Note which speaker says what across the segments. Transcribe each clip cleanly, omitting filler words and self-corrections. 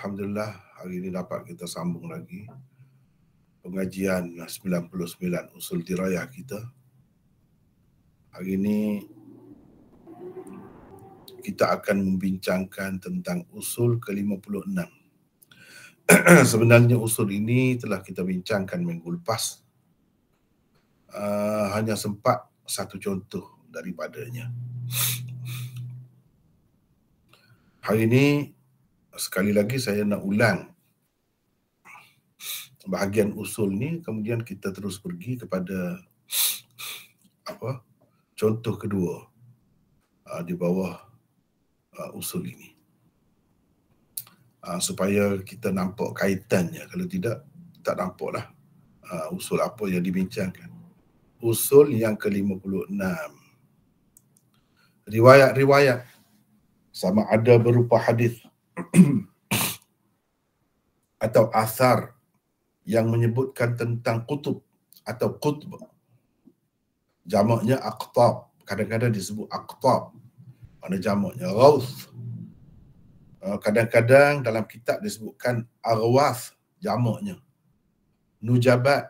Speaker 1: Alhamdulillah hari ini dapat kita sambung lagi pengajian 99 usul dirayah kita. Hari ini kita akan membincangkan tentang usul ke-56. Sebenarnya usul ini telah kita bincangkan minggu lepas. Hanya sempat satu contoh daripadanya. Hari ini sekali lagi saya nak ulang bahagian usul ni, kemudian kita terus pergi kepada contoh kedua di bawah usul ini, supaya kita nampak kaitannya. Kalau tidak, tak nampaklah usul apa yang dibincangkan. Usul yang ke-56, riwayat-riwayat sama ada berupa hadis atau asar yang menyebutkan tentang kutub atau qutb. Jamaknya aqtab, kadang-kadang disebut aqtab. Mana jamaknya ghauth. Kadang-kadang dalam kitab disebutkan arwath, jamaknya. Nujabat,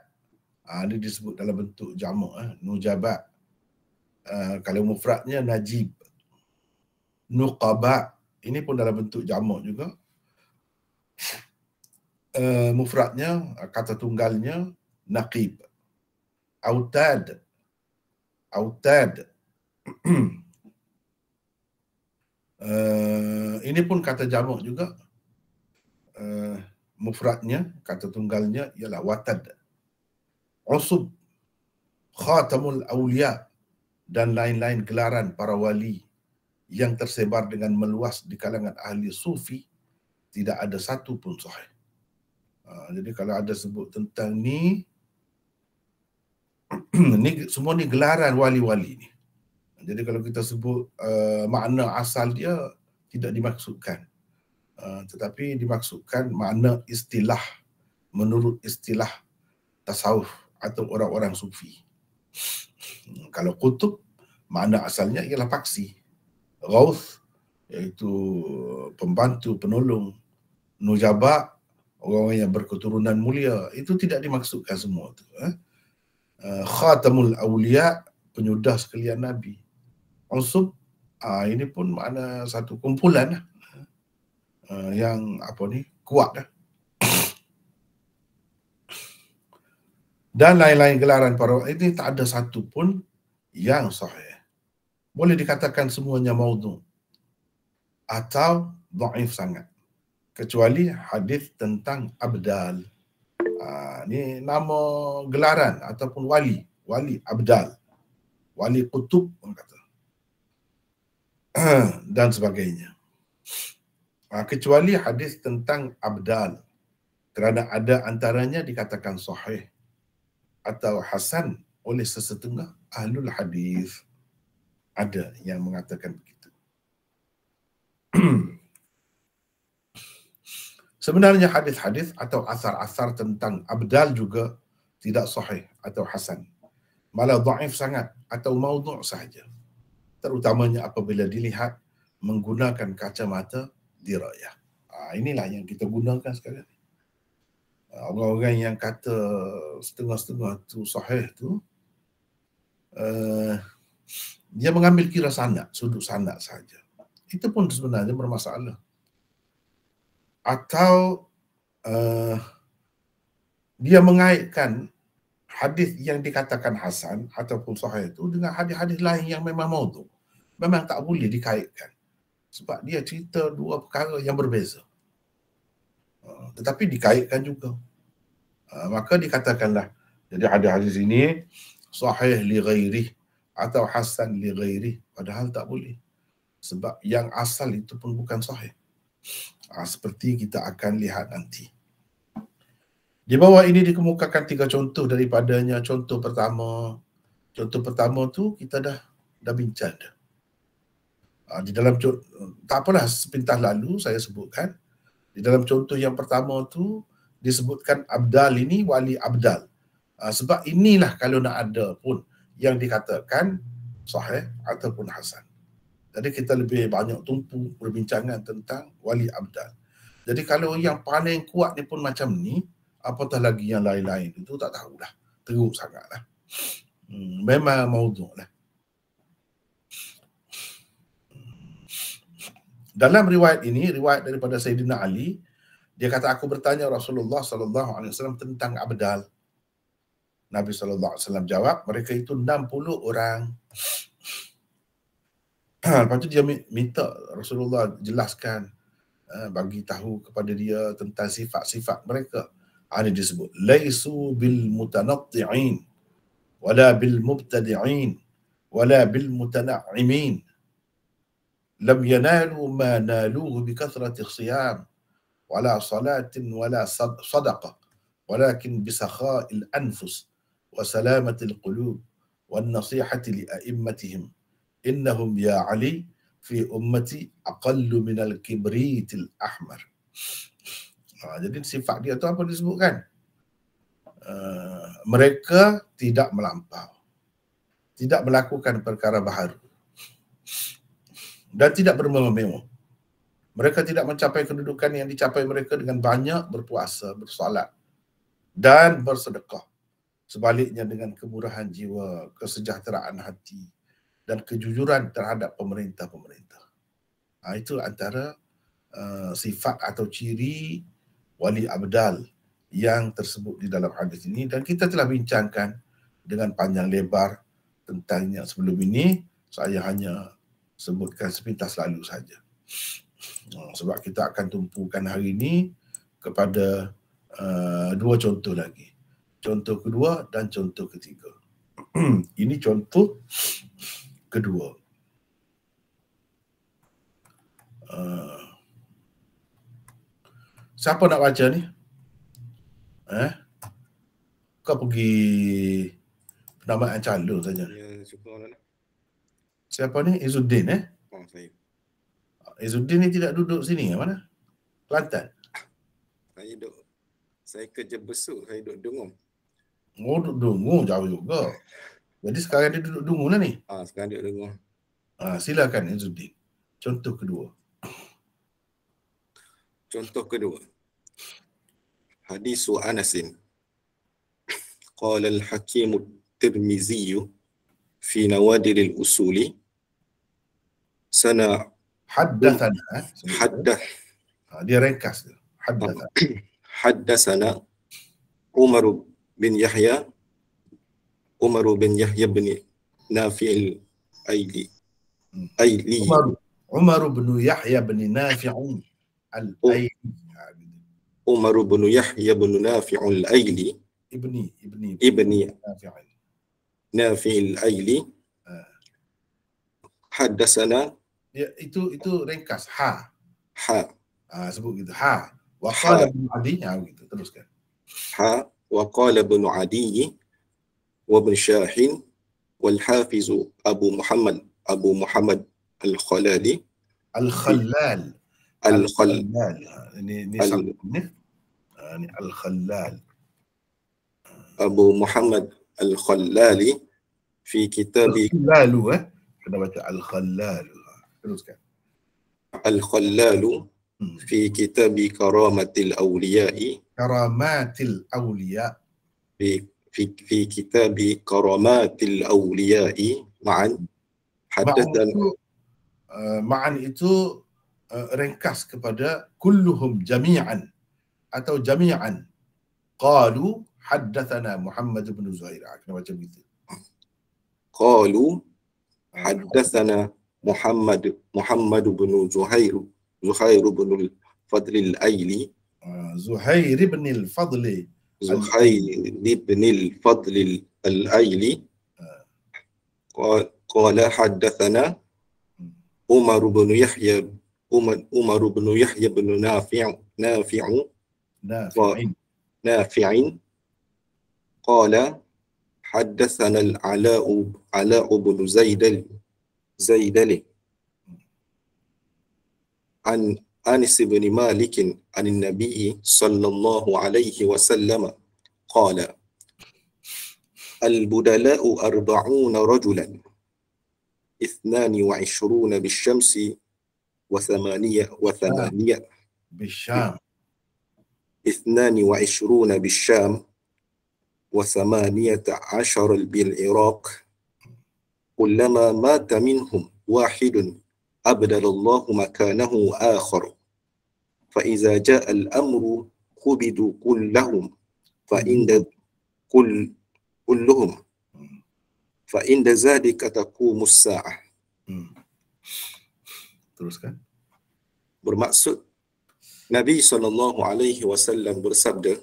Speaker 1: ini disebut dalam bentuk jamak, nujabat. Kalau mufradnya najib. Nuqaba, ini pun dalam bentuk jamak juga. Mufradnya, kata tunggalnya naqib. Autad. Ini pun kata jamak juga. Mufradnya, kata tunggalnya ialah watad. Usub, khatamul awliya, dan lain-lain gelaran para wali yang tersebar dengan meluas di kalangan ahli sufi, tidak ada satu pun sahih. Jadi kalau ada sebut tentang ni, semua ni gelaran wali-wali ni. Jadi kalau kita sebut makna asal dia tidak dimaksudkan, tetapi dimaksudkan makna istilah menurut istilah tasawuf atau orang-orang sufi. Kalau kutub, makna asalnya ialah paksi. Ghauth, iaitu pembantu, penolong. Nujaba, orang yang berketurunan mulia. Itu tidak dimaksudkan semua tu. Khatamul awliya, penyudah sekalian Nabi. Usub, ini pun makna satu kumpulan yang kuat dah. Dan lain-lain gelaran para ini tak ada satu pun yang sahih. Boleh dikatakan semuanya maudhu atau dhaif sangat, kecuali hadis tentang abdal. Ni nama gelaran ataupun wali abdal, wali kutub orang kata, dan sebagainya. Kecuali hadis tentang abdal, kerana ada antaranya dikatakan sahih atau hasan oleh sesetengah ahlul hadis. Ada yang mengatakan begitu. Sebenarnya hadis-hadis atau asar-asar tentang abdal juga tidak sahih atau hasan, malah dhaif sangat atau maudhu' sahaja, terutamanya apabila dilihat menggunakan kacamata dirayah. Inilah yang kita gunakan sekarang. Orang-orang yang kata setengah-setengah tu sahih tu, dia mengambil kira sanad, sudut sanad saja. Itu pun sebenarnya bermasalah. Atau dia mengaitkan hadis yang dikatakan hasan ataupun sahih itu dengan hadis-hadis lain yang memang maudhu'. Memang tak boleh dikaitkan, sebab dia cerita dua perkara yang berbeza. Tetapi dikaitkan juga. Maka dikatakanlah, jadi hadis-hadis ini sahih li ghairih atau hasan li ghairih, padahal tak boleh, sebab yang asal itu pun bukan sahih. Seperti kita akan lihat nanti. Di bawah ini dikemukakan 3 contoh daripadanya. Contoh pertama tu kita dah bincang dah. Di dalam tak apalah, sepintas lalu saya sebutkan. Di dalam contoh yang pertama tu disebutkan abdal ini wali abdal. Sebab inilah kalau nak ada pun yang dikatakan sahih ataupun hasan. Jadi kita lebih banyak tumpu perbincangan tentang wali abdal. Jadi kalau yang paling kuat ni pun macam ni, apatah lagi yang lain-lain itu tak tahulah. Teruk sangatlah. Memang maudhu' lah. Dalam riwayat ini, riwayat daripada Sayyidina Ali, dia kata, aku bertanya Rasulullah SAW tentang abdal. Nabi SAW jawab, mereka itu 60 orang. Lepas tu dia minta Rasulullah jelaskan, bagi tahu kepada dia tentang sifat-sifat mereka. Ini disebut, laisu bil mutanatti'in, wala bil mubtadi'in, wala bil mutana''imin. Lam yanalu ma naluhu bi kathrati siyam, wala salatin, wala sadaqah, walakin bi sakha'il anfus, wa salamatil qulub, wan nasihati li a'immatihim. Innahum ya Ali fi ummati aqallu minal kibritil ahmar. Jadi sifat dia tu apa disebutkan? Mereka tidak melampau, tidak melakukan perkara baharu, dan tidak bermewah-mewah. Mereka tidak mencapai kedudukan yang dicapai mereka dengan banyak berpuasa, bersolat, dan bersedekah. Sebaliknya dengan kemurahan jiwa, kesejahteraan hati, dan kejujuran terhadap pemerintah-pemerintah. Itu antara sifat atau ciri wali abdal yang tersebut di dalam hadis ini, dan kita telah bincangkan dengan panjang lebar tentangnya sebelum ini. Saya hanya sebutkan sepintas lalu saja. Sebab kita akan tumpukan hari ini kepada dua contoh lagi. Contoh kedua dan contoh ketiga. Ini contoh kedua. Siapa nak baca ni? Kau pergi penamaan calon saja.
Speaker 2: Ya, syukur.
Speaker 1: Siapa ni? Izzuddin
Speaker 2: Saya.
Speaker 1: Izzuddin ni tidak duduk sini, mana? Kelantan.
Speaker 2: Saya kerja besuk, saya duduk Dengung.
Speaker 1: Oh, duduk Dengung jauh juga. Jadi sekarang dia duduk Dengung lah ni.
Speaker 2: Sekarang duduk Dengung.
Speaker 1: Silakan Izzuddin. Contoh kedua.
Speaker 2: Contoh kedua. Hadis Anasin. Qala al-Hakim at-Tirmizi fi Nawadir al-Usuli sana
Speaker 1: Haddathana. Dia ringkas dia.
Speaker 2: Haddathana Umar bin Yahya bin Nafi' al-Aili.
Speaker 1: Umar bin Yahya bin Nafi' al-Aili.
Speaker 2: Umar bin Yahya bin Nafi' al-Aili. Ibni Nafi' al-Aili. Haddatsana.
Speaker 1: Ya, itu ringkas. Ha. Sebut gitu. Ha. Wa qala ibn Adi. Gitu. Teruskan.
Speaker 2: Ha. Wa qala ibn Adi wa ibn Shahin wal Hafiz Abu Muhammad al-Khalali.
Speaker 1: Al-Khallal. Ini Al-Khallal.
Speaker 2: Abu Muhammad al-Khallali fi kitabi
Speaker 1: Al-Khallalu. Kena baca Al-Khallalu. Teruskan.
Speaker 2: Al-Khallalu fi kitabi Karamatil Awliya'i.
Speaker 1: Karamatil Awliya.
Speaker 2: Fi kitabi Karamatil Awliya'i ma'an.
Speaker 1: Ma'an itu ringkas kepada kulluhum jami'an atau jami'an. Qalu haddathana Muhammad bin Zuhair. Kena baca begitu.
Speaker 2: Qalu haddathana Muhammad bin Zuhair bin al-Fadl al-Aili.
Speaker 1: Zuhair bin al-Fadl
Speaker 2: al-Aili. Qala haddathana Umar bin Yahya bin Nafi'in. Qala haddathana al-Ala' bin Zaidali an Anis bin Malik an Nabi sallallahu alaihi wasallam qala al-budala'u 40 rajulan 22 بالشمس وثمانية
Speaker 1: Bisham.
Speaker 2: 22 بالشام و18 بالعراق كلما مات منهم واحد أبدل الله مكانه آخر فإذا جاء الأمر قبضوا كلهم كلهم فعند ذلك تقوم الساعة.
Speaker 1: Teruskan.
Speaker 2: Bermaksud Nabi SAW bersabda,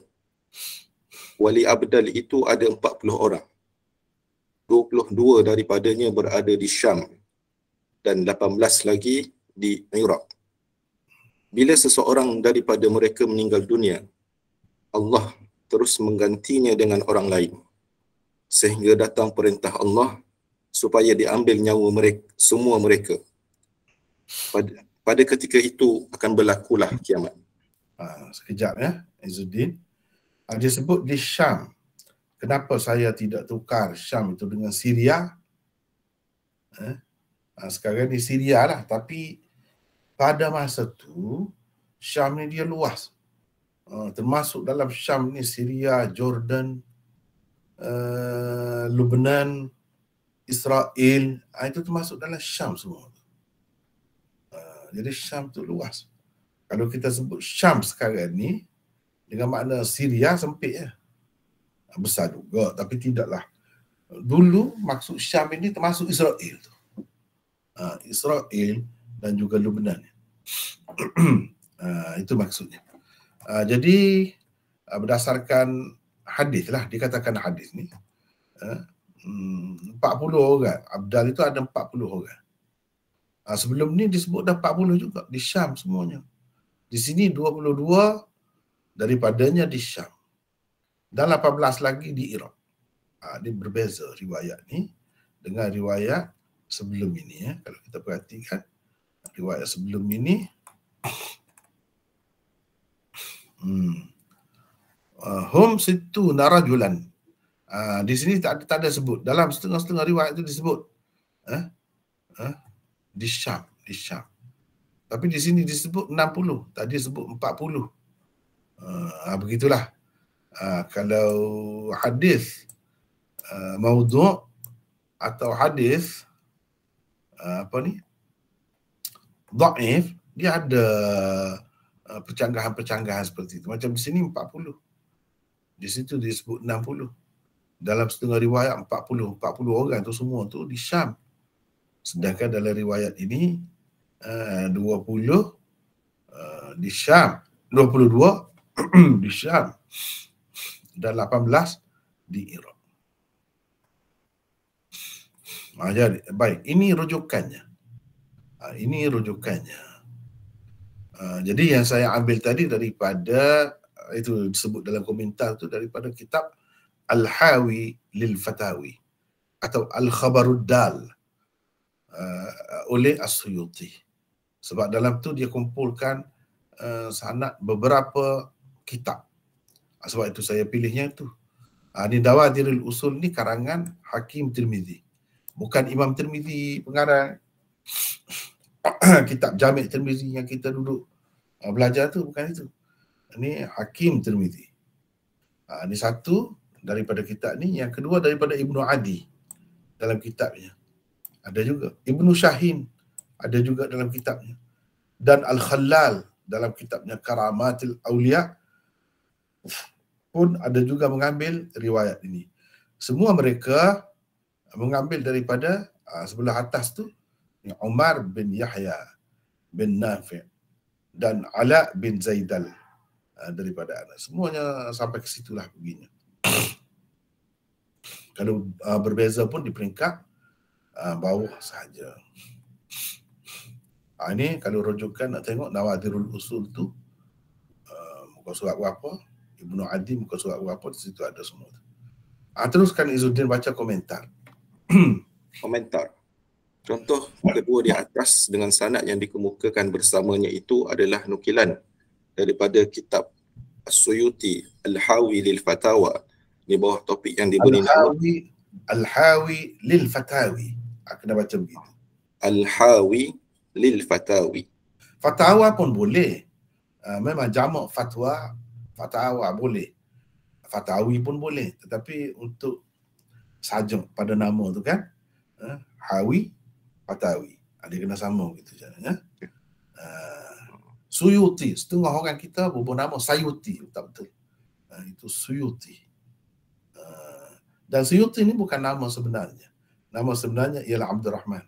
Speaker 2: wali abdal itu ada 40 orang. 22 daripadanya berada di Syam dan 18 lagi di Iraq. Bila seseorang daripada mereka meninggal dunia, Allah terus menggantinya dengan orang lain. Sehingga datang perintah Allah supaya diambil nyawa mereka, semua mereka. Pada ketika itu akan berlakulah kiamat.
Speaker 1: Sekejap ya, Izzuddin. Dia sebut di Syam. Kenapa saya tidak tukar Syam itu dengan Syria? Sekarang di Syria lah, tapi pada masa tu Syam ni dia luas. Termasuk dalam Syam ni Syria, Jordan, Lebanon, Israel, itu termasuk dalam Syam semua. Jadi Syam tu luas. Kalau kita sebut Syam sekarang ni dengan makna Syria sempit ya. Besar juga tapi tidaklah. Dulu maksud Syam ini termasuk Israel tu. Israel dan juga Lebanon. Itu maksudnya. Jadi berdasarkan hadis lah, dikatakan hadis ni 40 orang. Abdal itu ada 40 orang. Sebelum ni disebut dah 40 juga di Syam semuanya. Di sini 22 daripadanya di Syam. Dan 18 lagi di Iraq. Dia berbeza riwayat ni dengan riwayat sebelum ini ya. Kalau kita perhatikan riwayat sebelum ini hum situ narajulan. Di sini tak ada sebut. Dalam setengah-setengah riwayat itu disebut di Syam. Tapi di sini disebut 60, tadi disebut 40. Begitulah. Kalau hadis maudhu' atau hadis dhaif, dia ada percanggahan-percanggahan seperti itu. Macam di sini 40. Di situ disebut 60. Dalam setengah riwayat 40 orang tu semua tu di Syam. Sedangkan dalam riwayat ini 20 di Syam, 22 di Syam dan 18 di Iraq. Jadi, baik, ini rujukannya. Jadi yang saya ambil tadi daripada itu disebut dalam komentar tu daripada kitab Al-Hawi lil Fatawi atau Al-Khabarud Dal oleh As-Suyuti. Sebab dalam tu dia kumpulkan sanad beberapa kitab. Sebab itu saya pilihnya itu. Ini Dawadirul Usul ni karangan Hakim Tirmizi. Bukan Imam Tirmizi pengarang kitab Jami' Tirmizi yang kita duduk belajar tu, bukan itu. Ini Hakim Tirmizi. Ini satu daripada kitab ni. Yang kedua daripada Ibnu Adi dalam kitabnya. Ada juga. Ibnu Syahin ada juga dalam kitabnya. Dan Al-Khallal dalam kitabnya Karamatil Awliya pun ada juga mengambil riwayat ini. Semua mereka mengambil daripada sebelah atas tu Umar bin Yahya bin Nafi' dan Ala bin Zaidal daripada Anas. Semuanya sampai ke situlah begini. Kalau berbeza pun di peringkat bawah sahaja. Ini kalau rujukan nak tengok Nawadirul Usul tu muka surat berapa, Ibnu Adi muka surat berapa, di situ ada semua. Teruskan Izzuddin baca komentar.
Speaker 2: Komentar. Contoh kedua di atas dengan sanad yang dikemukakan bersamanya itu adalah nukilan daripada kitab As-Suyuti Al-Hawi lil Fatawa di bawah topik yang diberi nama
Speaker 1: Al-Hawi lil Fatawi. Kena baca begitu.
Speaker 2: Al-Hawi lil Fatawi.
Speaker 1: Fatawa pun boleh. Memang jamak fatwa boleh, fatawi pun boleh, tetapi untuk saja pada nama tu kan, hawi, fatawi, dia kena sama gitu caranya. Suyuti, setengah orang kita berubah nama Sayuti, tak betul. Itu Suyuti. Dan Suyuti ni bukan nama sebenarnya. Nama sebenarnya ialah Abdul Rahman.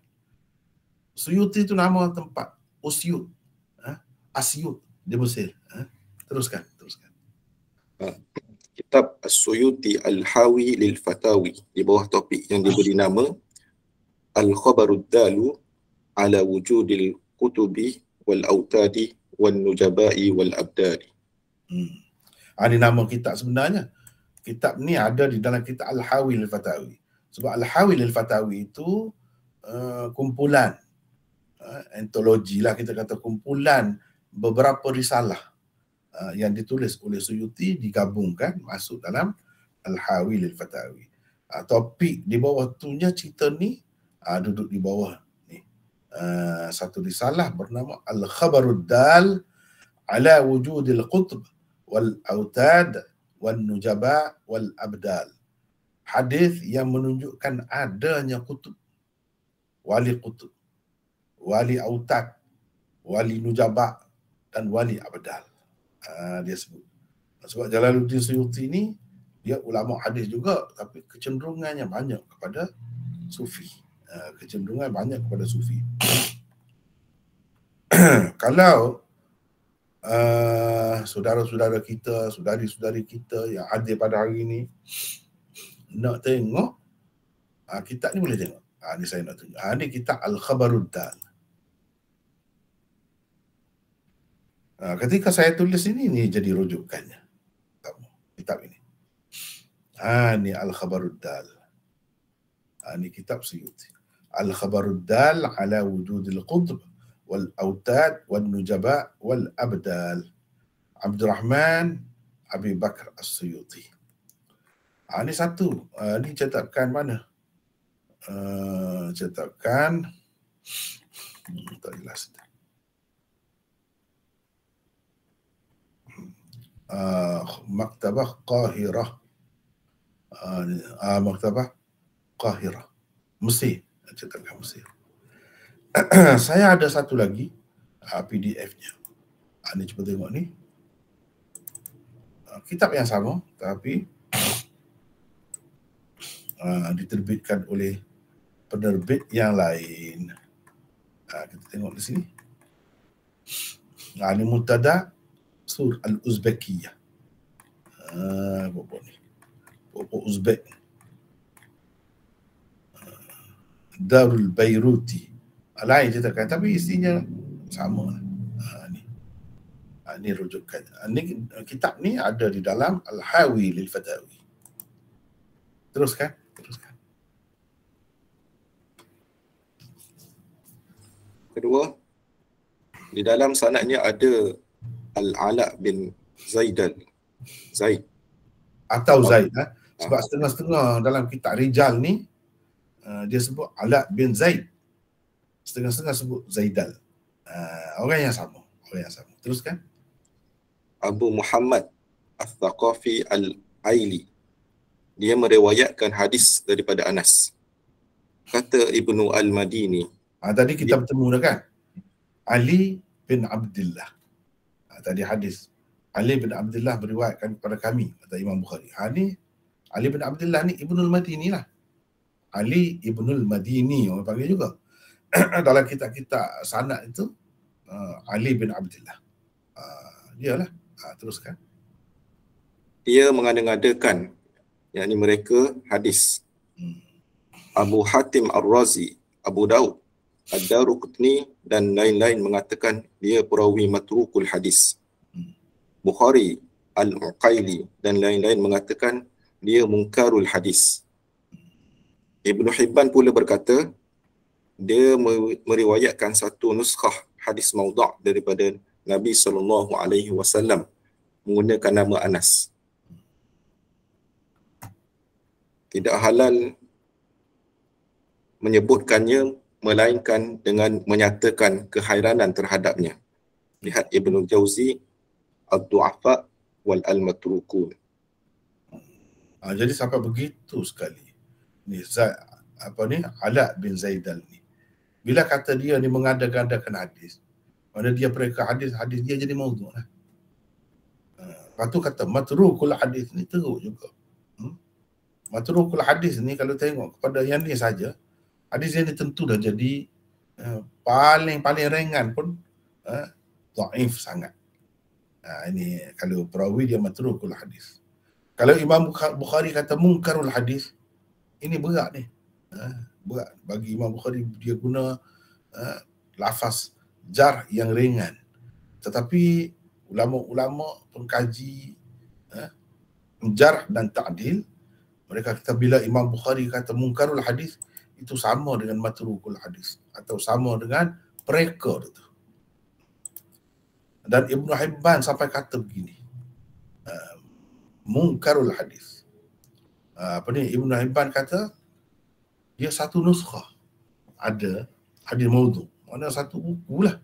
Speaker 1: Suyuti itu nama tempat Usyut, Asyut di Mesir. Teruskan.
Speaker 2: Kitab As-Suyuti Al-Hawi lil-Fatawi, di bawah topik yang diberi nama Al-Khabarud Dalu ala wujudil kutubi wal-autadi wal-nujabai wal-abdali.
Speaker 1: Ini nama kitab sebenarnya. Kitab ni ada di dalam kitab Al-Hawi lil-Fatawi. Sebab Al-Hawi lil-Fatawi itu kumpulan, antologi lah kita kata, kumpulan beberapa risalah yang ditulis oleh Suyuti digabungkan masuk dalam Al-Hawi lil-Fatawi. Topik di bawah tunya cerita ni duduk di bawah ni. Satu risalah bernama Al-Khabarud Dal ala wujudil qutb wal autad wal nujaba wal abdal. Hadis yang menunjukkan adanya kutub, wali kutub, wali autad, wali nujaba dan wali abdal. Dia sebut. Sebab Jalaluddin Suyuti ni dia ulama hadis juga, tapi kecenderungannya banyak kepada sufi. Kecenderungan banyak kepada sufi. Kalau saudara-saudara kita, saudari-saudari kita yang hadir pada hari ini nak tengok kitab ni, boleh tengok. Ni saya nak tunjuk. Ni kitab Al-Khabarud Dal. Ketika saya tulis ini jadi rujukannya. Kitab ini. Ni Al-Khabarud Dal. Ni kitab Suyuti. Al-Khabarud Dal ala wujudil qutb wal autad wal nujaba wal abdal. Abdul Rahman Abi Bakr As-Suyuti. Ni satu. Ni cetakan mana? Cetakan tak jelas. Maktabah Qahirah. Maktabah Qahirah, Mesir. Cetakan Mesir. Saya ada satu lagi PDF-nya. Ni cuba tengok ni. Kitab yang sama tapi diterbitkan oleh penerbit yang lain. Kita tengok di sini. Ini Muntada Sur Al-Uzbekiyah. Pokok ni. Pokok Uzbek. Darul Bairuti. Lain cetakan tapi isinya sama. Ni rujukan. Kitab ni ada di dalam Al-Hawi lil-Fatawi. Teruskan.
Speaker 2: Kedua, di dalam sanadnya ada Al-Ala bin Zaid
Speaker 1: atau Zaid. Sebab setengah-setengah dalam kitab Rijal ni dia sebut Ala bin Zaid, setengah-setengah sebut Zaidal. Orang yang sama. Teruskan.
Speaker 2: Abu Muhammad Al-Thaqafi Al-Aili, dia meriwayatkan hadis daripada Anas. Kata Ibnu Al-Madini,
Speaker 1: tadi kita bertemu dah kan, Ali bin Abdullah. Tadi hadis Ali bin Abdullah beriwayatkan kepada kami, kata Imam Bukhari. Ni Ali bin Abdullah ni Ibnul Madini lah. Ali Ibnul Madini orang panggil juga. Dalam kitab-kitab sanad itu Ali bin Abdullah. Dialah. Teruskan.
Speaker 2: Dia mengada-ngadakan, yakni mereka hadis. Abu Hatim Ar-Razi, Abu Daud, Ad-Daruqutni dan lain-lain mengatakan dia perawi matrukul hadis. Bukhari, Al-Uqaili dan lain-lain mengatakan dia mungkarul hadis. Ibnu Hibban pula berkata dia meriwayatkan satu nuskhah hadis maudhu' daripada Nabi SAW menggunakan nama Anas. Tidak halal menyebutkannya melainkan dengan menyatakan kehairanan terhadapnya. Lihat Ibnu Jauzi ad-du'afa wal al-matrukun.
Speaker 1: Jadi sampai begitu sekali. Ni Ala bin Zaidal ni. Bila kata dia ni mengada-gadakan hadis, mana dia pereka hadis dia jadi maudhu lah. Lepas tu kata matrukul hadis ni teruk juga. Matrukul hadis ni kalau tengok kepada yang ni saja, hadis ni tentu dah jadi paling ringan pun dhaif sangat. Ini kalau perawi dia matrukul hadis. Kalau Imam Bukhari kata munkarul hadis, ini berat ni. Berat bagi Imam Bukhari, dia guna lafaz jar yang ringan. Tetapi ulama-ulama pengkaji jar dan ta'dil, mereka kata bila Imam Bukhari kata munkarul hadis, itu sama dengan matrukul hadis atau sama dengan pereka itu. Dan Ibnu Hibban sampai kata begini, munkarul hadis. Ibnu Hibban kata dia satu nuskhah ada hadis maudhu, mana satu buku lah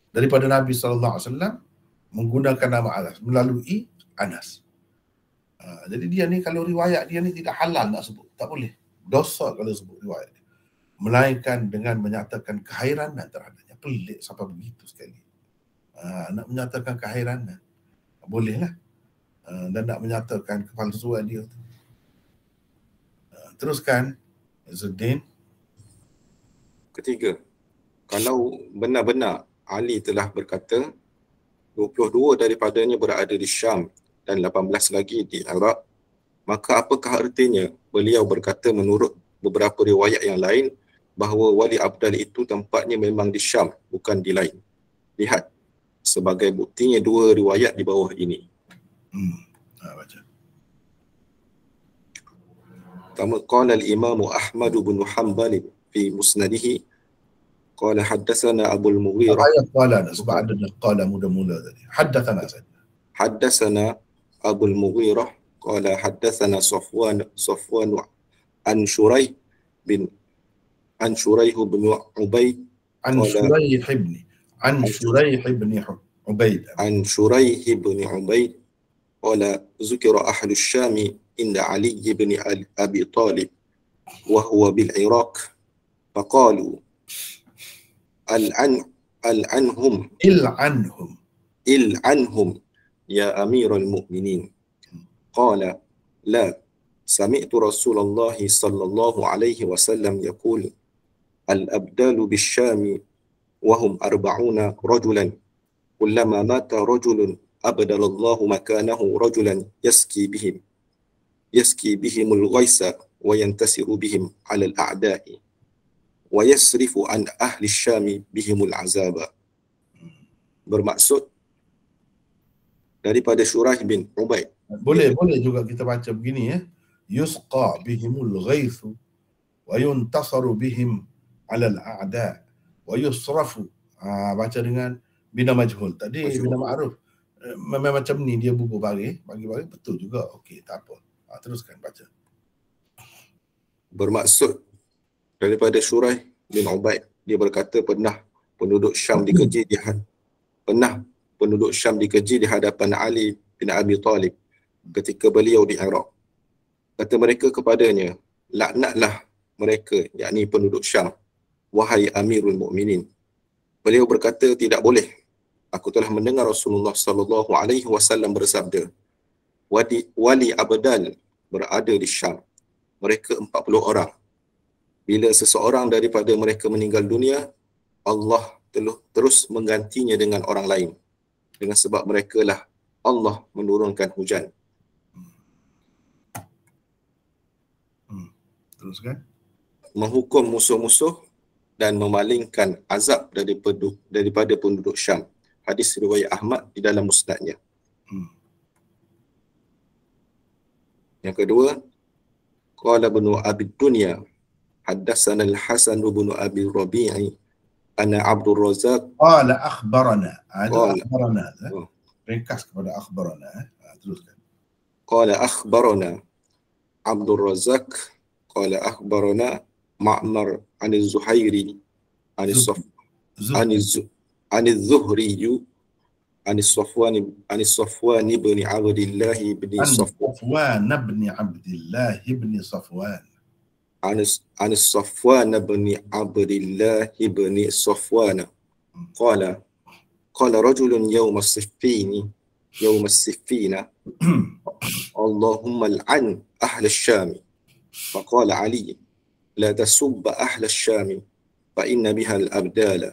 Speaker 1: daripada Nabi SAW menggunakan nama Anas melalui Anas. Jadi dia ni kalau riwayat dia ni tidak halal nak sebut, tak boleh, dosa kalau sebut riwayat dia, melainkan dengan menyatakan kehairanan terhadapnya. Pelik sampai begitu sekali. Nak menyatakan kehairanan bolehlah, dan nak menyatakan kepalsuan dia tu. Teruskan Izzuddin.
Speaker 2: Ketiga, kalau benar-benar Ali telah berkata 22 daripadanya berada di Syam dan 18 lagi di Iraq, maka apakah artinya beliau berkata menurut beberapa riwayat yang lain bahawa Wali Abdal itu tempatnya memang di Syam, bukan di lain? Lihat, sebagai buktinya dua riwayat di bawah ini.
Speaker 1: Baca.
Speaker 2: Pertama, qala al-Imam Ahmad bin Hanbal fi musnadihi, qala haddatsana Abu al-Mughirah.
Speaker 1: Qala sebab ada qala mula-mula tadi. Haddatsana
Speaker 2: Abu al-Mughirah qala haddatsana Safwan an Shuraih bin Ubaid
Speaker 1: عن شريح بن عبيد
Speaker 2: قال ذكر أهل الشام عند علي بن أبي طالب وهو بالعراق فقالوا العنهم يا أمير المؤمنين. قال لا، سمعت رسول الله صلى الله عليه وسلم يقول الأبدال بالشام وهم 40 رجلا كلما مات رجل أبدل الله مكانه رجلا يسكي بهم الغيث وينتصر بهم على الأعداء ويصرف عن أهل الشام بهم العذاب. Bermaksud daripada Shuraih bin Ubaid.
Speaker 1: Boleh juga kita baca begini, yusqa bihimul ghaithu wa yuntasaru bihim 'ala al-a'da wa yusrafu. Baca dengan bina majhul. Tadi bina ma'ruf. Memang macam ni dia bubuh bagi betul juga. Okey, tak apa. Teruskan baca.
Speaker 2: Bermaksud daripada Shuraih bin Ubaid, dia berkata pernah penduduk Syam dikeji di hadapan Ali bin Abi Talib ketika beliau di Iraq. Kata mereka kepadanya, laknatlah mereka, yakni penduduk Syam, wahai Amirul Mukminin. Beliau berkata, tidak boleh. Aku telah mendengar Rasulullah sallallahu alaihi wasallam bersabda, Wali Abdal berada di Syam, mereka 40 orang. Bila seseorang daripada mereka meninggal dunia, Allah terus menggantinya dengan orang lain. Dengan sebab mereka lah Allah menurunkan hujan.
Speaker 1: Teruskan.
Speaker 2: Menghukum musuh-musuh dan memalingkan azab daripada penduduk Syam. Hadis riwayat Ahmad di dalam musnadnya. Yang kedua, qala ibnu Abi Dunya haddatsana al-Hasan bin Abi Rabi'i ana Abdul Razzaq
Speaker 1: qala akhbarana. Akhbarana. Ringkas kepada akhbarana. Teruskan.
Speaker 2: Qala akhbarana Abdul Razzaq qala akhbarana Ma'mar an az-Zuhairi an Anis Zuhri Anis Safwan ibn Abdillah ibn
Speaker 1: An
Speaker 2: Safwan
Speaker 1: Safwan bin Abdullah bin Safwan.
Speaker 2: Anis Safwan ibn Abdillah ibn Safwan qala rajulun yawm as-siffin Allahumma al'an ahl asy-Syam. Faqala Ali la tasubba ahl asy-Syam fa inna biha al-abdala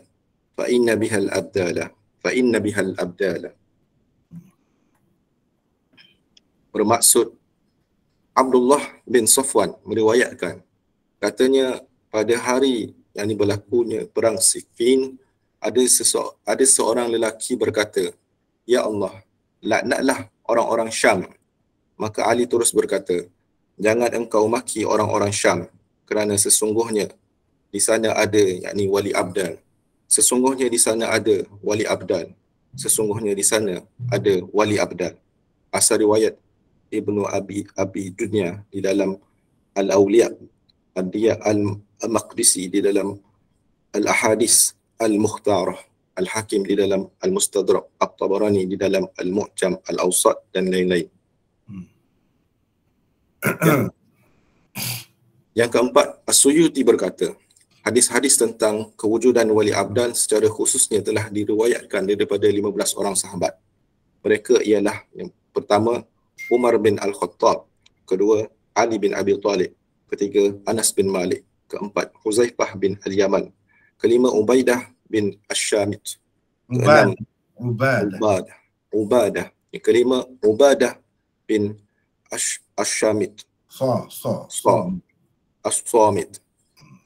Speaker 2: fa inna biha al-abdala fa inna biha al-abdala. Bermaksud Abdullah bin Safwan meriwayatkan, katanya pada hari yang berlakunya perang Siffin, ada seorang lelaki berkata, "Ya Allah, laknatlah orang-orang Syam." Maka Ali terus berkata, "Jangan engkau maki orang-orang Syam, kerana sesungguhnya di sana ada, yakni wali abdal. Sesungguhnya di sana ada wali abdal. Sesungguhnya di sana ada wali abdal." Asal riwayat Ibnu Abi Dunya di dalam Al-Awliya, Ad-Diya Al-Maqdisi di dalam Al-Ahadis Al-Mukhtarah, Al-Hakim di dalam Al-Mustadrak, At-Tabarani di dalam Al-Mu'jam Al-Awsat dan lain-lain. Yang keempat, As-Suyuti berkata, hadis-hadis tentang kewujudan wali abdal secara khususnya telah diriwayatkan daripada 15 orang sahabat. Mereka ialah yang pertama, Umar bin Al-Khattab, kedua, Ali bin Abi Talib, ketiga, Anas bin Malik, keempat, Huzaifah bin Al-Yaman, kelima, Ubaidah bin Asy-Syamit, keenam, Ubadah, yang kelima, Ubadah bin Asy-Syamit, As-Samit,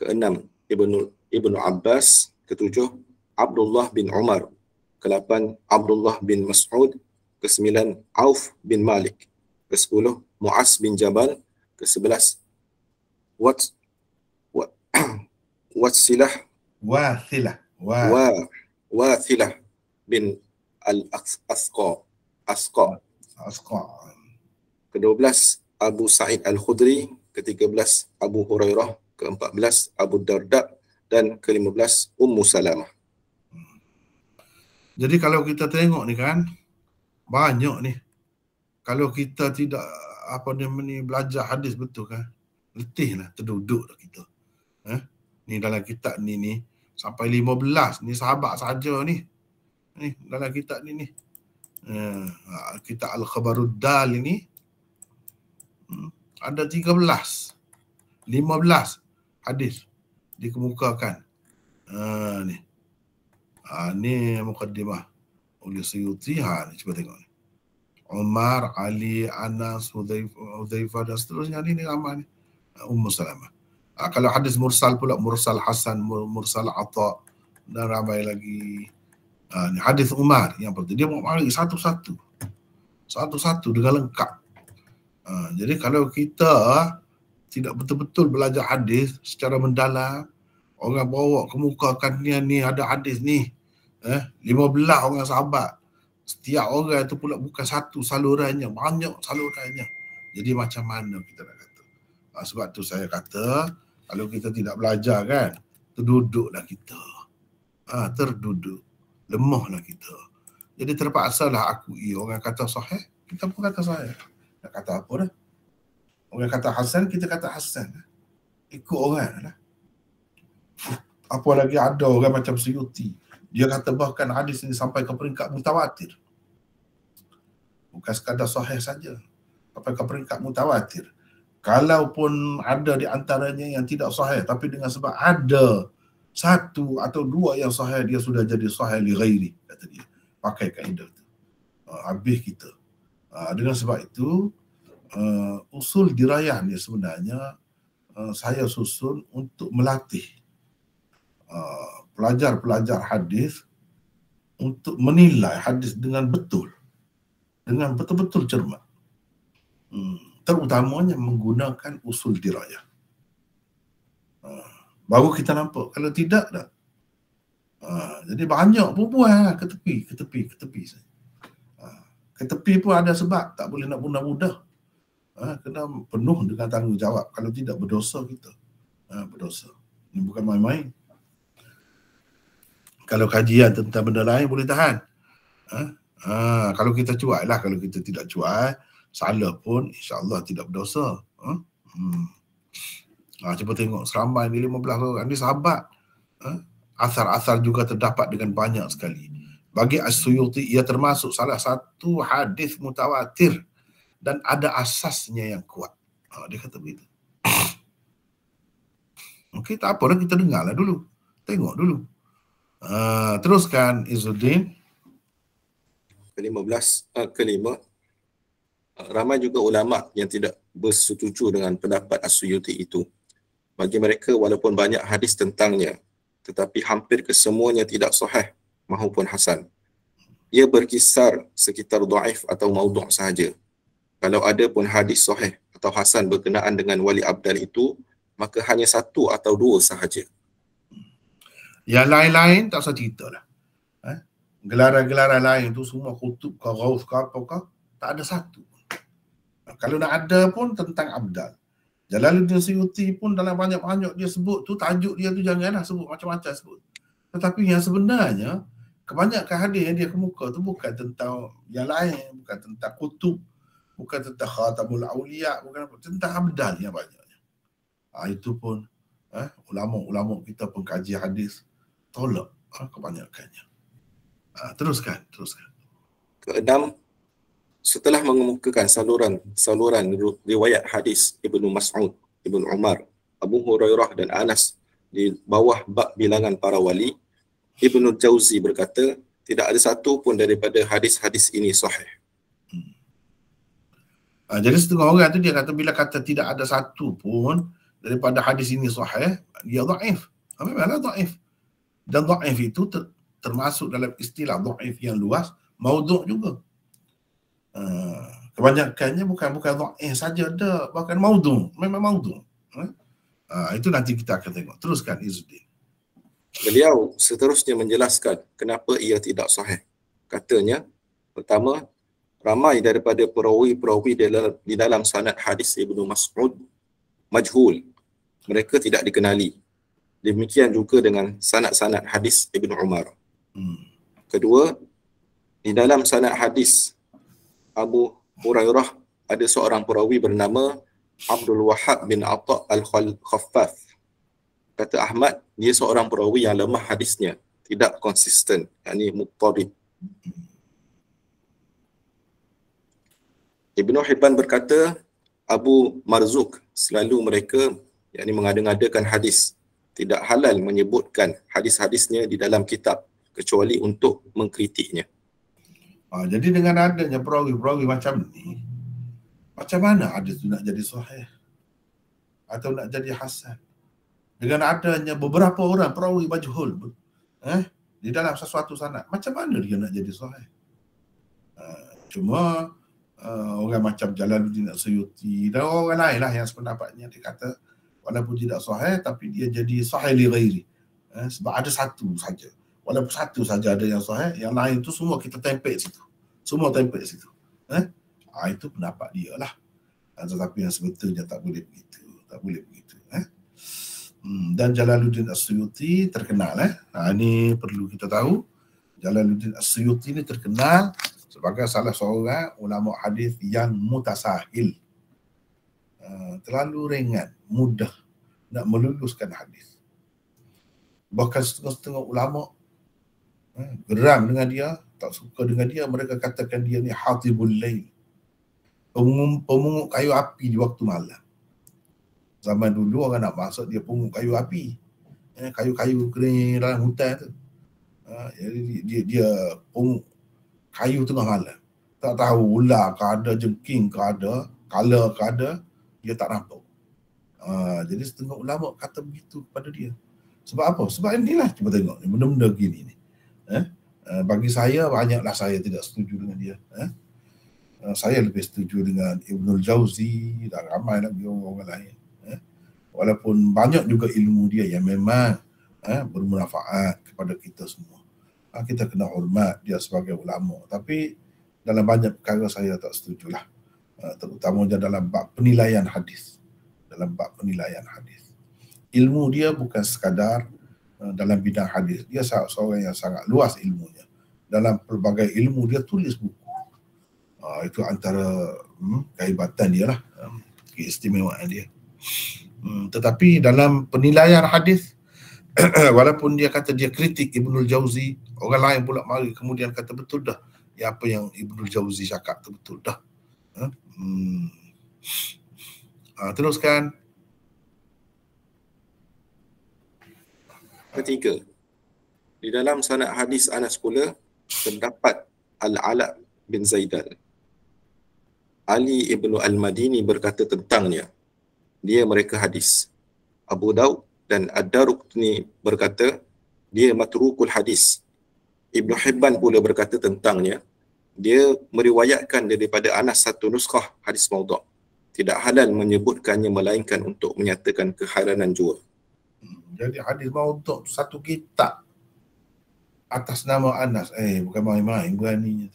Speaker 2: keenam, Ibnu Abbas, ketujuh, Abdullah bin Umar, ke-8, Abdullah bin Mas'ud, ke-9, Auf bin Malik, ke-10, Mu'az bin Jabal, ke-11, Wathilah bin Al-Asqa, ke-12, Abu Sa'id Al-Khudri, ke-13, Abu Hurairah, ke-14, Abu Darda, dan ke-15, Ummu Salamah.
Speaker 1: Jadi kalau kita tengok ni kan, banyak ni. Kalau kita tidak belajar hadis betul kan, letih lah, terduduk lah kita. Ni dalam kitab ni sampai 15 ni sahabat saja ni. Ni dalam kitab ni. Kitab Al-Khabaruddal ini ada 15 hadis dikemukakan. Ni mukaddimah oleh Suyuti. Ni cuba tengok ni. Umar, Ali, Anas, Hudzaifah dan seterusnya ni ramai ni. Ummu Salamah. Kalau hadis mursal pula, mursal Hasan, mursal Atha dan ramai lagi. Ni hadis Umar yang pertama. Dia mau mari satu-satu dengan lengkap. Jadi kalau kita tidak betul-betul belajar hadis secara mendalam, orang bawa kemukakan ni ada hadis ni, 15 orang sahabat, setiap orang itu pula bukan satu salurannya, banyak salurannya. Jadi macam mana kita nak kata? Sebab tu saya kata, kalau kita tidak belajar kan, terduduklah kita. Terduduk, lemahlah kita. Jadi terpaksalah akui orang kata sahih, kita pun kata sahih. Nak kata apa dah? Orang kata Hasan, kita kata Hasan. Ikut orang lah. Apa lagi ada orang macam Suyuti. Dia kata bahkan hadis ini sampai ke peringkat mutawatir. Bukan sekadar sahih saja. Sampai ke peringkat mutawatir. Kalaupun ada di antaranya yang tidak sahih, tapi dengan sebab ada satu atau dua yang sahih, dia sudah jadi sahih li ghairi, kata dia. Pakai kaedah tu. Habis kita. Dengan sebab itu, usul dirayah ni sebenarnya saya susun untuk melatih pelajar-pelajar hadis untuk menilai hadis dengan betul-betul cermat. Terutamanya menggunakan usul dirayah. Baru kita nampak. Kalau tidak dah. Jadi banyak pun buang ke tepi saja. Ke tepi pun ada sebab, tak boleh nak mudah-mudah. Kena penuh dengan tanggungjawab. Kalau tidak, berdosa kita. Berdosa. Ini bukan main-main. Kalau kajian tentang benda lain boleh tahan. Kalau kita cuai lah, kalau kita tidak cuai, salah pun insya-Allah tidak berdosa. Cuba tengok seramai ni 15 orang ni sahabat. Asar-asar juga terdapat dengan banyak sekali. Bagi As-Suyuti, ia termasuk salah satu hadis mutawatir dan ada asasnya yang kuat. Dia kata begitu. Okey, tak apa dah, kita dengarlah dulu. Tengok dulu. Teruskan Izzuddin.
Speaker 2: Kelima, ramai juga ulama yang tidak bersetuju dengan pendapat As-Suyuti itu. Bagi mereka, walaupun banyak hadis tentangnya, tetapi hampir kesemuanya tidak sahih maupun hasan. Ia berkisar sekitar dhaif atau maudhu' sahaja. Kalau ada pun hadis sahih atau hasan berkenaan dengan wali abdal itu, maka hanya satu atau dua sahaja.
Speaker 1: Yang lain-lain tak usah cerita lah. Gelaran-gelaran lain tu semua kutub ke ghaus ke apa ke, tak ada satu. Kalau nak ada pun tentang abdal. Jalaluddin Suyuti pun dalam banyak-banyak dia sebut tu, tajuk dia tu janganlah sebut macam-macam sebut. Tetapi yang sebenarnya, kebanyakan hadis yang dia kemuka tu bukan tentang yang lain, bukan tentang kutub, bukan tentang khatamul awliya, bukan apa, tentang abdal yang banyaknya. Itu pun ulama-ulama kita pengkaji hadis tolak kebanyakannya. Teruskan.
Speaker 2: Keenam, setelah mengemukakan saluran riwayat hadis Ibnu Mas'ud, Ibnu Umar, Abu Hurairah dan Anas di bawah bab bilangan para wali, Ibnu Jauzi berkata, tidak ada satu pun daripada hadis-hadis ini sahih.
Speaker 1: Jadi setengah orang tu dia kata, bila kata tidak ada satu pun daripada hadis ini sahih, dia dhaif. Memanglah dhaif. Dan dhaif itu termasuk dalam istilah dhaif yang luas, maudhu' juga. Kebanyakannya bukan dhaif saja dah, bahkan maudhu', memang maudhu'. Itu nanti kita akan tengok. Teruskan Izzuddin.
Speaker 2: Beliau seterusnya menjelaskan kenapa ia tidak sahih. Katanya, pertama, ramai daripada perawi-perawi di dalam sanad hadis Ibnu Mas'ud majhul. Mereka tidak dikenali. Demikian juga dengan sanad-sanad hadis Ibnu Umar. Kedua, di dalam sanad hadis Abu Hurairah ada seorang perawi bernama Abdul Wahhab bin Atha al-Khaffaf. Kata Ahmad, dia seorang perawi yang lemah hadisnya, tidak konsisten, yakni muqtarib. Ibnu Hibban berkata, Abu Marzuk selalu mereka yakni mengada-ngadakan hadis, tidak halal menyebutkan hadis-hadisnya di dalam kitab kecuali untuk mengkritiknya.
Speaker 1: Jadi dengan adanya perawi-perawi macam ni, macam mana hadis tu nak jadi sahih atau nak jadi hasan? Dengan adanya beberapa orang perawi majhul di dalam sesuatu sanad, macam mana dia nak jadi sahih? Cuma orang macam Jalaluddin Suyuti dan orang lain lah yang sependapatnya, dia kata walaupun tidak sahih tapi dia jadi sahih li ghairi, sebab ada satu saja. Walaupun satu saja ada yang sahih, yang lain tu semua kita tempel situ. Semua tempel situ. Itu pendapat dia lah. Tetapi yang sebetulnya tak boleh begitu. Tak boleh begitu. Dan Jalaluddin As-Suyuti terkenal. Ini perlu kita tahu. Jalaluddin As-Suyuti ini terkenal sebagai salah seorang ulama hadis yang mutasahil. Terlalu ringan, mudah nak meluluskan hadis. Bahkan setengah-setengah ulama geram dengan dia, tak suka dengan dia, mereka katakan dia ni hatibul lail, pemungut kayu api di waktu malam. Zaman dulu orang nak maksud dia pungut kayu api, kayu-kayu kering dalam hutan tu. Jadi dia pungut kayu tengah malam. Tak tahu ular ke ada, jengking ke ada, kala ke ada, dia tak nampak. Jadi setengah ulama kata begitu kepada dia. Sebab apa? Sebab inilah, cuba tengok benda-benda gini ni. Bagi saya, banyaklah saya tidak setuju dengan dia. Saya lebih setuju dengan Ibnul Jauzi dan ramai lagi orang lain. Walaupun banyak juga ilmu dia yang memang bermanfaat kepada kita semua. Kita kena hormat dia sebagai ulama. Tapi dalam banyak perkara saya tak setujulah. Terutamanya dalam bab penilaian hadis. Dalam bab penilaian hadis. Ilmu dia bukan sekadar dalam bidang hadis. Dia seorang yang sangat luas ilmunya. Dalam pelbagai ilmu dia tulis buku. Itu antara kehebatan dia lah, keistimewaan dia. Tetapi dalam penilaian hadis, walaupun dia kata dia kritik Ibnul Jauzi, orang lain pula mari kemudian kata betul dah, ya apa yang Ibnul Jauzi cakap tu betul dah. Teruskan.
Speaker 2: Ketiga, di dalam sanad hadis Anas pula terdapat Al-Ala bin Zaidan. Ali ibnu Al-Madini berkata tentangnya, dia mereka hadis. Abu Daud dan Ad-Darqutni berkata, dia matrukul hadis. Ibnu Hibban pula berkata tentangnya, dia meriwayatkan daripada Anas satu nuskah hadis maudhu'. Tidak halal menyebutkannya melainkan untuk menyatakan keharanan jua.
Speaker 1: Jadi hadis maudhu' satu kitab atas nama Anas, bukan main-main beraninya.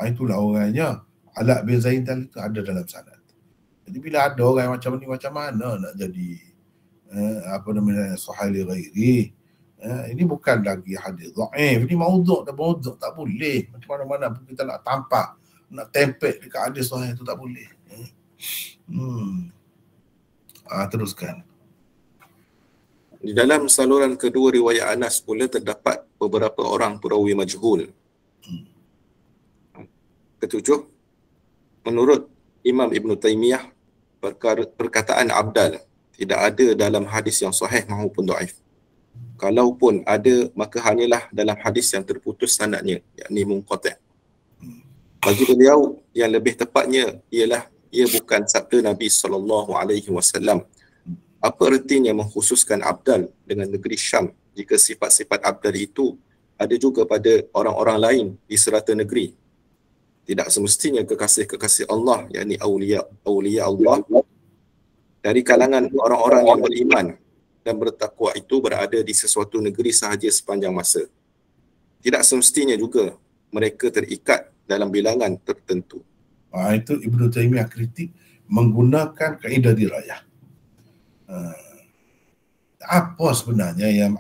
Speaker 1: Itulah orangnya. Ala bin Zaidan itu ada dalam sanad. Jadi bila ada orang macam ni, macam mana nak jadi Suhaili ghairi? Ini bukan lagi hadis dhaif, ini maudhu', tak boleh. Macam mana-mana pun kita nak tampak, nak tempel dekat hadis sahih itu tak boleh. Teruskan.
Speaker 2: Di dalam saluran kedua riwayat Anas pula terdapat beberapa orang perawi majhul. Ketujuh, menurut Imam Ibn Taymiyah, perkataan abdal tidak ada dalam hadis yang sahih maupun dhaif. Kalaupun ada, maka hanyalah dalam hadis yang terputus sanadnya, yakni munqati'. Bagi beliau, yang lebih tepatnya ialah ia bukan sabda Nabi SAW. Apa ertinya mengkhususkan abdal dengan negeri Syam jika sifat-sifat abdal itu ada juga pada orang-orang lain di serata negeri? Tidak semestinya kekasih-kekasih Allah, yakni awliya Allah dari kalangan orang-orang yang beriman dan bertakwa itu berada di sesuatu negeri sahaja sepanjang masa. Tidak semestinya juga mereka terikat dalam bilangan tertentu.
Speaker 1: Itu Ibnu Taymiyah kritik menggunakan kaedah dirayah. Apa sebenarnya yang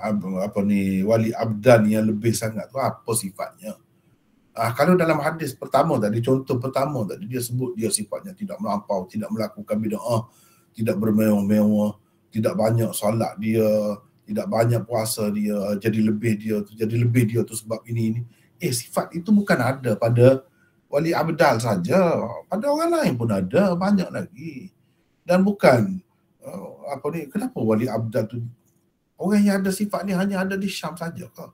Speaker 1: wali abdan yang lebih sangat tu, apa sifatnya? Kalau dalam hadis pertama tadi, contoh pertama tadi, dia sebut dia sifatnya tidak melampau, tidak melakukan bid'ah, tidak bermewah-mewah, tidak banyak solat dia, tidak banyak puasa dia, jadi lebih dia tu sebab ini. Sifat itu bukan ada pada wali abdal saja, pada orang lain pun ada, banyak lagi. Dan bukan kenapa wali abdal tu orang yang ada sifat ni hanya ada di Syam saja ke?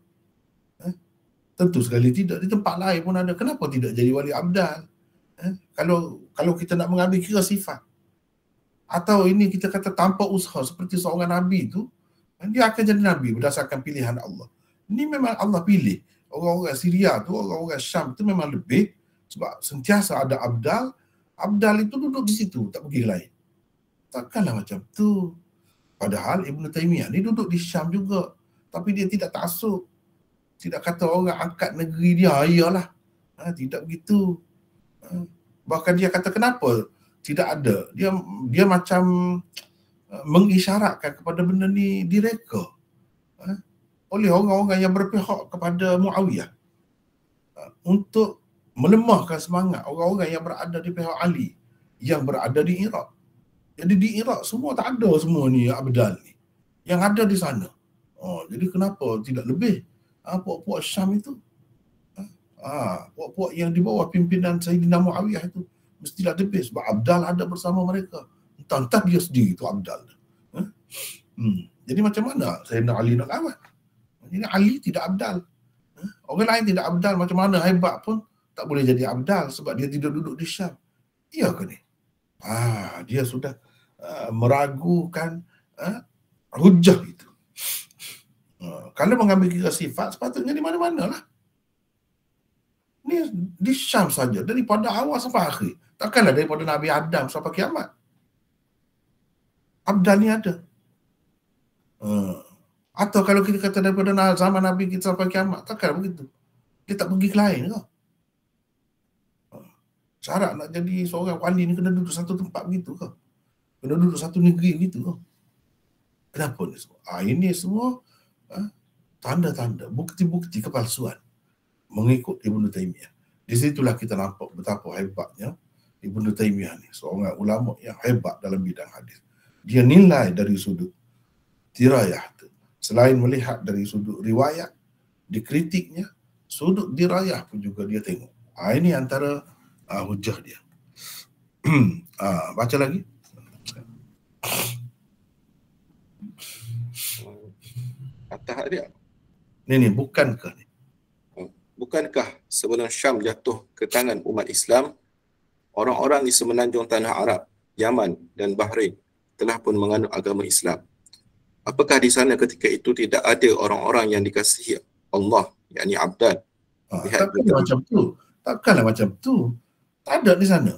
Speaker 1: Tentu sekali tidak, di tempat lain pun ada. Kenapa tidak jadi wali abdal? Kalau kita nak mengambil kira sifat, atau ini kita kata tanpa usaha seperti seorang nabi itu, dia akan jadi nabi berdasarkan pilihan Allah. Ini memang Allah pilih. Orang-orang Syria tu, orang-orang Syam tu memang lebih, sebab sentiasa ada abdal. Abdal itu duduk di situ, tak pergi ke lain. Takkanlah macam tu. Padahal Ibn Taymiyah ni duduk di Syam juga, tapi dia tidak taksub. Tidak kata orang angkat negeri dia, iyalah. Tidak begitu. Bahkan dia kata kenapa tidak ada. Dia macam mengisyaratkan kepada benda ni direka oleh orang-orang yang berpihak kepada Muawiyah untuk melemahkan semangat orang-orang yang berada di pihak Ali yang berada di Iraq. Jadi di Iraq semua tak ada semua ni abdal ni. Yang ada di sana. Jadi kenapa tidak lebih? Puak-puak Syam itu, puak-puak yang di bawah pimpinan Sayyidina Muawiyah itu mestilah lebih, sebab abdal ada bersama mereka. Entah dia sendiri itu abdal. Jadi macam mana Sayyidina Ali nak lawan? Jadi Ali tidak abdal. Orang lain tidak abdal, macam mana hebat pun tak boleh jadi abdal sebab dia tidak duduk di Syam. Iya ke ni? Dia sudah meragukan hujah itu. Kalau mengambil kira sifat, sepatutnya di mana-mana lah. Ni di Syam saja, daripada awal sampai akhir. Takkanlah daripada Nabi Adam sampai kiamat. Abdal ni ada. Atau kalau kita kata daripada zaman Nabi kita sampai kiamat, takkanlah begitu. Dia tak pergi ke lain ke? Syarat nak jadi seorang wali ni kena duduk satu tempat begitu ke? Kena duduk satu negeri begitu ke? Kenapa ni semua? Ini semua tanda-tanda, bukti-bukti kepalsuan mengikut Ibnu Taimiyah. Di situlah kita nampak betapa hebatnya Ibnu Taimiyah ni, seorang ulama yang hebat dalam bidang hadis. Dia nilai dari sudut dirayah tu. Selain melihat dari sudut riwayat, dikritiknya, sudut dirayah pun juga dia tengok. Ini antara hujah dia. Baca lagi.
Speaker 2: Atas dia.
Speaker 1: Ni bukankah ni?
Speaker 2: Bukankah sebelum Syam jatuh ke tangan umat Islam, orang-orang di semenanjung tanah Arab, Yaman dan Bahrain telah pun menganut agama Islam? Apakah di sana ketika itu tidak ada orang-orang yang dikasihi Allah, yakni abdan?
Speaker 1: Takkanlah macam tu. Tak ada di sana.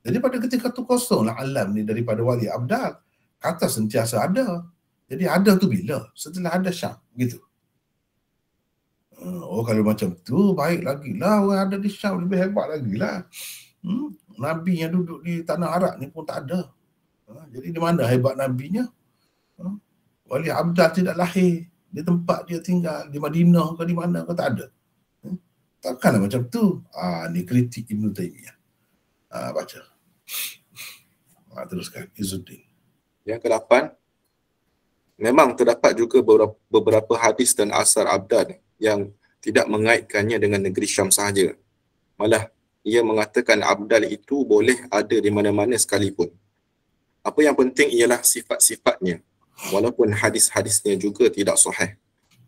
Speaker 1: Jadi pada ketika tu kosonglah alam ni daripada wali abdal. Kata sentiasa ada. Jadi ada tu bila? Setelah ada Syam, gitu. Kalau macam tu, baik lagi lah. Orang ada di Syam lebih hebat lagi lah. Nabi yang duduk di tanah Arab ni pun tak ada. Jadi di mana hebat nabinya? Wali abdal tidak lahir di tempat dia tinggal, di Madinah ke di mana ke, tak ada. Takkanlah macam tu. Ni kritik Ibnu Taimiyah. Baca. Teruskan, Izzuddin.
Speaker 2: Yang ke-8, memang terdapat juga beberapa hadis dan asar abdal yang tidak mengaitkannya dengan negeri Syam sahaja. Malah, ia mengatakan abdal itu boleh ada di mana-mana sekalipun. Apa yang penting ialah sifat-sifatnya, walaupun hadis-hadisnya juga tidak sahih.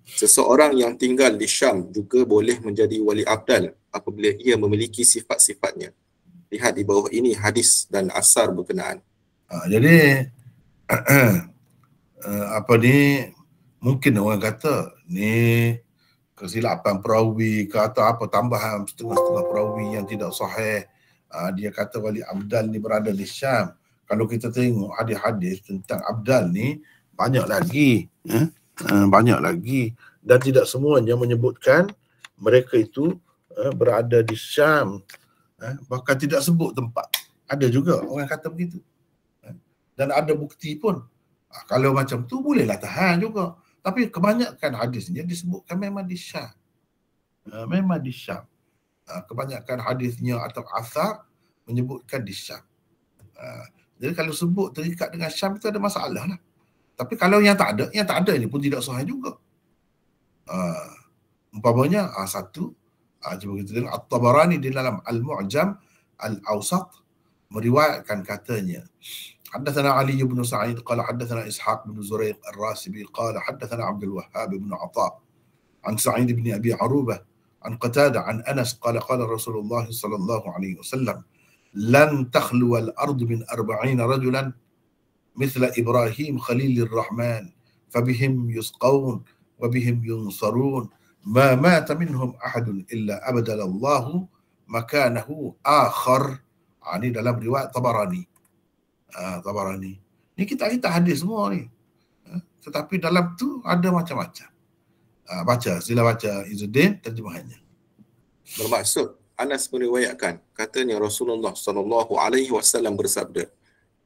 Speaker 2: Seseorang yang tinggal di Syam juga boleh menjadi wali abdal apabila ia memiliki sifat-sifatnya. Lihat di bawah ini hadis dan asar berkenaan.
Speaker 1: Jadi apa ni, mungkin orang kata ni kesilapan perawi ke atau apa, tambahan setengah-setengah perawi yang tidak sahih. Dia kata wali abdal ni berada di Syam. Kalau kita tengok hadis-hadis tentang abdal ni banyak lagi, banyak lagi, dan tidak semuanya menyebutkan mereka itu berada di Syam. Bahkan tidak sebut tempat. Ada juga orang kata begitu. Dan ada bukti pun. Kalau macam tu bolehlah tahan juga. Tapi kebanyakan hadisnya disebutkan memang di Syam. Memang di Syam. Kebanyakan hadisnya atau asar menyebutkan di Syam. Jadi kalau sebut terikat dengan Syam itu ada masalah lah. Tapi kalau yang tak ada ini pun tidak sahih juga. Umpamanya satu, cuba kita tengok At-Tabarani di dalam Al-Mu'jam Al-Awsat meriwayatkan katanya, حدثنا علي بن سعيد قال حدثنا إسحاق بن زريق الراسبي قال حدثنا عبد الوهاب بن عطاء عن سعيد بن أبي عروبة عن قتادة عن أنس قال قال رسول الله صلى الله عليه وسلم لن تخلو الأرض من 40 رجلا مثل إبراهيم خليل الرحمن فبهم يسقون وبهم ينصرون ما مات منهم أحد إلا أبدل الله مكانه آخر. Ini dalam riwayat Tabarani. Tabarani. Ni kita hadis semua ni. Tetapi dalam tu ada macam-macam. Sila baca Izzuddin terjemahannya.
Speaker 2: Bermaksud, Anas meriwayatkan, katanya Rasulullah SAW bersabda,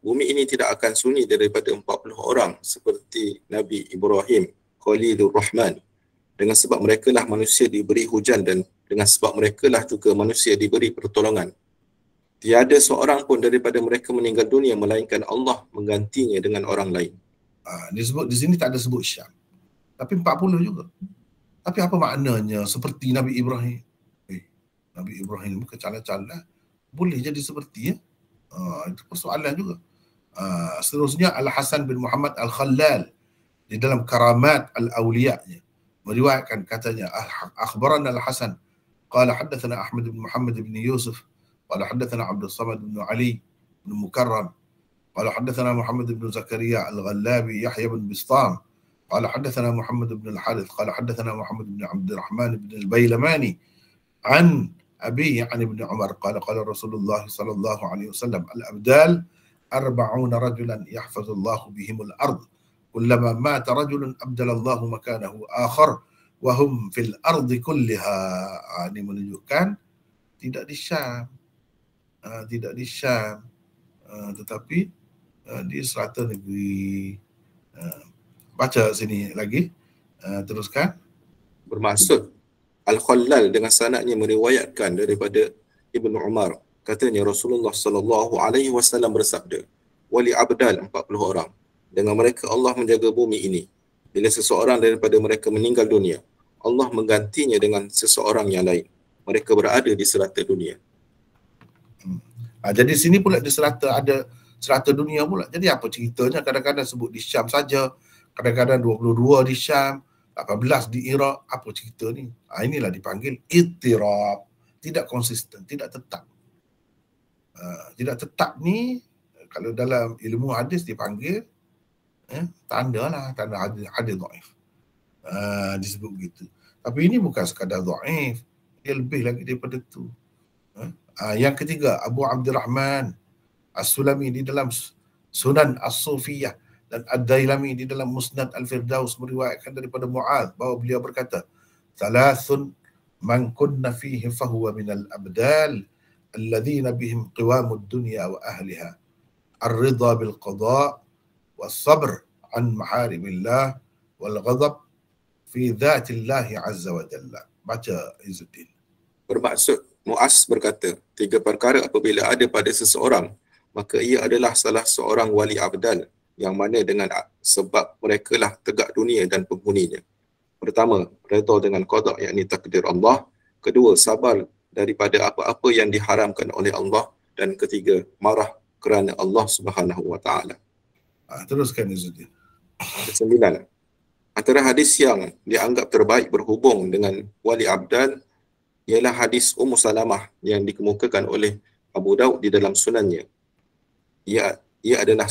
Speaker 2: bumi ini tidak akan sunyi daripada 40 orang seperti Nabi Ibrahim, Khalilur Rahman. Dengan sebab mereka lah manusia diberi hujan dan dengan sebab mereka lah juga manusia diberi pertolongan. Tiada seorang pun daripada mereka meninggal dunia melainkan Allah menggantinya dengan orang lain.
Speaker 1: Disebut di sini tak ada sebut Syam. Tapi 40 juga. Tapi apa maknanya seperti Nabi Ibrahim? Nabi Ibrahim kecala-cala boleh jadi seperti itu persoalan juga. Seterusnya Al-Hasan bin Muhammad Al-Khallal di dalam Karamat Al-Awliya-nya meriwayatkan katanya, akhbarana Al-Hasan qala haddathana Ahmad bin Muhammad bin Yusuf qala haddathana Abdul Samad bin Ali bin Mukarram qala haddathana Muhammad bin Zakaria Al-Ghallabi Yahya bin Bistam qala haddathana Muhammad bin Al-Harith qala haddathana Muhammad bin Abdul Rahman bin Al-Bailamani an Abi yani bin Umar qala qala Rasulullah sallallahu alaihi wasallam al-abdal 40 rajulan yahfazullahu bihimul ard kullama mata rajulun abdalallahu makanahu akhar wa hum fil ardi kulliha. Ini menunjukkan tidak di Syam, tetapi di serata negeri. Baca sini lagi. Teruskan.
Speaker 2: Bermaksud Al-Khallal dengan sanadnya meriwayatkan daripada Ibnu Umar, katanya Rasulullah sallallahu alaihi wasallam bersabda, wali abdal 40 orang, dengan mereka Allah menjaga bumi ini. Bila seseorang daripada mereka meninggal dunia, Allah menggantinya dengan seseorang yang lain. Mereka berada di serata dunia.
Speaker 1: Jadi sini pula di serata, ada serata dunia pula. Jadi apa ceritanya? Kadang-kadang sebut di Syam saja, kadang-kadang 22 di Syam, 18 di Iraq. Apa cerita ni? Inilah dipanggil ittirab. Tidak konsisten, tidak tetap. Tidak tetap ni, kalau dalam ilmu hadis dipanggil tanda lah, tanda hadis dhaif. Disebut begitu. Tapi ini bukan sekadar dhaif, dia lebih lagi daripada itu. Yang ketiga, Abu Abdurrahman As-Sulami di dalam Sunan As-Sufiyah dan Ad-Dailami di dalam Musnad Al-Firdaus meriwayatkan daripada Mu'adz bahawa beliau berkata, "Thalathun man kunna fihi fahuwa minal abdal alladhina bihim qiwamud dunya wa ahliha. Ar-ridha bil qada' was-sabr an maharibillah wal ghadab fi dhatillahi azza wa jalla." Baca Izzuddin.
Speaker 2: Bermaksud Mu'az berkata, 3 perkara apabila ada pada seseorang, maka ia adalah salah seorang wali abdal, yang mana dengan sebab mereka lah tegak dunia dan penghuninya. Pertama, redha dengan qada', yakni takdir Allah. Kedua, sabar daripada apa-apa yang diharamkan oleh Allah. Dan ketiga, marah kerana Allah Subhanahu wa taala.
Speaker 1: Teruskan Izzuddin.
Speaker 2: Kesembilan, antara hadis yang dianggap terbaik berhubung dengan wali abdal ialah hadis Ummu Salamah yang dikemukakan oleh Abu Daud di dalam sunannya. Ia adalah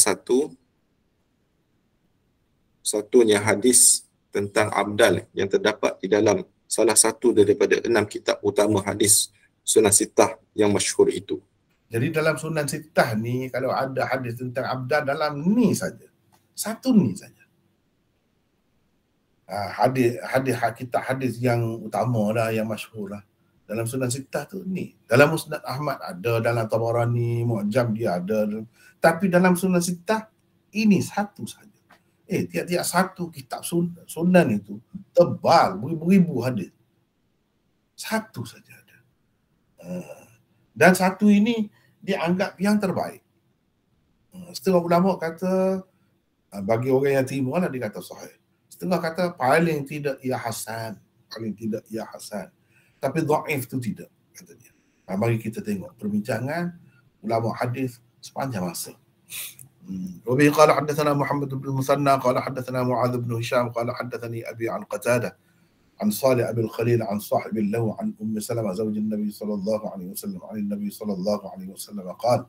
Speaker 2: satunya hadis tentang abdal yang terdapat di dalam salah satu daripada 6 kitab utama hadis Sunan Sittah yang masyhur itu.
Speaker 1: Jadi dalam Sunan Sittah ni, kalau ada hadis tentang abdal dalam ni saja, satu ni saja. Hadis kitab hadis yang utama lah, yang masyhur lah. Dalam Sunan Sittah tu ni. Dalam Musnad Ahmad ada, dalam Tabarani, Mu'jam dia ada. Tapi dalam Sunan Sittah, ini satu saja. Tiap-tiap satu kitab sunan itu tebal, beribu-ribu hadis. Satu saja ada. Dan satu ini dianggap yang terbaik. Setengah ulama kata, bagi orang yang terima lah dia kata sahih. Setengah kata paling tidak ia hasan. Paling tidak ia hasan. Tapi dhaif tu tidak, kata dia. Mari kita tengok perbincangan ulama hadis sepanjang masa. وبه قال حدثنا محمد بن المثنى قال حدثنا معاذ بن هشام قال حدثني أبي عن قتادة عن صالح أبي الخليل عن صاحب له عن أم سلمة زوج النبي صلى الله عليه وسلم عن النبي صلى الله عليه وسلم قال: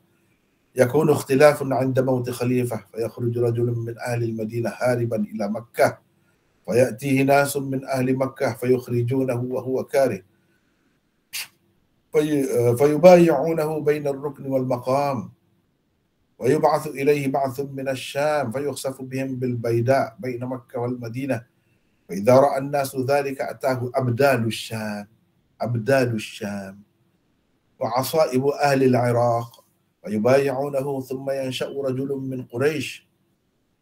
Speaker 1: يكون اختلاف عند موت خليفة فيخرج رجل من أهل المدينة هاربا إلى مكة فيأتيه ناس من أهل مكة فيخرجونه وهو كاره فيبايعونه بين الركن والمقام ويبعث إليه بعث من الشام فيخسف بهم بالبيداء بين مكة والمدينة فإذا رأى الناس ذلك أتاه أبدال الشام وعصائب أهل العراق ويبايعونه ثم ينشأ رجل من قريش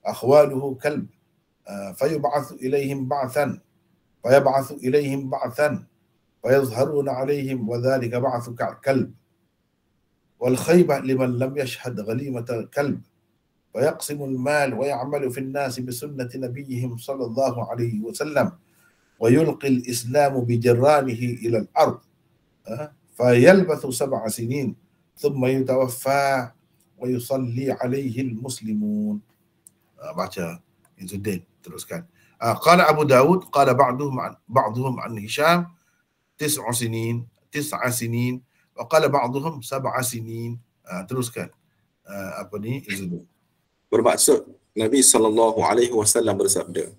Speaker 1: أخواله كلب فيبعث إليهم بعثا فيظهرون عليهم وذلك بعث كلب والخيبة لمن لم يشهد غليمة الكلب ويقسم المال ويعمل في الناس بسنة نبيهم صلى الله عليه وسلم ويلقي الإسلام بجرانه إلى الأرض فيلبث 7 سنين ثم يتوفى ويصلي عليه المسلمون. baca Izzuddin teruskan. قال أبو داود قال بعضهم عن هشام 9 سنين وقال بعضهم 7 سنين. Teruskan apa ni Izzuddin.
Speaker 2: Bermaksud Nabi SAW bersabda,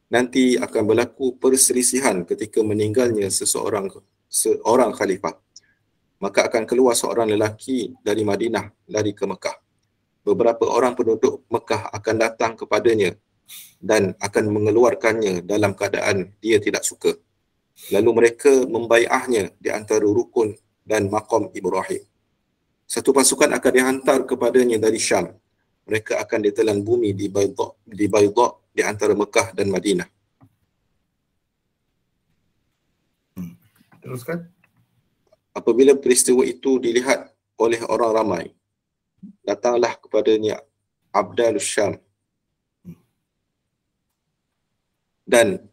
Speaker 2: nanti akan berlaku perselisihan ketika meninggalnya seorang khalifah. Maka akan keluar seorang lelaki dari Madinah lari ke Mekah. Beberapa orang penduduk Mekah akan datang kepadanya dan akan mengeluarkannya dalam keadaan dia tidak suka. Lalu mereka membai'ahnya di antara rukun dan maqam Ibrahim. Satu pasukan akan dihantar kepadanya dari Syam. Mereka akan ditelan bumi di Baydha di antara Mekah dan Madinah.
Speaker 1: Teruskan.
Speaker 2: Apabila peristiwa itu dilihat oleh orang ramai, datanglah kepadanya Abdalus Syam dan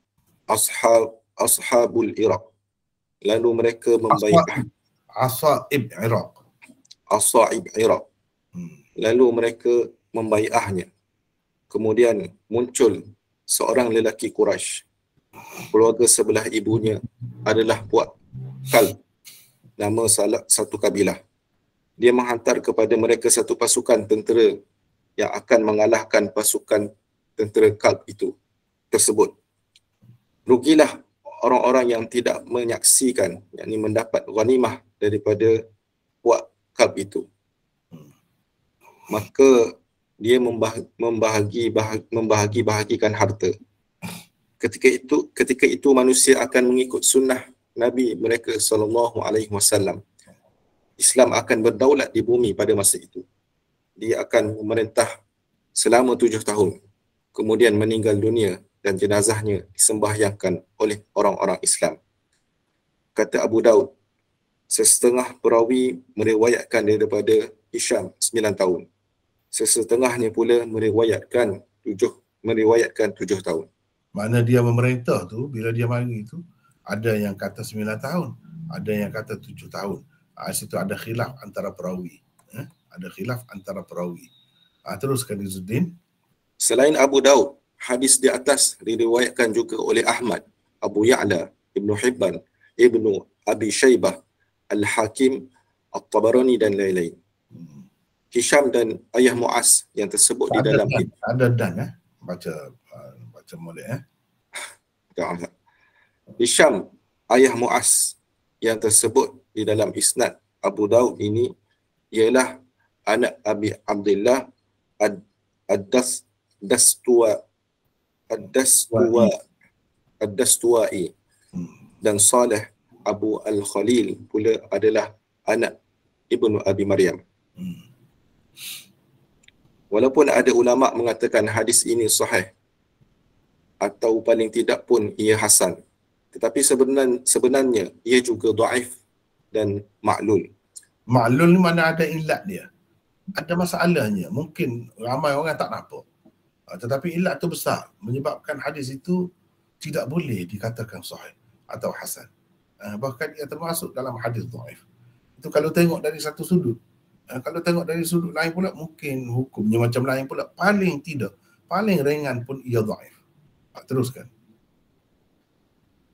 Speaker 2: ashabul Iraq. Lalu mereka membai'ah
Speaker 1: Asaib Iraq.
Speaker 2: Asaib Iraq. Lalu mereka membai'ahnya. Kemudian muncul seorang lelaki Quraisy. Keluarga sebelah ibunya adalah Puak Kalb, nama salah satu kabilah. Dia menghantar kepada mereka satu pasukan tentera yang akan mengalahkan pasukan tentera Kalb itu tersebut. Rugilah orang-orang yang tidak menyaksikan, yakni mendapat ghanimah daripada Puak Kalb itu. Maka dia membahagi-bahagikan harta. Ketika itu manusia akan mengikut sunnah Nabi mereka SAW. Islam akan berdaulat di bumi pada masa itu. Dia akan memerintah selama 7 tahun. Kemudian meninggal dunia dan jenazahnya disembahyangkan oleh orang-orang Islam. Kata Abu Daud, sesetengah perawi meriwayatkan daripada Hisham 9 tahun. Sesetengahnya pula meriwayatkan 7 tahun.
Speaker 1: Mana dia memerintah tu, bila dia mari tu, ada yang kata 9 tahun, ada yang kata 7 tahun. Situ ada khilaf antara perawi. Ada khilaf antara perawi. Teruskan Izzuddin.
Speaker 2: Selain Abu Daud, hadis di atas diriwayatkan juga oleh Ahmad, Abu Ya'la, Ibnu Hibban, Ibnu Abi Shaybah, Al-Hakim, At-Tabarani dan lain-lain. Hisham dan ayah Mu'az yang tersebut di dalam
Speaker 1: ada dan baca boleh
Speaker 2: Hisham ayah Mu'az yang tersebut di dalam isnad Abu Daud ini ialah anak Abi Abdullah Ad-Dastuwai dan Saleh Abu Al-Khalil pula adalah anak Ibnu Abi Maryam. Walaupun ada ulama mengatakan hadis ini sahih atau paling tidak pun ia hasan, tetapi sebenarnya ia juga dhaif dan ma'lul.
Speaker 1: Ma'lul ni mana ada ilat dia. Ada masalahnya. Mungkin ramai orang tak nampak. Tetapi ilat tu besar menyebabkan hadis itu tidak boleh dikatakan sahih atau hasan. Bahkan ia termasuk dalam hadis dhaif. Itu kalau tengok dari satu sudut. Kalau tengok dari sudut lain pula mungkin hukumnya macam lain pula. Paling ringan pun ia dhaif. Teruskan.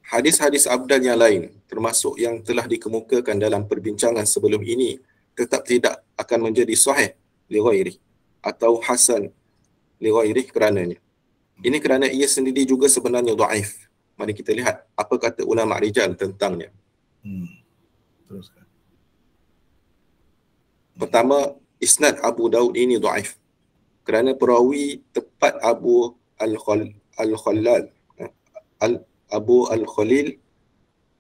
Speaker 2: Hadis-hadis abdal yang lain termasuk yang telah dikemukakan dalam perbincangan sebelum ini tetap tidak akan menjadi sahih li ghairi atau hasan li ghairi kerananya. Ini kerana ia sendiri juga sebenarnya dhaif. Mari kita lihat apa kata ulama rijal tentangnya.
Speaker 1: Teruskan.
Speaker 2: Pertama, isnad Abu Daud ini dhaif kerana perawi tepat Abu Al-Khalil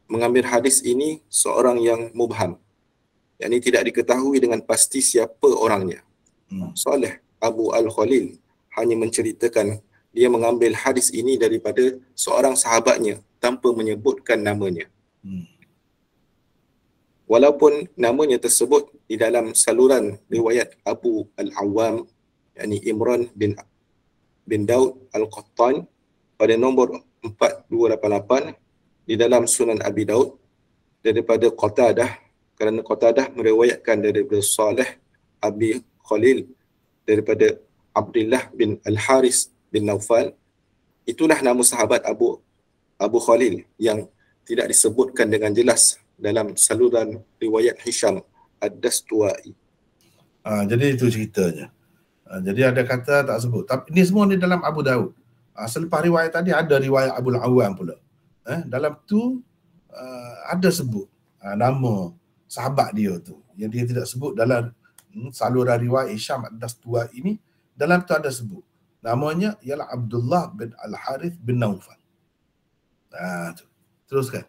Speaker 2: mengambil hadis ini seorang yang mubham, yakni tidak diketahui dengan pasti siapa orangnya. Saleh Abu Al-Khalil hanya menceritakan dia mengambil hadis ini daripada seorang sahabatnya tanpa menyebutkan namanya. Walaupun namanya tersebut di dalam saluran riwayat Abu Al-Awwam, yakni Imran bin Daud Al-Qattan pada nombor 4288 di dalam Sunan Abi Daud daripada Qatadah, kerana Qatadah meriwayatkan daripada Saleh Abi Khalil daripada Abdullah bin Al-Haris bin Naufal. Itulah nama sahabat Abu Khalil yang tidak disebutkan dengan jelas dalam saluran riwayat Hisham Ad-Dastuwai.
Speaker 1: Jadi itu ceritanya. Jadi ada kata tak sebut. Tapi ini semua ni dalam Abu Daud. Selepas riwayat tadi ada riwayat Abu Al-Awwam pula. Dalam tu ada sebut nama sahabat dia tu. Yang dia tidak sebut dalam saluran riwayat Hisham Ad-Dastuwai ini. Dalam tu ada sebut. Namanya ialah Abdullah bin Al-Harith bin Naufal. Teruskan.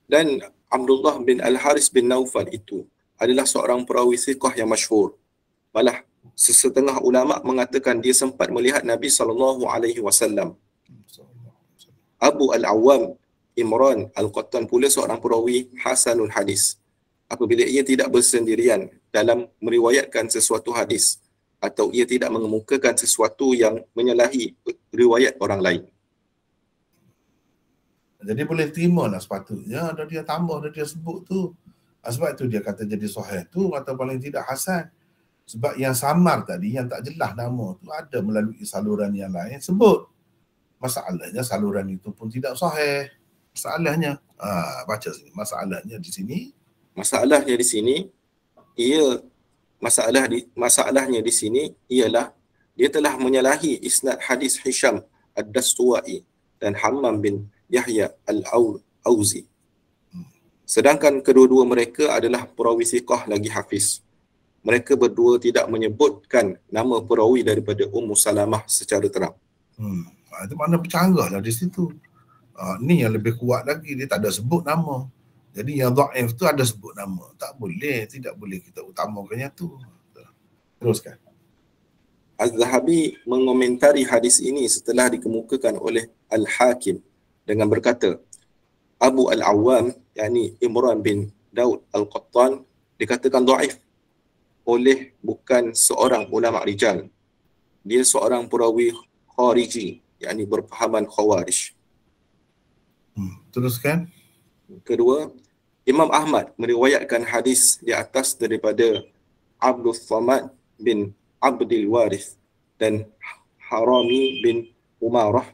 Speaker 2: Dan Abdullah bin Al-Harith bin Naufal itu adalah seorang perawi thiqah yang masyhur. Malah sesetengah ulama mengatakan dia sempat melihat Nabi SAW. Abu Al-Awwam Imran Al-Qattan pula seorang perawi hasanul hadis. Apabila ia tidak bersendirian dalam meriwayatkan sesuatu hadis atau ia tidak mengemukakan sesuatu yang menyalahi riwayat orang lain.
Speaker 1: Jadi boleh terima lah sepatutnya, ada dia tambah, ada dia sebut tu. Sebab itu dia kata jadi sahih tu atau paling tidak hasan. Sebab yang samar tadi, yang tak jelas nama tu ada melalui saluran yang lain sebut. Masalahnya saluran itu pun tidak sahih. Masalahnya, baca sini. Masalahnya di sini.
Speaker 2: Masalahnya di sini ialah dia telah menyalahi isnad hadis Hisham Ad-Dastuwai dan Hammam bin Yahya Al-Auzi. Sedangkan kedua-dua mereka adalah perawi thiqah lagi hafiz. Mereka berdua tidak menyebutkan nama perawi daripada Ummu Salamah secara terang.
Speaker 1: Itu mana bercanggah lah di situ. Ni yang lebih kuat lagi, dia tak ada sebut nama. Jadi yang dhaif tu ada sebut nama. Tak boleh, tidak boleh kita utamakan yang tu. Teruskan.
Speaker 2: Az-Zahabi mengomentari hadis ini setelah dikemukakan oleh Al-Hakim dengan berkata, Abu Al-Awwam, yakni Imran bin Daud Al-Qattan, dikatakan dhaif oleh bukan seorang ulama rijal. Dia seorang perawi khariji, yakni berpahaman khawarij.
Speaker 1: Teruskan.
Speaker 2: Kedua, Imam Ahmad meriwayatkan hadis di atas daripada Abdul Samad bin Abdul Warith dan Harami bin Umarah.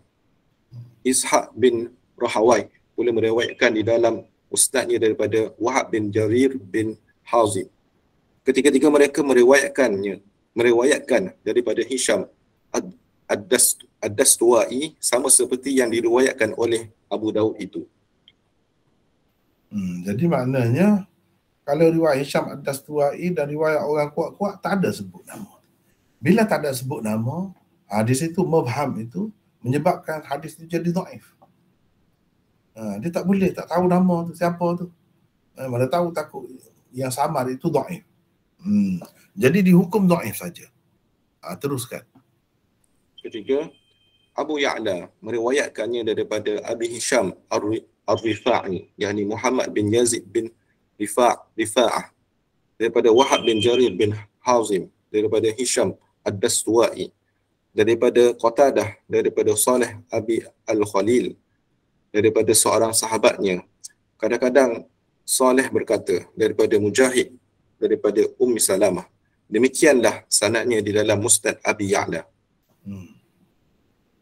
Speaker 2: Ishaq bin Rahawai pula meriwayatkan di dalam ustaznya daripada Wahab bin Jarir bin Hazim. Ketiga-tiga mereka meriwayatkan daripada Hisham Ad-Dastuwai sama seperti yang diriwayatkan oleh Abu Daud itu.
Speaker 1: Jadi maknanya kalau riwayat Hisham Ad-Dastuwai dan riwayat orang kuat-kuat tak ada sebut nama. Bila tak ada sebut nama, di situ mubham itu menyebabkan hadis itu jadi dhaif. Dia tak boleh, tak tahu nama tu siapa tu. Mana tahu takut yang samar itu dhaif. Jadi dihukum dhaif saja. Teruskan.
Speaker 2: Ketiga, Abu Ya'la meriwayatkannya daripada Abi Hisham Ar-Rifa'i, yakni Muhammad bin Yazid bin Rifa'ah, daripada Wahab bin Jarir bin Hazim, daripada Hisham Ad-Dastuwai, daripada Qatadah, daripada Saleh Abi Al-Khalil, daripada seorang sahabatnya. Kadang-kadang Saleh berkata daripada Mujahid, daripada Ummi Salamah. Demikianlah sanadnya di dalam Musnad Abi Ya'la.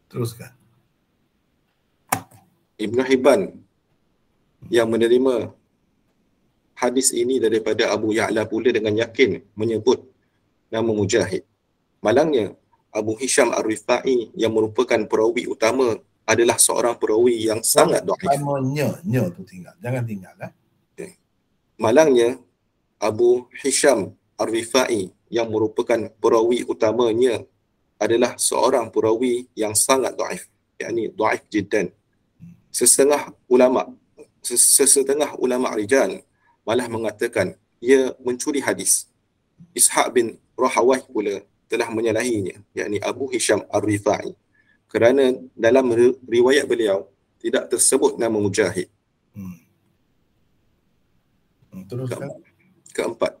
Speaker 1: Teruskan.
Speaker 2: Ibn Hibban yang menerima hadis ini daripada Abu Ya'la pula dengan yakin menyebut nama Mujahid. Malangnya, Abu Hisham Ar-Rifa'i yang merupakan perawi utama adalah seorang perawi yang sangat dhaif.
Speaker 1: Nya tu tinggal. Jangan tinggal.
Speaker 2: Okay. Malangnya, Abu Hisham Ar-Rifa'i yang merupakan perawi utamanya adalah seorang perawi yang sangat dhaif, yakni dhaif jiddan. Sesetengah ulama rijal malah mengatakan ia mencuri hadis. Ishaq bin Rahawai pula telah menyalahinya, yakni Abu Hisham Ar-Rifa'i, kerana dalam riwayat beliau tidak tersebut nama Mujahid.
Speaker 1: Teruskan.
Speaker 2: Keempat,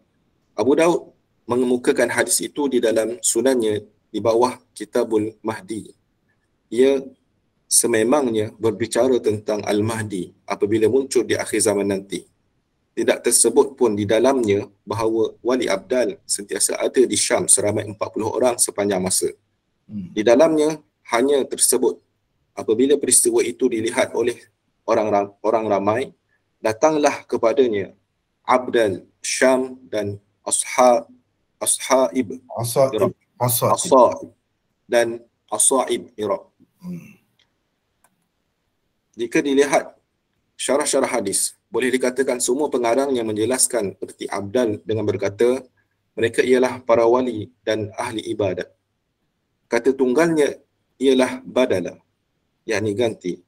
Speaker 2: Abu Daud mengemukakan hadis itu di dalam sunannya di bawah Kitabul Mahdi. Ia sememangnya berbicara tentang Al-Mahdi apabila muncul di akhir zaman nanti. Tidak tersebut pun di dalamnya bahawa wali abdal sentiasa ada di Syam seramai 40 orang sepanjang masa. Di dalamnya hanya tersebut apabila peristiwa itu dilihat oleh orang ramai, datanglah kepadanya abdal Syam dan ashaib dan asaib Iraq. Jika dilihat syarah-syarah hadis, boleh dikatakan semua pengarang yang menjelaskan erti abdal dengan berkata mereka ialah para wali dan ahli ibadat. Kata tunggalnya ialah badala, yakni ganti.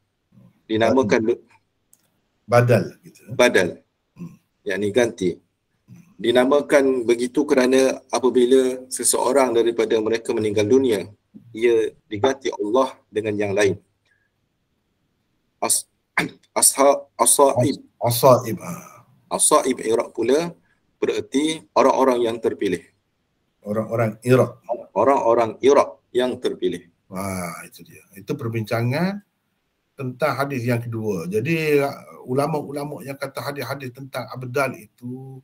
Speaker 2: Dinamakan
Speaker 1: badal gitu.
Speaker 2: Badal, yakni ganti. Dinamakan begitu kerana apabila seseorang daripada mereka meninggal dunia, ia diganti Allah dengan yang lain. as asaib.
Speaker 1: Asaib.
Speaker 2: Asaib Iraq pula bererti orang-orang yang terpilih.
Speaker 1: Orang-orang Iraq.
Speaker 2: Orang-orang Iraq yang terpilih.
Speaker 1: Itu dia. Itu perbincangan tentang hadis yang kedua. Jadi ulama-ulama yang kata hadis-hadis tentang abdal itu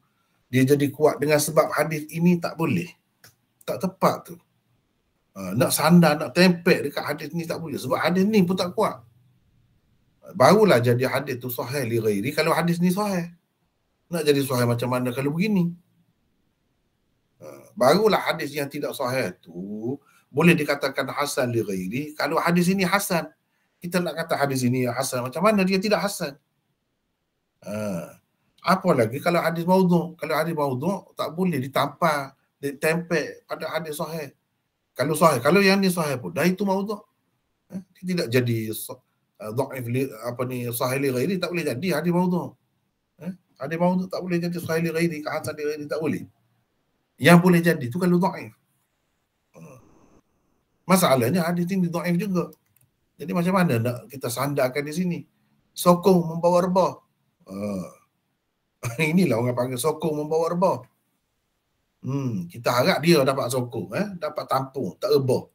Speaker 1: dia jadi kuat dengan sebab hadis ini tak boleh. Tak tepat tu. Nak sandar, nak tempel dekat hadis ni tak boleh. Sebab hadis ni pun tak kuat. Barulah jadi hadis tu sahih li ghairi kalau hadis ni sahih. Nak jadi sahih macam mana kalau begini? Barulah hadis yang tidak sahih tu boleh dikatakan hasan li ghairi kalau hadis ini hasan. Kita nak kata hadis ini hasan, macam mana dia tidak hasan? Apa lagi kalau hadis maudhu'? Kalau hadis maudhu' tak boleh ditampar, ditempel pada hadis sahih. Kalau sahih, kalau yang ni sahih pun dah itu maudhu'. Dia tidak jadi dhaif sahih li ghairi, tak boleh jadi hadis maudhu'. Hadis maudhu' tak boleh jadi sahih li ghairi, hasan li ghairi tak boleh. Yang boleh jadi tu kalau dhaif. Masalahnya hadis ini dhaif juga. Jadi macam mana nak kita sandarkan di sini? Sokong membawa rebah. Inilah orang panggil sokong membawa rebah. Kita harap dia dapat sokong, dapat tampung, tak rebah.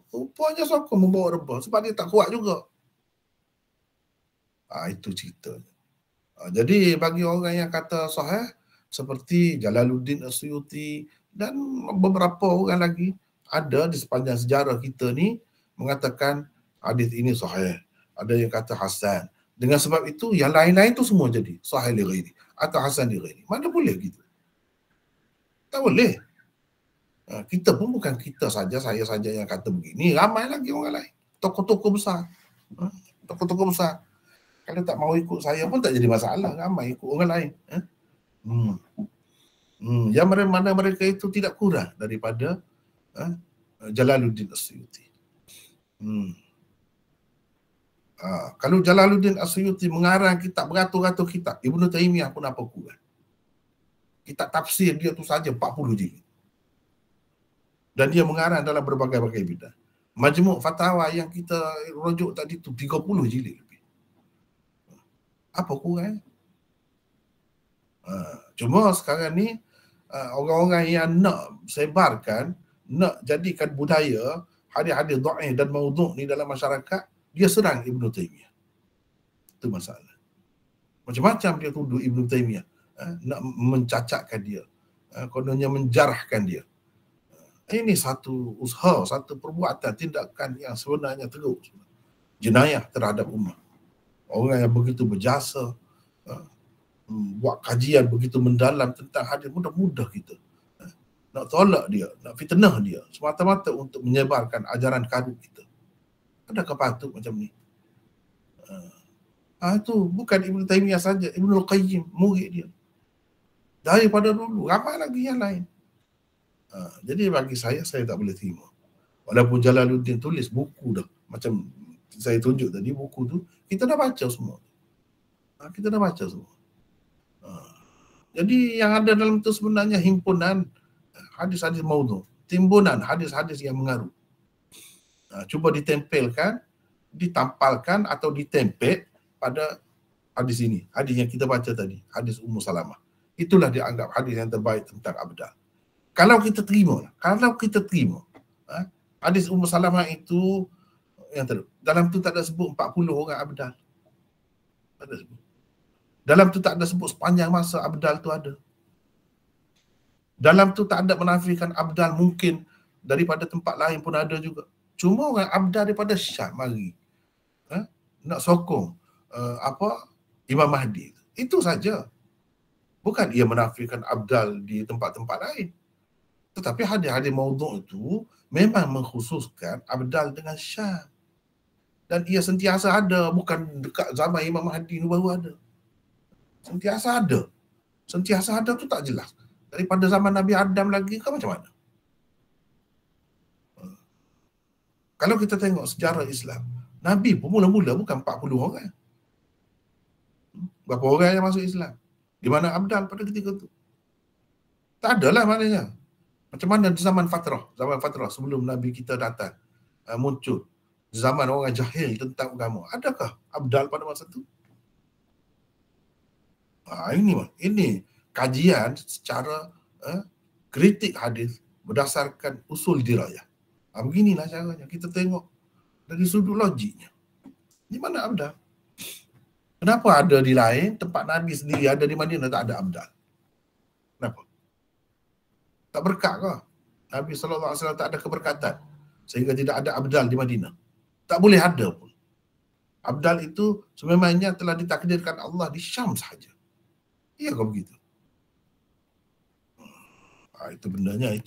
Speaker 1: Rupanya sokong membawa rebah sebab dia tak kuat juga. Itu cerita. Jadi bagi orang yang kata sahih seperti Jalaluddin As-Suyuti dan beberapa orang lagi ada di sepanjang sejarah kita ni mengatakan hadis ini sahih. Ada yang kata hasan. Dengan sebab itu yang lain-lain tu semua jadi sahih li ghairi atau hasan li ghairi. Mana boleh gitu? Tak boleh. Kita pun bukan kita saja, saya saja yang kata begini. Ramai lagi orang lain. Tokoh-tokoh besar. Tokoh-tokoh besar. Kalau tak mau ikut saya pun tak jadi masalah. Ramai ikut orang lain. Yang mana mereka itu tidak kurang daripada Jalaluddin As-Suyuti. Kalau Jalaluddin As-Suyuti mengarang kitab beratus-ratus kitab, Ibnu Taimiyah pun apa kurang. Kitab tafsir dia tu saja 40 jilid. Dan dia mengarang dalam berbagai-bagai bidang. Majmu' Fatawa yang kita rujuk tadi tu 30 jilid lebih. Apa kurang? Cuma sekarang ni orang-orang yang nak sebarkan, nak jadikan budaya hadis-hadis dhaif dan maudhu' ni dalam masyarakat, dia serang Ibnu Taimiyah. Itu masalah. Macam-macam dia tuduh Ibnu Taimiyah, nak mencacatkan dia, kononnya menjarahkan dia. Ini satu usaha, satu perbuatan, tindakan yang sebenarnya teruk, jenayah terhadap umat. Orang yang begitu berjasa, buat kajian begitu mendalam tentang hadis, mudah-mudah kita nak tolak dia, nak fitnah dia semata-mata untuk menyebarkan ajaran karut kita. Adakah patut macam ni? Itu bukan Ibnu Taimiyah saja, Ibnu Qayyim, murid dia. Daripada dulu, ramai lagi yang lain. Jadi bagi saya tak boleh terima. Walaupun Jalaluddin tulis buku dah, macam saya tunjuk tadi, buku tu, kita dah baca semua. Kita dah baca semua. Jadi yang ada dalam tu sebenarnya himpunan hadis-hadis maudhu', timbunan hadis-hadis yang mengarut. Cuba ditempelkan, ditampalkan atau ditempel pada hadis ini. Hadis yang kita baca tadi, hadis Ummu Salamah. Itulah dianggap hadis yang terbaik tentang abdal. Kalau kita terima, hadis Ummu Salamah itu yang dalam tu tak ada sebut 40 orang abdal. Tak ada sebut. Dalam tu tak ada sebut sepanjang masa abdal tu ada. Dalam tu tak ada menafikan abdal mungkin daripada tempat lain pun ada juga. Cuma orang abdal daripada Syam mari nak sokong Imam Mahdi. Itu saja. Bukan ia menafikan abdal di tempat-tempat lain. Tetapi hadis-hadis maudhu' itu memang mengkhususkan abdal dengan Syam. Dan ia sentiasa ada, bukan dekat zaman Imam Mahdi baru ada. Sentiasa ada. Sentiasa ada tu tak jelas. Daripada zaman Nabi Adam lagi ke macam mana? Kalau kita tengok sejarah Islam, Nabi pun mula-mula bukan 40 orang. Berapa orang yang masuk Islam? Di mana abdal pada ketika itu? Tak adalah maknanya. Macam mana di zaman fatrah sebelum Nabi kita datang muncul. zaman orang jahil tentang agama. Adakah abdal pada masa itu? Ini kajian secara kritik hadis berdasarkan usul dirayah. Beginilah caranya kita tengok dari sudut logiknya. Di mana abdal? Kenapa ada di lain tempat Nabi sendiri ada di Madinah tak ada abdal? Kenapa? Tak berkat ke? Nabi SAW tak ada keberkatan sehingga tidak ada abdal di Madinah. Tak boleh ada pun. Abdal itu sememangnya telah ditakdirkan Allah di Syam sahaja. Iya ke begitu? Itu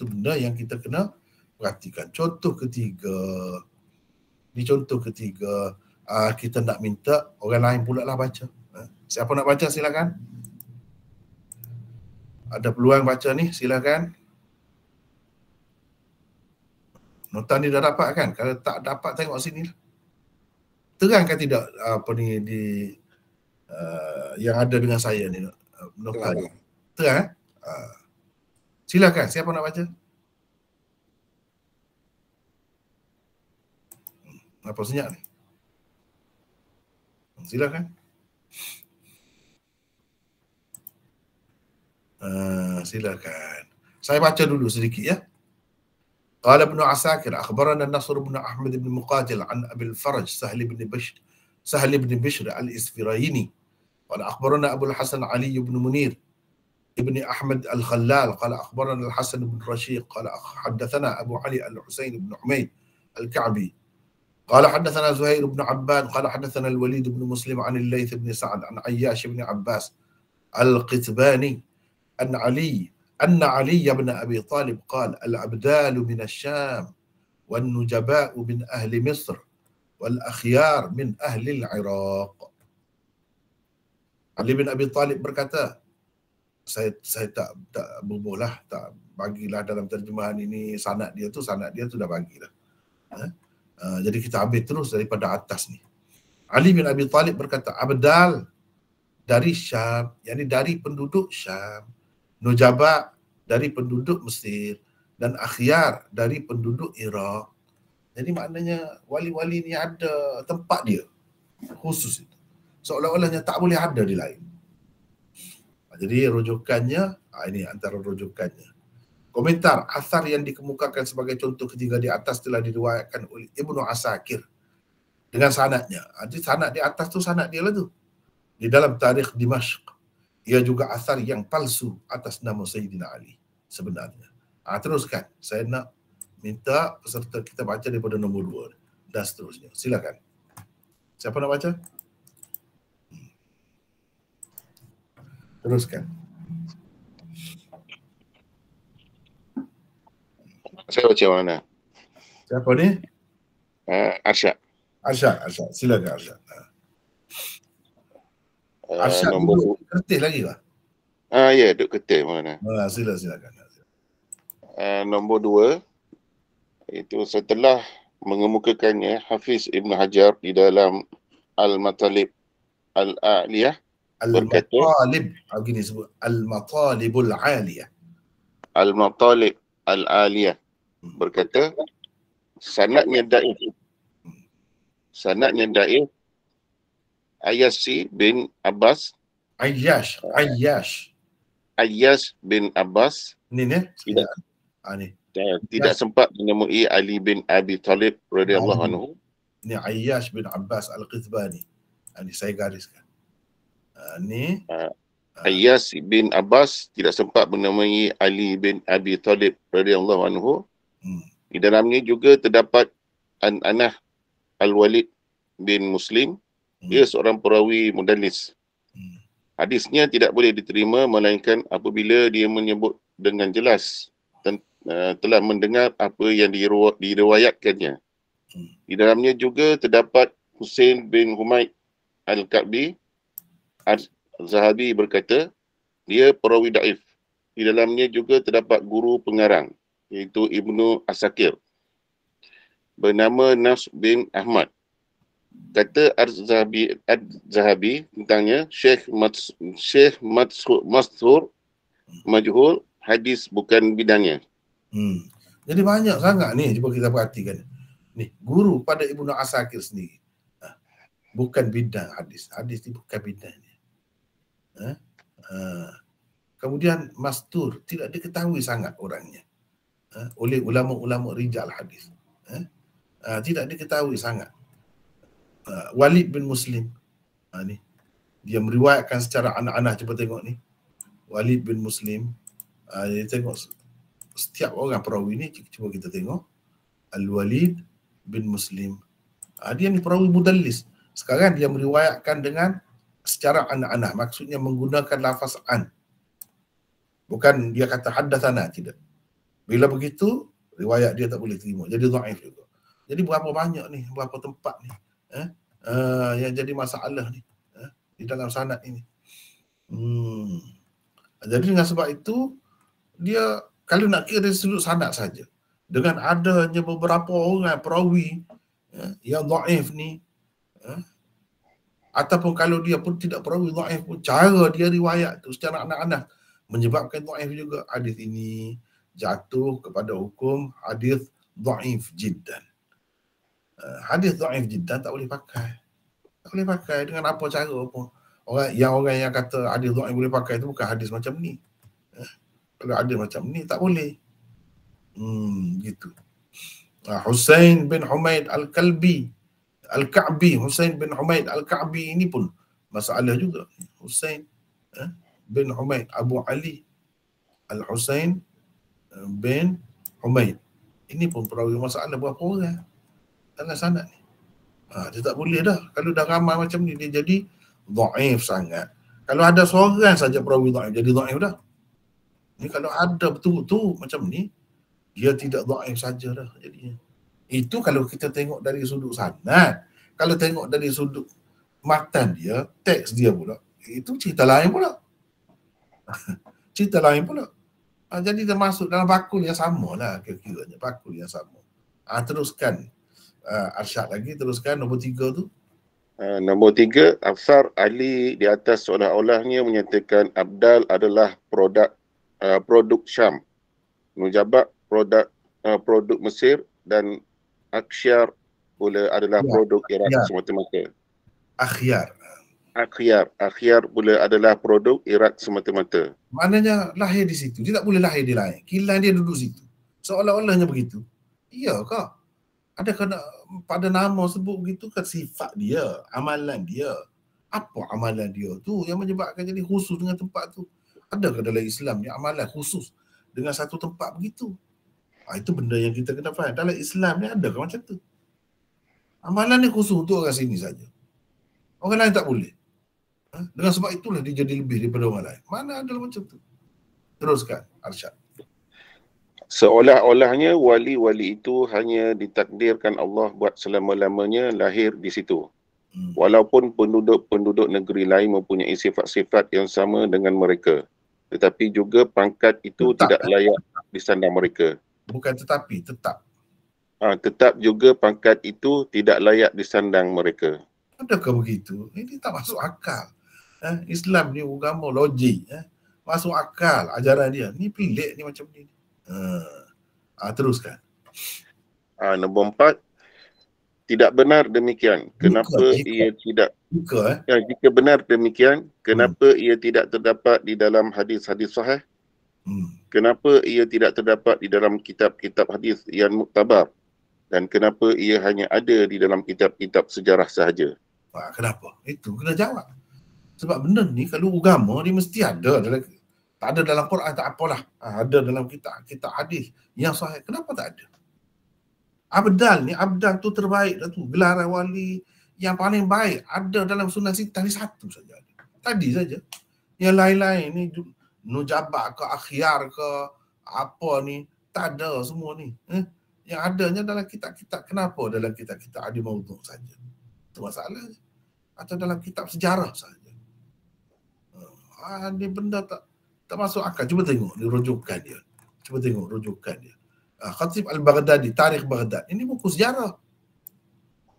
Speaker 1: benda yang kita kena perhatikan. Contoh ketiga, kita nak minta orang lain pula lah baca. Siapa nak baca silakan. Ada peluang baca ni, silakan. Nota ni dah dapat kan? Kalau tak dapat tengok sini lah. Terang kan tidak yang ada dengan saya ni nota ni. Terang silakan, siapa nak baca? Apa senyap ni? Silakan. Silakan. Saya baca dulu sedikit ya. Qala Ibn Asakir akhbarana Nasr bin Ahmad bin Muqatil an Abi al-Faraj Sahl bin Bishr al-Isfirayini. Qala akhbarana Abu al-Hasan Ali bin Munir ابن أحمد الخلال قال أخبرنا الحسن بن رشيق قال حدثنا أبو علي الحسين بن حميد الكعبي قال حدثنا زهير بن عباد قال حدثنا الوليد بن مسلم عن الليث بن سعد عن عياش بن عباس القتباني أن علي بن أبي طالب قال الأبدال من الشام والنجباء من أهل مصر والأخيار من أهل العراق. Ali bin Abi Talib berkata, saya tak bubuhlah, tak bagilah dalam terjemahan ini sanad dia tu dah bagilah. Jadi kita ambil terus daripada atas ni. Ali bin Abi Talib berkata, abdal dari Syam, yakni dari penduduk Syam, nujaba dari penduduk Mesir, dan akhyar dari penduduk Iraq. Jadi maknanya wali-wali ni ada tempat dia khusus itu. Seolah-olahnya tak boleh ada di lain. Jadi rujukannya, ini antara rujukannya. Komentar, asar yang dikemukakan sebagai contoh ketiga di atas telah diriwayatkan oleh Ibnu Asakir dengan sanadnya. Jadi sanad di atas tu sanad dia lah tu. Di dalam tarikh Dimashq, ia juga asar yang palsu atas nama Sayyidina Ali sebenarnya. Teruskan, saya nak minta peserta kita baca daripada nombor 2 dan seterusnya. Silakan. Siapa nak baca? Teruskan.
Speaker 3: Saya baca mana?
Speaker 1: Siapa ni?
Speaker 3: Arsyad.
Speaker 1: Silakan Arsyad. Arsyad duduk kertis lagi lah?
Speaker 3: Ya, duduk kertis mana?
Speaker 1: Silakan.
Speaker 3: Nombor 2, itu setelah mengemukakannya Hafiz Ibn Hajar di dalam Al-Matalib Al-A'liyah
Speaker 1: Al-Matalib, begini sebut Al-Matalibul Aliyah.
Speaker 3: Al-Matalib Al-Aliyah berkata, sanadnya daif Ayyash bin Abbas.
Speaker 1: Ayyash
Speaker 3: bin Abbas.
Speaker 1: Ini ni?
Speaker 3: Tidak sempat menemui Ali bin Abi Talib radhiyallahu anhu.
Speaker 1: Ini Ayyash bin Abbas Al-Qithbani. Ini saya gariskan.
Speaker 3: Ayyash bin Abbas tidak sempat menemui Ali bin Abi Talib radhiyallahu anhu. Di dalamnya juga terdapat Anah Al-Walid bin Muslim. Dia seorang perawi mudallis. Hadisnya tidak boleh diterima melainkan apabila dia menyebut dengan jelas telah mendengar apa yang diriwayatkannya. Di dalamnya juga terdapat Husain bin Humaid Al-Ka'bi. Az-Zahabi berkata, dia perawi daif. Di dalamnya juga terdapat guru pengarang, iaitu Ibnu Asakir, bernama Nafs bin Ahmad. Kata Az-Zahabi tentangnya, Syekh Masthur majhul, hadis bukan bidangnya.
Speaker 1: Jadi banyak sangat ni, cuba kita perhatikan. Ni guru pada Ibnu Asakir sendiri. Bukan bidang hadis. Hadis ni bukan bidang ni. Kemudian mastur tidak diketahui sangat orangnya oleh ulama-ulama rijal hadis. Tidak diketahui sangat. Walid bin Muslim ni dia meriwayatkan secara anak-anak. Cuba tengok ni, Walid bin Muslim. Dia tengok setiap orang perawi ni, cuba kita tengok Al-Walid bin Muslim. Dia ni perawi mudallis. Sekarang dia meriwayatkan dengan secara anak-anak, maksudnya menggunakan lafaz an. Bukan dia kata haddatsana, tidak. Bila begitu riwayat dia tak boleh terima, jadi dhaif juga. Jadi berapa banyak ni, berapa tempat ni yang jadi masalah ni di dalam sanad ini. Jadi dengan sebab itu dia kalau nak kira dari sudut sanad saja, dengan adanya beberapa orang perawi yang dhaif ni, ataupun kalau dia pun tidak perawi dhaif pun, cara dia riwayat tu secara anak-anak menyebabkan dhaif juga. Hadis ini jatuh kepada hukum hadis dhaif jiddan. Hadis dhaif jiddan tak boleh pakai. Tak boleh pakai dengan apa cara pun. Orang yang kata hadis dhaif boleh pakai itu bukan hadis macam ni. Kalau hadis macam ni tak boleh. Gitu. Husain bin Humaid Al-Ka'bi, Husain bin Humaid Al-Ka'bi ini pun masalah juga. Husain bin Humaid Abu Ali Al-Husain bin Humaid, ini pun perawi masalah berapa orang dalam sanad ni. Dia tak boleh dah. Kalau dah ramai macam ni, dia jadi dhaif sangat. Kalau ada seorang saja perawi dhaif, jadi dhaif dah. Ni kalau ada betul-betul macam ni, dia tidak dhaif saja dah jadinya. Itu kalau kita tengok dari sudut sanad. Kalau tengok dari sudut matan dia, teks dia pula, itu cerita lain pula. Cerita lain pula. Jadi termasuk dalam bakul yang sama lah kira-kiranya. Bakul yang sama. Teruskan. Arsyad lagi, teruskan nombor 3 tu.
Speaker 3: Nombor 3, Afsar Ali di atas seolah-olahnya menyatakan Abdal adalah produk Syam, Nujabak produk Mesir, dan Akhyar pula adalah produk Iraq semata-mata. Akhyar pula adalah produk Iraq semata-mata.
Speaker 1: Maknanya lahir di situ. Dia tak boleh lahir di lain. Kilang dia duduk situ. Seolah-olahnya begitu. Iyakah? Ada kena pada nama sebut begitu kan, sifat dia, amalan dia. Apa amalan dia tu yang menyebabkan jadi khusus dengan tempat tu? Adakah dalam Islam ni amalan khusus dengan satu tempat begitu? Itu benda yang kita kena faham. Dalam Islam ni adakah macam tu? Amalan ni khusus untuk orang sini saja. Orang lain tak boleh. Dengan sebab itulah dia jadi lebih daripada orang lain. Mana ada macam tu? Teruskan, Arsyad.
Speaker 3: Seolah-olahnya wali-wali itu hanya ditakdirkan Allah buat selama-lamanya lahir di situ. Walaupun penduduk-penduduk negeri lain mempunyai sifat-sifat yang sama dengan mereka. Tetapi juga pangkat itu tidak layak disandang mereka.
Speaker 1: Bukan tetapi, tetap.
Speaker 3: Tetap juga pangkat itu tidak layak disandang mereka.
Speaker 1: Adakah begitu? Ini tak masuk akal. Islam ni agama logik. Masuk akal ajaran dia. Ni pelik ni macam ni. Teruskan.
Speaker 3: Nombor 4, tidak benar demikian. Kenapa ia tidak? Jika benar demikian, kenapa ia tidak terdapat di dalam hadis-hadis sahih? Kenapa ia tidak terdapat di dalam kitab-kitab hadis yang muktabar? Dan kenapa ia hanya ada di dalam kitab-kitab sejarah sahaja?
Speaker 1: Kenapa? Itu kena jawab. Sebab benda ni kalau agama dia mesti ada dalam, tak ada dalam Quran tak apalah. Ada dalam kitab hadis yang sahih. Kenapa tak ada? Abdal tu terbaik dah tu. Gelaran wali yang paling baik ada dalam Sunan Sittah ni satu saja. Tadi saja. Yang lain-lain ni Nujabak ke Akhyar ke apa ni, tak ada semua ni. Yang adanya dalam kitab-kitab. Kenapa dalam kitab-kitab ada maudhu' saja? Itu masalahnya. Atau dalam kitab sejarah saja. Ni benda tak masuk akal. Cuba tengok ni rujukan dia. Khatib Al-Baghdadi, Tarikh Baghdad. Ini buku sejarah.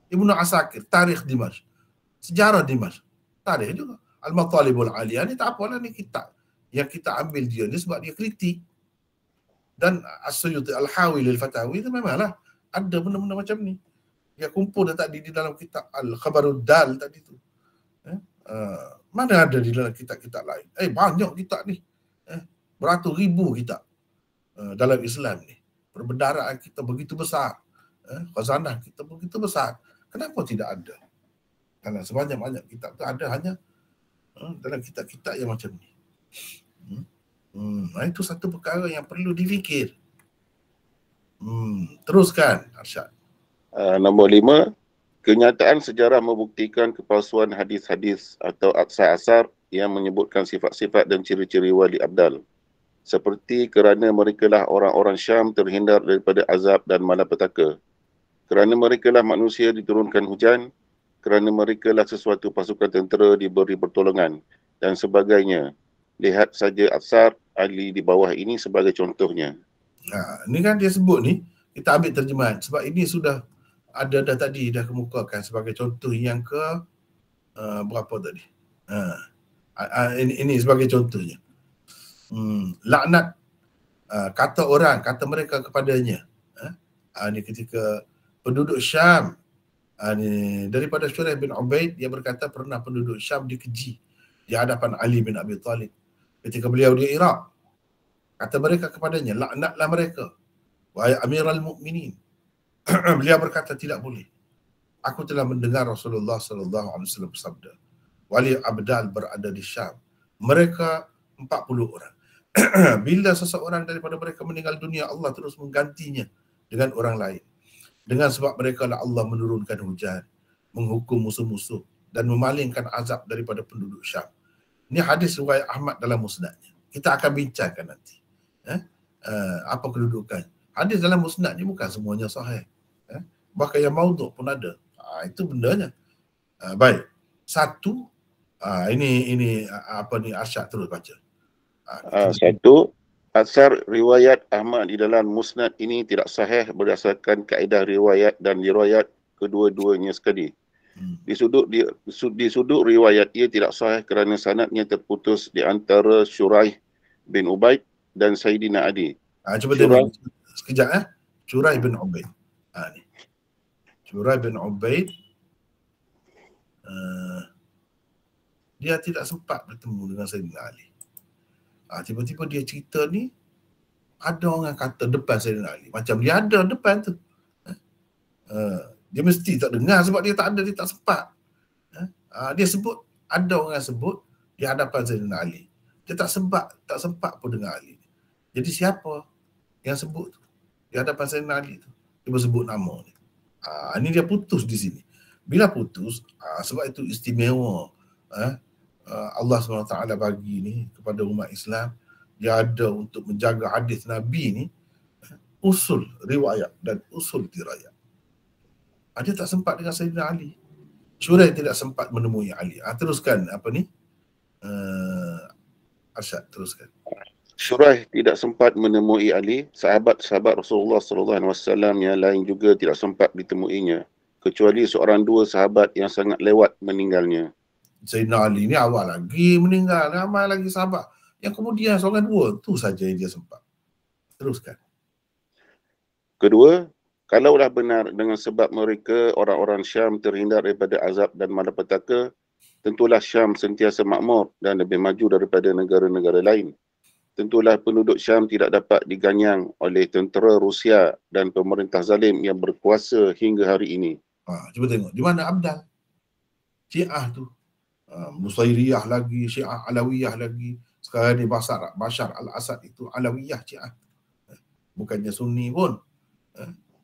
Speaker 1: Ibnu Asakir, Tarikh Dimashq. Sejarah Dimashq. Tarikh juga. Al-Matalibul Aliyah ni tak apalah, ni kitab yang kita ambil dia ni sebab dia kritik. Dan As-Suyuti Al-Hawi lil Fatawi itu memanglah ada benda-benda macam ni. Yang kumpul dah tadi di dalam kitab Al-Khabarud Dal tadi tu. Mana ada di dalam kitab-kitab lain? Banyak kitab ni. Beratus ribu kitab dalam Islam ni. Perbendaharaan kita begitu besar. Khazanah kita begitu besar. Kenapa tidak ada? Karena sebanyak-banyak kitab tu ada hanya dalam kitab-kitab yang macam ni. Itu satu perkara yang perlu difikir. Teruskan, Arsyad.
Speaker 3: Nombor 5, kenyataan sejarah membuktikan kepalsuan hadis-hadis atau asar-asar yang menyebutkan sifat-sifat dan ciri-ciri wali abdal. Seperti kerana merekalah orang-orang Syam terhindar daripada azab dan malapetaka. Kerana merekalah manusia diturunkan hujan. Kerana merekalah sesuatu pasukan tentera diberi pertolongan dan sebagainya. Lihat saja asar Ali di bawah ini sebagai contohnya.
Speaker 1: Ini kan dia sebut ni, kita ambil terjemahan sebab ini sudah ada dah tadi dah kemukakan sebagai contoh yang ke berapa tadi? Ini sebagai contohnya. Laknat kata orang, kata mereka kepadanya. Ini ketika penduduk Syam, ini daripada Syuraih bin Ubaid, dia berkata pernah penduduk Syam dikeji di hadapan Ali bin Abi Talib ketika beliau di Iraq. Kata mereka kepadanya, laknatlah mereka, wahai Amirul Mukminin. Beliau berkata, tidak boleh. Aku telah mendengar Rasulullah SAW bersabda, wali abdal berada di Syam. Mereka 40 orang. Bila seseorang daripada mereka meninggal dunia, Allah terus menggantinya dengan orang lain. Dengan sebab mereka lah Allah menurunkan hujan, menghukum musuh-musuh dan memalingkan azab daripada penduduk Syam. Ini hadis riwayat Ahmad dalam musnadnya. Kita akan bincangkan nanti. Apa kedudukan. Hadis dalam musnad ni bukan semuanya sahih. Bahkan yang maudhu' pun ada. Itu bendanya. Baik. Satu, ini apa ni, Arsyad terus baca.
Speaker 3: Satu, asar riwayat Ahmad di dalam musnad ini tidak sahih berdasarkan kaedah riwayat dan diriwayat kedua-duanya sekali. Di sudut riwayat ia tidak sahih kerana sanadnya terputus di antara Syuraih bin Ubaid dan Sayyidina Ali.
Speaker 1: Cuba tengok sekejap. Syuraih bin Ubaid. Ni. Syuraih bin Ubaid, dia tidak sempat bertemu dengan Sayyidina Ali. Tiba-tiba dia cerita ni, ada orang kata depan Sayyidina Ali. Macam dia ada depan tu. Dia mesti tak dengar sebab dia tak ada, dia tak sempat. Dia sebut, ada orang sebut di hadapan Sayyidina Ali. Dia tak sempat pun dengar Ali. Jadi siapa yang sebut tu di hadapan Sayyidina Ali tu? Dia sebut nama ni. Ini dia putus di sini. Bila putus, sebab itu istimewa Allah SWT bagi ni kepada umat Islam, dia ada untuk menjaga hadis Nabi ni, usul riwayat dan usul dirayat. Dia tak sempat dengan Sayyidina Ali. Syuraih tidak sempat menemui Ali. Teruskan apa ni? Arsyad, teruskan.
Speaker 3: Syuraih tidak sempat menemui Ali. Sahabat-sahabat Rasulullah SAW yang lain juga tidak sempat ditemuinya, kecuali seorang dua sahabat yang sangat lewat meninggalnya.
Speaker 1: Sayyidina Ali ni awal lagi meninggal, ramai lagi sahabat. Yang kemudian seorang dua tu saja yang dia sempat. Teruskan.
Speaker 3: Kedua, kalaulah benar dengan sebab mereka orang-orang Syam terhindar daripada azab dan malapetaka, tentulah Syam sentiasa makmur dan lebih maju daripada negara-negara lain. Tentulah penduduk Syam tidak dapat diganyang oleh tentera Rusia dan pemerintah zalim yang berkuasa hingga hari ini.
Speaker 1: Cuba tengok, di mana Abdal? Syiah tu. Nusairiyah lagi, Syiah Alawiyah lagi. Sekarang ni Bashar al-Assad itu Alawiyah Syiah. Bukannya Sunni pun.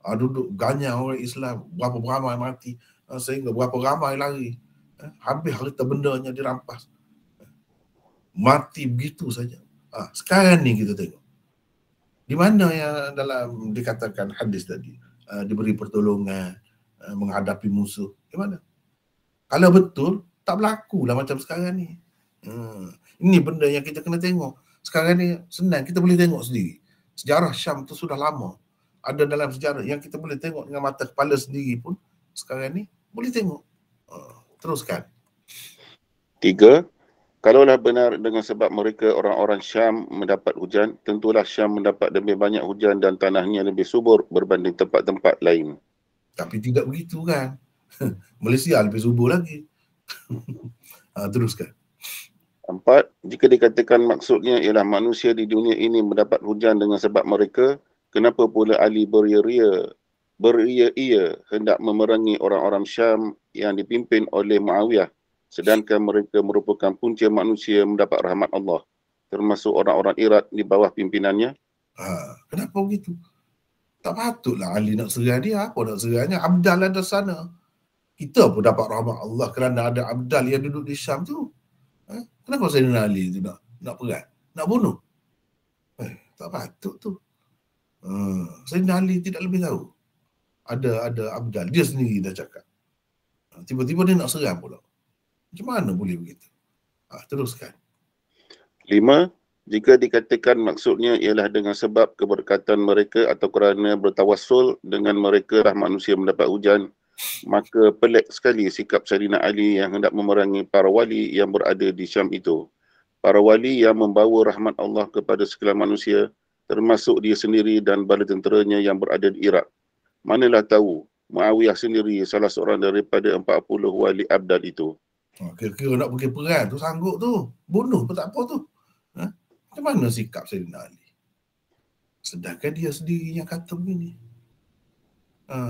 Speaker 1: Duduk ganyang orang Islam, berapa ramai mati, sehingga berapa ramai lari. Habis harta bendanya dirampas. Mati begitu saja. Sekarang ni kita tengok. Di mana yang dalam dikatakan hadis tadi, diberi pertolongan, menghadapi musuh. Di mana? Kalau betul, tak berlaku lah macam sekarang ni. Ini benda yang kita kena tengok. Sekarang ni senang, kita boleh tengok sendiri. Sejarah Syam tu sudah lama. Ada dalam sejarah yang kita boleh tengok dengan mata kepala sendiri pun. Sekarang ni boleh tengok. Teruskan.
Speaker 3: 3. Kalaulah benar dengan sebab mereka orang-orang Syam mendapat hujan, tentulah Syam mendapat lebih banyak hujan dan tanahnya lebih subur berbanding tempat-tempat lain.
Speaker 1: Tapi tidak begitu kan. Malaysia lebih subur lagi. Teruskan.
Speaker 3: 4. Jika dikatakan maksudnya ialah manusia di dunia ini mendapat hujan dengan sebab mereka, kenapa pula Ali beria-ia hendak memerangi orang-orang Syam yang dipimpin oleh Muawiyah, sedangkan mereka merupakan punca manusia mendapat rahmat Allah, termasuk orang-orang Iraq di bawah pimpinannya?
Speaker 1: Kenapa begitu? Tak patutlah Ali nak serang dia. Apa nak serangnya? Abdal ada sana. Kita pun dapat rahmat Allah kerana ada Abdal yang duduk di Syam tu. Kenapa Sayyidina Ali tu nak perang? Nak bunuh? Tak patut tu. Sayyidina Ali tidak lebih tahu. Ada Abdal. Dia sendiri dah cakap. Tiba-tiba dia nak serang pula. Macam mana boleh begitu? Teruskan.
Speaker 3: 5. Jika dikatakan maksudnya ialah dengan sebab keberkatan mereka atau kerana bertawassul dengan mereka lah manusia mendapat hujan, maka pelik sekali sikap Sayyidina Ali yang hendak memerangi para wali yang berada di Syam itu. Para wali yang membawa rahmat Allah kepada segala manusia, termasuk dia sendiri dan bala tenteranya yang berada di Iraq. Manalah tahu, Muawiyah sendiri salah seorang daripada 40 wali abdal itu.
Speaker 1: Kira-kira nak pergi perang tu sanggup tu. Bunuh pun tak apa tu. Macam mana sikap Sayyidina Ali? Sedangkan dia sendiri yang kata begini.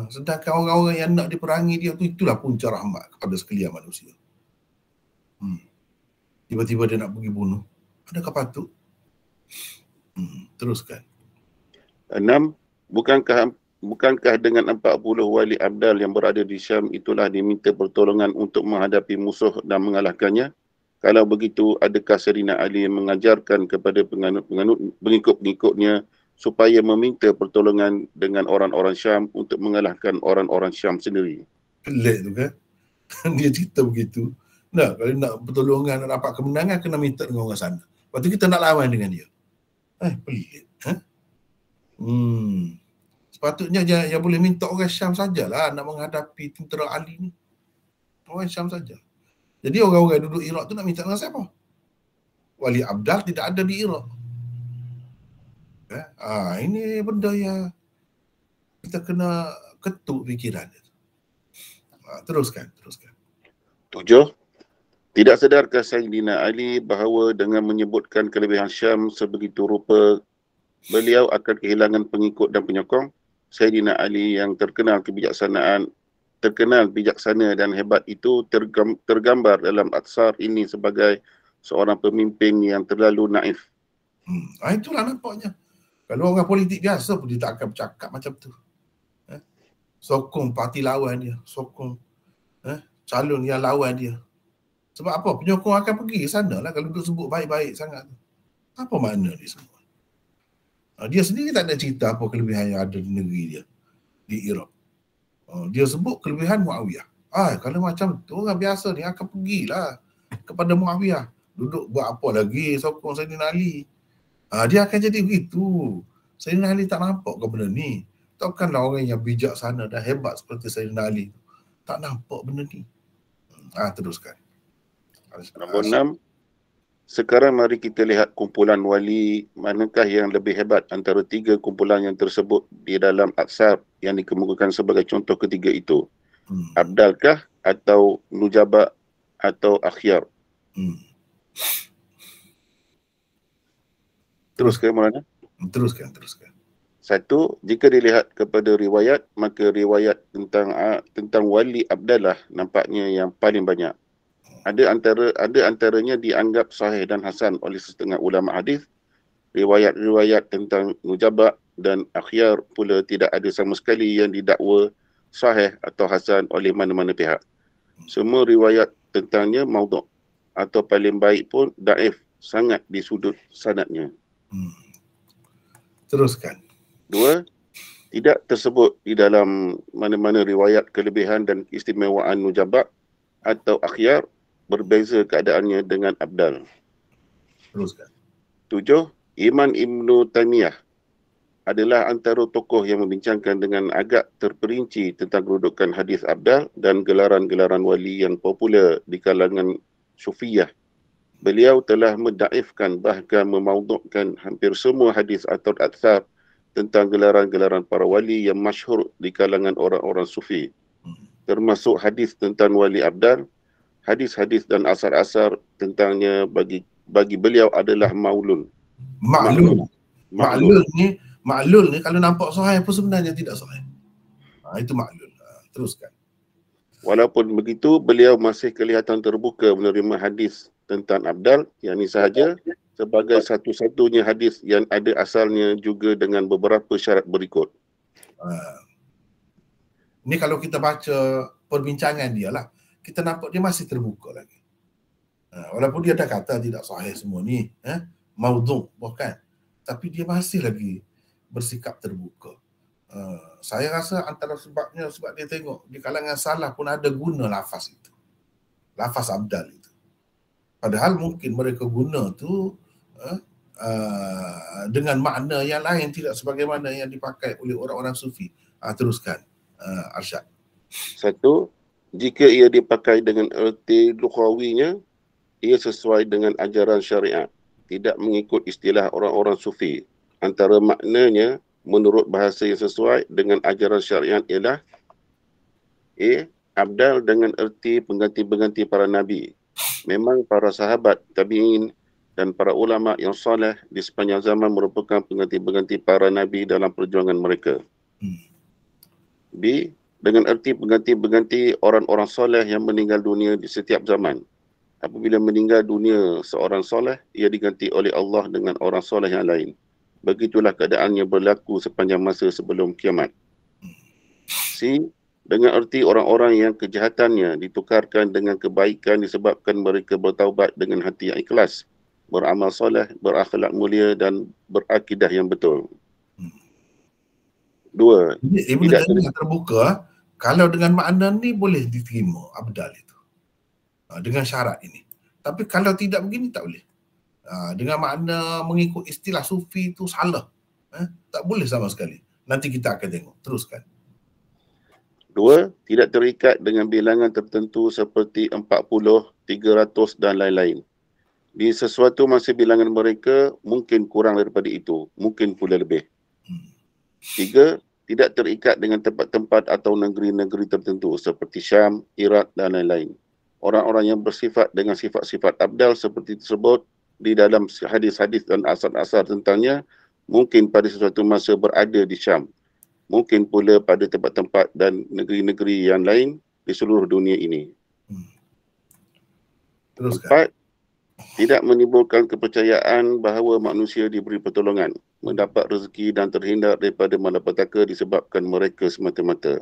Speaker 1: Sedangkan orang-orang yang nak diperangi dia tu, itulah punca rahmat kepada sekalian manusia. Tiba-tiba dia nak pergi bunuh. Adakah patut? Teruskan.
Speaker 3: 6. Bukankah dengan 40 wali abdal yang berada di Syam itulah diminta pertolongan untuk menghadapi musuh dan mengalahkannya? Kalau begitu, adakah Sayyidina Ali mengajarkan kepada pengikut-pengikutnya supaya meminta pertolongan dengan orang-orang Syam untuk mengalahkan orang-orang Syam sendiri?
Speaker 1: Pelik tu kan? Dia cerita begitu. Kalau nak pertolongan, nak dapat kemenangan, kena minta dengan orang sana. Lepas tu kita nak lawan dengan dia. Pelik. Sepatutnya yang boleh minta orang Syam sajalah nak menghadapi tentera Ali ni. Orang Syam saja. Jadi orang-orang duduk Iraq tu nak minta dengan siapa? Wali Abdal tidak ada di Iraq. Ini benda yang kita kena ketuk fikiran. Teruskan.
Speaker 3: 7. Tidak sedarkah Sayyidina Ali bahawa dengan menyebutkan kelebihan Syam sebegitu rupa, beliau akan kehilangan pengikut dan penyokong? Sayyidina Ali yang terkenal bijaksana dan hebat itu tergambar dalam Atsar ini sebagai seorang pemimpin yang terlalu naif.
Speaker 1: Itulah nampaknya. Kalau orang politik biasa pun dia tak akan bercakap macam tu. Sokong parti lawan dia, sokong calon yang lawan dia. Sebab apa? Penyokong akan pergi sana lah kalau duk sebut baik-baik sangat. Apa makna dia semua? Dia sendiri tak ada cerita apa kelebihan yang ada di negeri dia, di Iraq. Dia sebut kelebihan Muawiyah. Kalau macam tu orang biasa ni akan pergilah kepada Muawiyah. Duduk buat apa lagi sokong Sayyidina Ali. Dia akan jadi begitu. Sayyidina Ali tak nampak ke benda ni? Takkanlah orang yang bijaksana dan hebat seperti Sayyidina Ali tak nampak benda ni. Teruskan.
Speaker 3: Nombor 6. Sekarang mari kita lihat kumpulan wali manakah yang lebih hebat antara 3 kumpulan yang tersebut di dalam Atsar yang dikemukakan sebagai contoh ketiga itu. Abdalkah atau Nujaba atau Akhyar? Teruskan Maulana.
Speaker 1: Teruskan.
Speaker 3: 1. Jika dilihat kepada riwayat, maka riwayat tentang wali Abdallah nampaknya yang paling banyak. Ada antaranya dianggap sahih dan hasan oleh setengah ulama hadis. Riwayat-riwayat tentang Nujaba dan Akhyar pula tidak ada sama sekali yang didakwa sahih atau hasan oleh mana-mana pihak. Semua riwayat tentangnya maudhu' atau paling baik pun daif sangat di sudut sanadnya.
Speaker 1: Teruskan.
Speaker 3: 2. Tidak tersebut di dalam mana-mana riwayat kelebihan dan keistimewaan Nujaba atau Akhyar berbeza keadaannya dengan Abdal.
Speaker 1: Teruskan.
Speaker 3: 7. Iman Ibn Taymiyah adalah antara tokoh yang membincangkan dengan agak terperinci tentang kedudukan hadis Abdal dan gelaran-gelaran wali yang popular di kalangan Sufiyah. beliau telah mendaifkan bahkan memaudukkan hampir semua hadis atau athar tentang gelaran-gelaran para wali yang masyhur di kalangan orang-orang sufi, termasuk hadis tentang wali abdal. Hadis-hadis dan asar-asar tentangnya bagi beliau adalah maulun.
Speaker 1: Ma'lul ni kalau nampak sahih pun sebenarnya tidak sahih. Itu ma'lul. Teruskan.
Speaker 3: Walaupun begitu, beliau masih kelihatan terbuka menerima hadis tentang abdal, yang ini sahaja sebagai satu-satunya hadis yang ada asalnya juga dengan beberapa syarat berikut.
Speaker 1: Ini kalau kita baca perbincangan dia lah, kita nampak dia masih terbuka lagi. Walaupun dia dah kata tidak sahih semua ni, maudhu' bukan, tapi dia masih lagi bersikap terbuka. Saya rasa antara sebab dia tengok di kalangan salaf pun ada guna lafaz itu, lafaz abdal itu. Padahal mungkin mereka guna tu dengan makna yang lain, tidak sebagaimana yang dipakai oleh orang-orang sufi. Teruskan, Arsyad.
Speaker 3: Satu, jika ia dipakai dengan erti lughawinya, ia sesuai dengan ajaran syariat, tidak mengikut istilah orang-orang sufi. Antara maknanya menurut bahasa yang sesuai dengan ajaran syariat ialah abdal dengan erti pengganti-pengganti para nabi. Memang para sahabat, tabi'in dan para ulama yang soleh di sepanjang zaman merupakan pengganti-pengganti para nabi dalam perjuangan mereka. B, dengan erti pengganti-pengganti orang-orang soleh yang meninggal dunia di setiap zaman. Apabila meninggal dunia seorang soleh, ia diganti oleh Allah dengan orang soleh yang lain. Begitulah keadaannya berlaku sepanjang masa sebelum kiamat. C, dengan erti orang-orang yang kejahatannya ditukarkan dengan kebaikan disebabkan mereka bertaubat dengan hati yang ikhlas, beramal soleh, berakhlak mulia dan berakidah yang betul. Dua,
Speaker 1: tidak terbuka. Kalau dengan makna ni boleh diterima abdal itu, dengan syarat ini. Tapi kalau tidak begini tak boleh. Dengan makna mengikut istilah sufi itu salah. Tak boleh sama sekali. Nanti kita akan tengok. Teruskan.
Speaker 3: Dua, tidak terikat dengan bilangan tertentu seperti 40, 300 dan lain-lain. Di sesuatu masa bilangan mereka mungkin kurang daripada itu, mungkin pula lebih. Tiga, tidak terikat dengan tempat-tempat atau negeri-negeri tertentu seperti Syam, Iraq dan lain-lain. Orang-orang yang bersifat dengan sifat-sifat abdal seperti tersebut di dalam hadis-hadis dan asar-asar tentangnya mungkin pada sesuatu masa berada di Syam, mungkin pula pada tempat-tempat dan negeri-negeri yang lain di seluruh dunia ini. Empat, tidak menimbulkan kepercayaan bahawa manusia diberi pertolongan, mendapat rezeki dan terhindar daripada malapetaka disebabkan mereka semata-mata.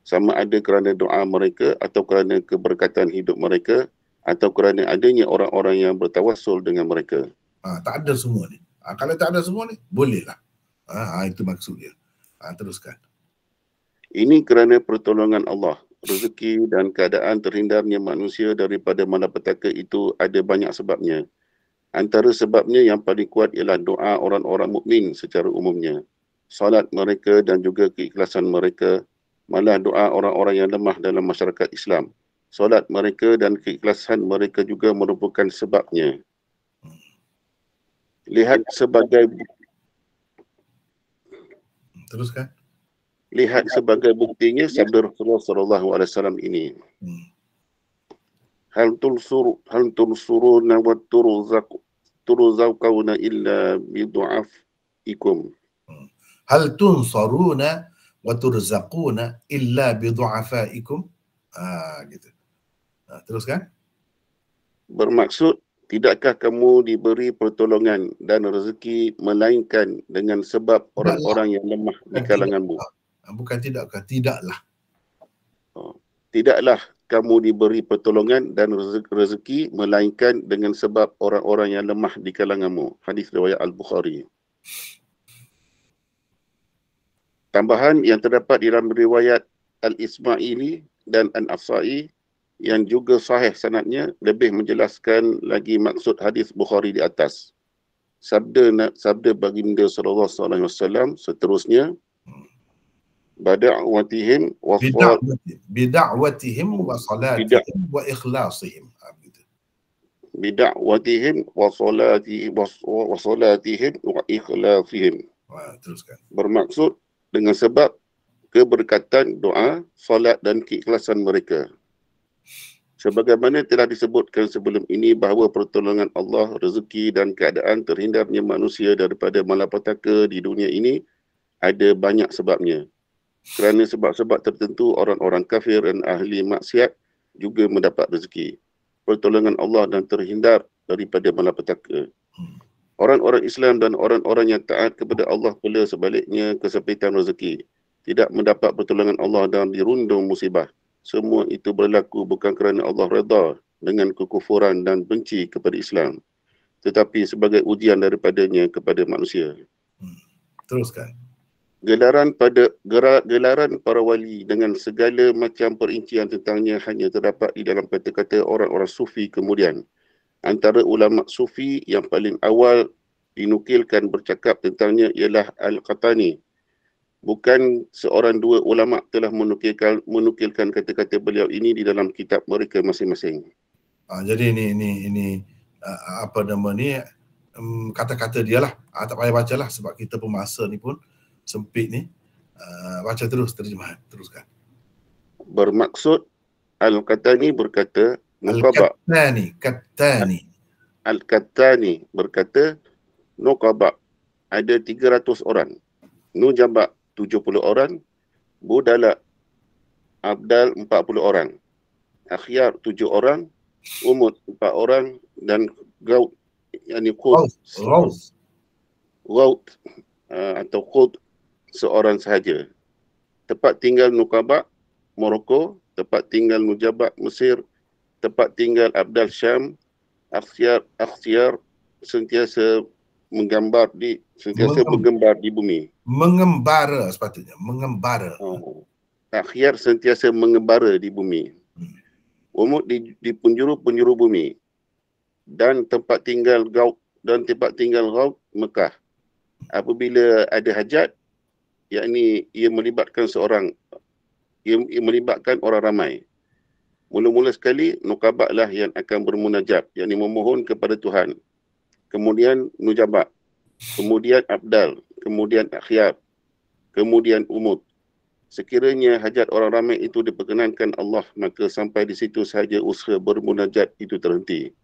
Speaker 3: Sama ada kerana doa mereka atau kerana keberkatan hidup mereka atau kerana adanya orang-orang yang bertawassul dengan mereka.
Speaker 1: Tak ada semua ni. Kalau tak ada semua ni, bolehlah. Itu maksud dia. Teruskan.
Speaker 3: Ini kerana pertolongan Allah, rezeki dan keadaan terhindarnya manusia daripada malapetaka itu ada banyak sebabnya. Antara sebabnya yang paling kuat ialah doa orang-orang mukmin secara umumnya, salat mereka dan juga keikhlasan mereka, malah doa orang-orang yang lemah dalam masyarakat Islam. Solat mereka dan keikhlasan mereka juga merupakan sebabnya. Lihat sebagai buktinya sabda Rasulullah SAW ini. Hal tunsuruna wa turzaquna illa bidu'afikum.
Speaker 1: Hal tunsaruna wa turzaquna illa bidu'afaikum. Gitu. Teruskan.
Speaker 3: Bermaksud, tidakkah kamu diberi pertolongan dan rezeki melainkan dengan sebab orang-orang yang lemah di kalanganmu?
Speaker 1: Bukan tidakkah, tidaklah.
Speaker 3: Tidaklah kamu diberi pertolongan dan rezeki melainkan dengan sebab orang-orang yang lemah di kalanganmu. Hadis riwayat Al-Bukhari. Tambahan yang terdapat di dalam riwayat Al-Ismaili dan An-Afsa'i yang juga sahih sanadnya lebih menjelaskan lagi maksud hadis Bukhari di atas. Sabda baginda sallallahu alaihi wasallam seterusnya, bida'watihim wa salatihim
Speaker 1: wa ikhlasihim.
Speaker 3: bida'watihim wa salatihim wa ikhlasihim.
Speaker 1: Teruskan.
Speaker 3: Bermaksud dengan sebab keberkatan doa, solat dan keikhlasan mereka. Sebagaimana telah disebutkan sebelum ini bahawa pertolongan Allah, rezeki dan keadaan terhindarnya manusia daripada malapetaka di dunia ini ada banyak sebabnya. Kerana sebab-sebab tertentu orang-orang kafir dan ahli maksiat juga mendapat rezeki, pertolongan Allah dan terhindar daripada malapetaka. Orang-orang Islam dan orang-orang yang taat kepada Allah pula sebaliknya kesempitan rezeki, tidak mendapat pertolongan Allah dan dirundung musibah. Semua itu berlaku bukan kerana Allah redha dengan kekufuran dan benci kepada Islam, tetapi sebagai ujian daripadanya kepada manusia.
Speaker 1: Teruskan.
Speaker 3: Gelaran para wali dengan segala macam perincian tentangnya hanya terdapat di dalam kata-kata orang-orang sufi kemudian. Antara ulama sufi yang paling awal dinukilkan bercakap tentangnya ialah Al-Qahtani. Bukan seorang dua ulama telah menukilkan kata-kata beliau ini di dalam kitab mereka masing-masing.
Speaker 1: Jadi ini apa nama ni, kata-kata dia lah. Tak payah baca lah sebab kita pemasa ni pun sempit ni. Baca terus terjemahan. Teruskan.
Speaker 3: Bermaksud Al-Qahtani berkata, Al-Qahtani berkata, Nuqaba ada 300 orang, Nujaba 70 orang, Budala Abdal 40 orang, Akhyar 7 orang, Umud 4 orang dan Gaut yakni Qud atau Qud seorang sahaja. Tempat tinggal Nuqaba Morocco, tempat tinggal Nujaba Mesir, tempat tinggal Abdal Syam, Akhyar sentiasa menggembar di bumi.
Speaker 1: Mengembara sepatutnya, mengembara.
Speaker 3: Akhyar sentiasa mengembara di bumi. Umud di penjuru-penjuru bumi. Dan tempat tinggal Gaut Mekah. Apabila ada hajat, yakni ia melibatkan orang ramai. Mula-mula sekali Nuqaba lah yang akan bermunajat, yakni memohon kepada Tuhan. Kemudian Nujaba, kemudian Abdal, kemudian Akhyar, kemudian Umud. Sekiranya hajat orang ramai itu diperkenankan Allah, maka sampai di situ sahaja usaha bermunajat itu terhenti.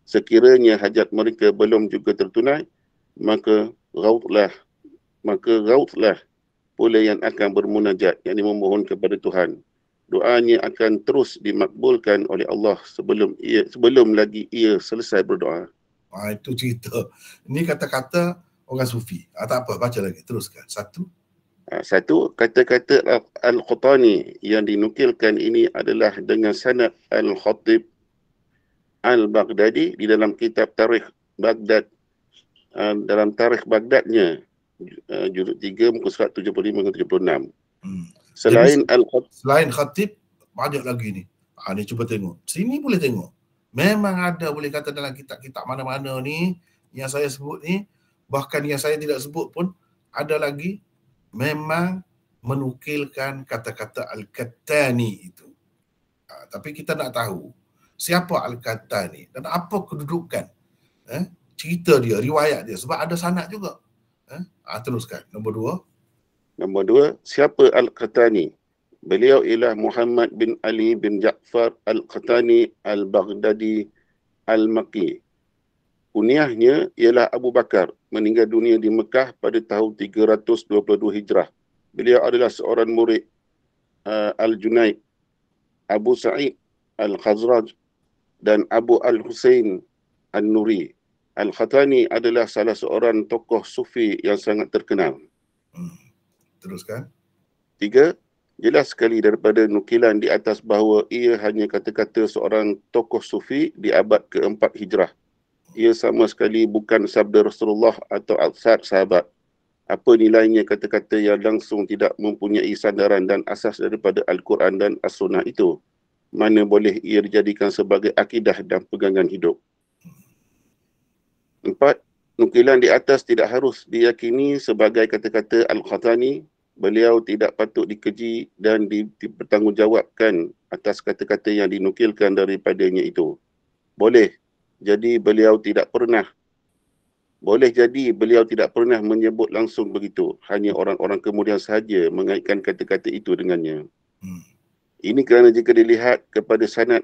Speaker 3: Sekiranya hajat mereka belum juga tertunai, maka Gautlah pula yang akan bermunajat, yakni memohon kepada Tuhan. Doanya akan terus dimakbulkan oleh Allah sebelum lagi ia selesai berdoa.
Speaker 1: Itu cerita. Ini kata-kata orang sufi. Tak apa, baca lagi. Teruskan.
Speaker 3: Satu, kata-kata Al-Qahtani yang dinukilkan ini adalah dengan sanad Al-Khatib Al-Baghdadi di dalam kitab Tarikh Baghdad, dalam Tarikh Baghdadnya, juzuk 3, muka surat 75-76. Selain
Speaker 1: Khatib, banyak lagi ni. Ni cuba tengok. Sini boleh tengok. Memang ada, boleh kata dalam kitab-kitab mana-mana ni yang saya sebut ni, bahkan yang saya tidak sebut pun ada lagi memang menukilkan kata-kata Al-Qahtani itu. Tapi kita nak tahu siapa Al-Qahtani dan apa kedudukan cerita dia, riwayat dia, sebab ada sanad juga. Teruskan. Nombor dua,
Speaker 3: siapa Al-Qahtani? Beliau ialah Muhammad bin Ali bin Ja'far Al-Qahtani Al-Baghdadi Al-Maqi. Kunyahnya ialah Abu Bakar, meninggal dunia di Mekah pada tahun 322 Hijrah. Beliau adalah seorang murid Al-Junaid, Abu Sa'id Al-Khazraj dan Abu Al-Husain Al-Nuri. Al-Qahtani adalah salah seorang tokoh sufi yang sangat terkenal.
Speaker 1: Teruskan.
Speaker 3: 3. Jelas sekali daripada nukilan di atas bahawa ia hanya kata-kata seorang tokoh sufi di abad ke-4 Hijrah. Ia sama sekali bukan sabda Rasulullah atau aksar sahabat. Apa nilainya kata-kata yang langsung tidak mempunyai sandaran dan asas daripada Al-Quran dan As-Sunnah itu? Mana boleh ia dijadikan sebagai akidah dan pegangan hidup? 4. Nukilan di atas tidak harus diyakini sebagai kata-kata Al-Qahtani. Beliau tidak patut dikeji dan dipertanggungjawabkan atas kata-kata yang dinukilkan daripadanya itu. Boleh jadi beliau tidak pernah menyebut langsung begitu. Hanya orang-orang kemudian sahaja mengaitkan kata-kata itu dengannya. Ini kerana jika dilihat kepada sanad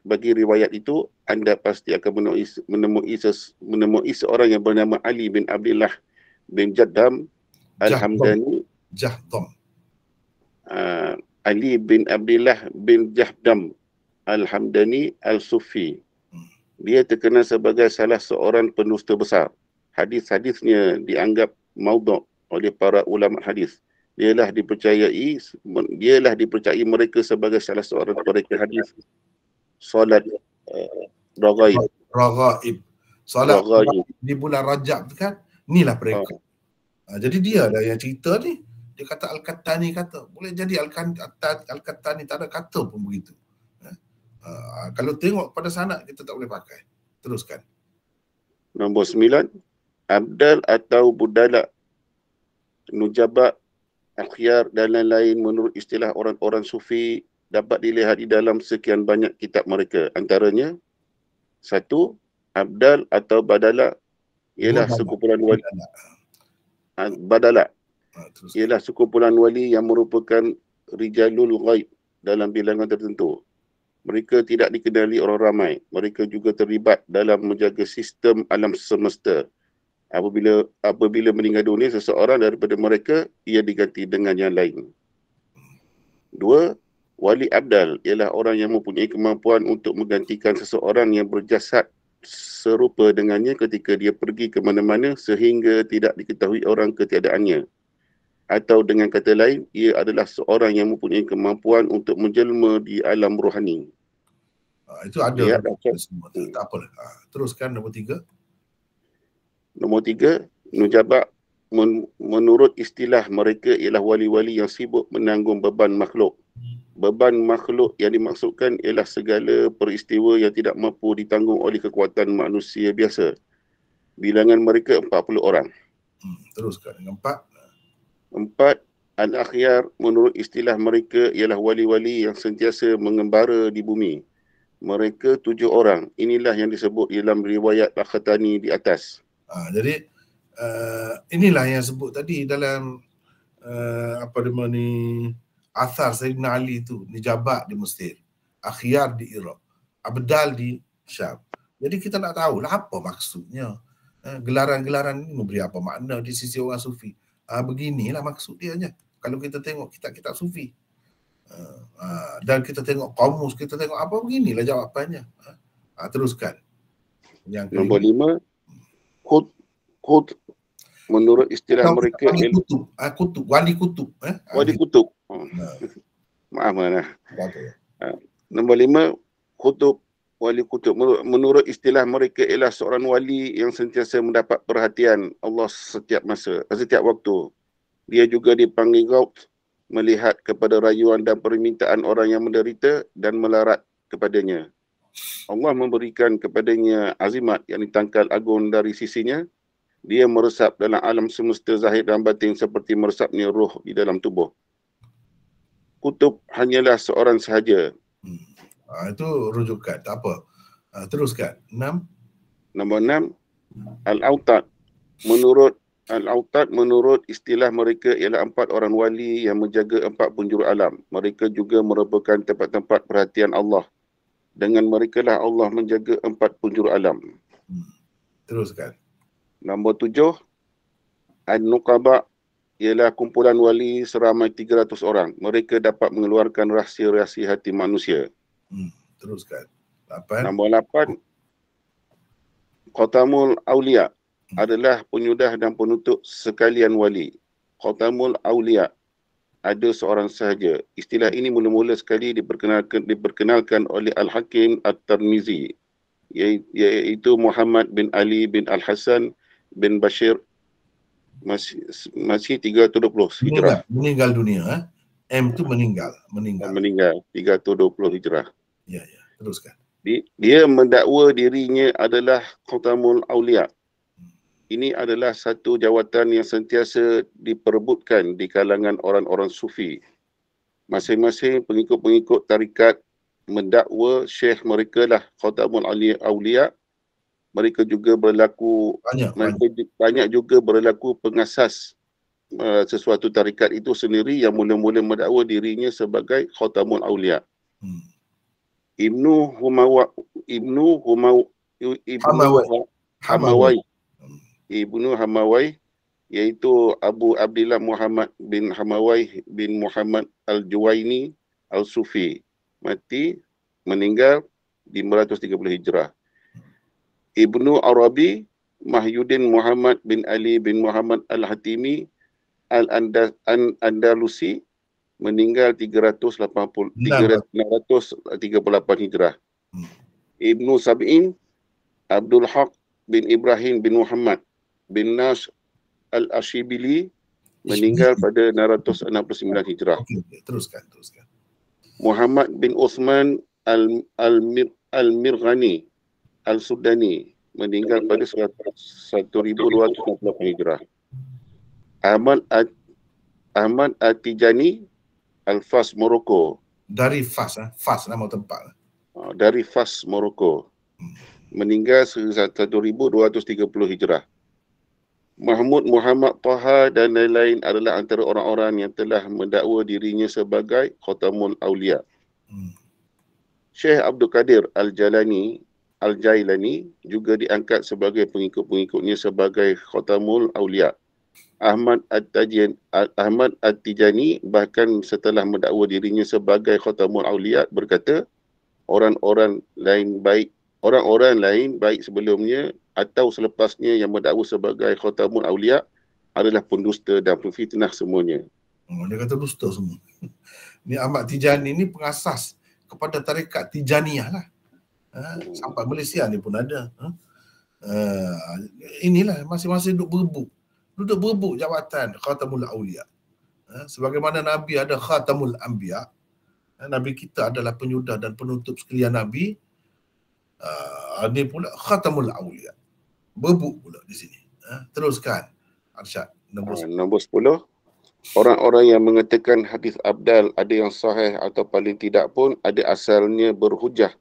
Speaker 3: bagi riwayat itu, anda pasti akan menemui seorang yang bernama Ali bin Abdullah bin Jahdam Al-Hamdani. Ali bin Abdullah bin Jahdam Al-Hamdani Al-Sufi. Dia terkenal sebagai salah seorang pendusta besar. Hadis-hadisnya dianggap maudhu' oleh para ulama hadis. Dialah dipercayai mereka sebagai salah seorang mereka hadis solat raghaib.
Speaker 1: Solat di bulan Rajab tu kan, inilah mereka. Jadi dia lah yang cerita ni. Dia kata Al-Qattani kata, boleh jadi Al-Qattani tak ada kata pun begitu. Kalau tengok pada sanad kita tak boleh pakai. Teruskan.
Speaker 3: Nombor 9, abdal atau budala, nujaba, akhyar dan lain-lain menurut istilah orang-orang sufi dapat dilihat di dalam sekian banyak kitab mereka. Antaranya, 1, abdal atau badala ialah sekumpulan wali. Badala ialah sekumpulan wali yang merupakan rijalul ghaib dalam bilangan tertentu. Mereka tidak dikenali orang ramai. Mereka juga terlibat dalam menjaga sistem alam semesta. Apabila meninggal dunia seseorang daripada mereka, ia diganti dengan yang lain. 2, wali abdal ialah orang yang mempunyai kemampuan untuk menggantikan seseorang yang berjasad serupa dengannya ketika dia pergi ke mana-mana sehingga tidak diketahui orang ketiadaannya. Atau dengan kata lain, ia adalah seorang yang mempunyai kemampuan untuk menjelma di alam rohani.
Speaker 1: Itu ada semua. Tak apalah. Teruskan nombor 3.
Speaker 3: Nombor 3, nujaba menurut istilah mereka ialah wali-wali yang sibuk menanggung beban makhluk. Beban makhluk yang dimaksudkan ialah segala peristiwa yang tidak mampu ditanggung oleh kekuatan manusia biasa. Bilangan mereka 40 orang.
Speaker 1: Teruskan dengan 4.
Speaker 3: 4, al-akhyar menurut istilah mereka ialah wali-wali yang sentiasa mengembara di bumi. Mereka 7 orang. Inilah yang disebut dalam riwayat Al-Khatani di atas.
Speaker 1: Jadi inilah yang sebut tadi dalam Athar Sayyidina Ali tu, Nijabat di Mesir, Akhyar di Iraq, Abdal di Syam. Jadi kita nak tahu lah apa maksudnya. Gelaran-gelaran ini memberi apa makna di sisi orang sufi. Beginilah maksud dia. Kalau kita tengok kitab-kitab sufi dan kita tengok kamus, kita tengok apa, beginilah jawapannya. Teruskan. Yang
Speaker 3: nombor 5, Qut menurut istilah mereka
Speaker 1: wali kutub.
Speaker 3: Wali kutub. Maaf mana. Nombor 5, Qutub, wali kutub. Menurut istilah mereka ialah seorang wali yang sentiasa mendapat perhatian Allah setiap masa, setiap waktu. Dia juga dipanggil Ghaut, melihat kepada rayuan dan permintaan orang yang menderita dan melarat kepadanya. Allah memberikan kepadanya azimat yang ditangkal agung dari sisinya. Dia meresap dalam alam semesta zahir dan batin seperti meresapnya roh di dalam tubuh. Kutub hanyalah seorang sahaja.
Speaker 1: Itu rujukan, tak apa. Teruskan. 6.
Speaker 3: Nombor 6, Al-Autad. Menurut istilah mereka ialah 4 orang wali yang menjaga 4 penjuru alam. Mereka juga merupakan tempat-tempat perhatian Allah. Dengan mereka lah Allah menjaga 4 penjuru alam.
Speaker 1: Teruskan.
Speaker 3: Nombor 7, An-Nuqaba ialah kumpulan wali seramai 300 orang. Mereka dapat mengeluarkan rahsia-rahsia hati manusia.
Speaker 1: Teruskan. 8.
Speaker 3: Nombor 8, Khatamul Aulia adalah penyudah dan penutup sekalian wali. Khatamul Aulia ada seorang sahaja. Istilah ini mula-mula sekali diperkenalkan oleh Al-Hakim At-Tirmizi, iaitu Muhammad bin Ali bin Al-Hasan bin Bashir masih 320 Hijrah.
Speaker 1: Meninggal dunia. M tu meninggal
Speaker 3: 320 Hijrah.
Speaker 1: Ya, teruskan.
Speaker 3: Dia mendakwa dirinya adalah Khatamul Aulia. Ini adalah satu jawatan yang sentiasa diperebutkan di kalangan orang-orang sufi. Masing-masing pengikut-pengikut tarikat mendakwa syekh mereka lah Khatamul Aulia mereka juga berlaku banyak juga berlaku pengasas sesuatu tarikat itu sendiri yang mula-mula mendakwa dirinya sebagai Khatamul Aulia. Ibnu Hamawai iaitu Abu Abdillah Muhammad bin Hamawai bin Muhammad Al-Juwaini Al-Sufi meninggal di 530 Hijrah. Ibnu Arabi Mahyuddin Muhammad bin Ali bin Muhammad Al-Hatimi Al-Andalusi meninggal 638 Hijrah. Ibnu Sab'in Abdul Haq bin Ibrahim bin Muhammad bin Nash Al-Ashibili meninggal pada 669 Hijrah.
Speaker 1: Teruskan.
Speaker 3: Muhammad bin Uthman Al-Mirghani Al-Sudani meninggal pada 1268 Hijrah. Ahmad At-Tijani Al-Fas, Morocco.
Speaker 1: Dari Fas, Fas nama tempat.
Speaker 3: Dari Fas, Morocco. Meninggal 1230 Hijrah. Mahmud Muhammad Taha dan lain-lain adalah antara orang-orang yang telah mendakwa dirinya sebagai Khatamul Aulia. Syekh Abdul Qadir Al-Jailani juga diangkat sebagai pengikut-pengikutnya sebagai Khatamul Aulia. Ahmad At-Tijani bahkan setelah mendakwa dirinya sebagai Khatamul Aulia berkata, orang-orang lain baik sebelumnya atau selepasnya yang mendakwa sebagai Khatamul Aulia adalah pendusta dan pemfitnah semuanya.
Speaker 1: Dia kata dusta semua. Ni Ahmad Tijani ni pengasas kepada tarekat Tijaniyah lah. Sampai Malaysia ni pun ada. Inilah masing-masing duduk berebut jabatan Khatamul Aulia. Sebagaimana Nabi ada Khatamul Anbiya, Nabi kita adalah penyudah dan penutup sekalian Nabi. Ini pula Khatamul Aulia. Berebut pula di sini. Teruskan Arsyad. Nombor
Speaker 3: 10. Orang-orang yang mengatakan hadis abdal ada yang sahih atau paling tidak pun ada asalnya berhujah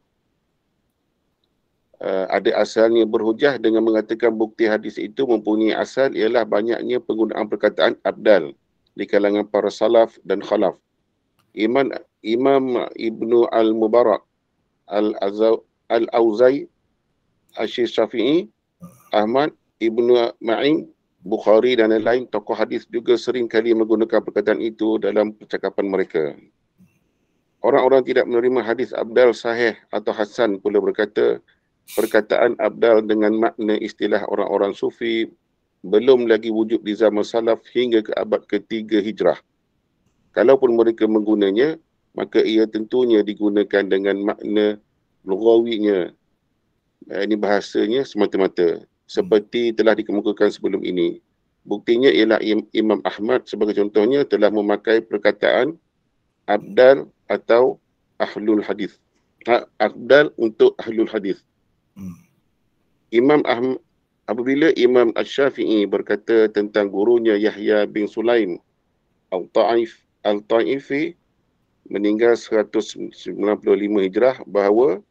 Speaker 3: dengan mengatakan bukti hadis itu mempunyai asal ialah banyaknya penggunaan perkataan abdal di kalangan para salaf dan khalaf. Imam Ibnu Al-Mubarak Al-Auzai Asy-Syafi'i, Ahmad Ibnu Ma'in, Bukhari dan lain-lain tokoh hadis juga sering kali menggunakan perkataan itu dalam percakapan mereka. Orang-orang tidak menerima hadis abdal sahih atau hasan pula berkata perkataan abdal dengan makna istilah orang-orang sufi belum lagi wujud di zaman salaf hingga ke abad ke-3 Hijrah. Kalaupun mereka menggunanya, maka ia tentunya digunakan dengan makna lughawinya. Ini bahasanya semata-mata seperti telah dikemukakan sebelum ini. Buktinya ialah Imam Ahmad sebagai contohnya telah memakai perkataan abdal atau ahlul hadis. Abdal untuk ahlul hadis. Apabila Imam Asy-Syafi'i berkata tentang gurunya Yahya bin Sulaim Al-Ta'ifi meninggal 195 Hijrah bahawa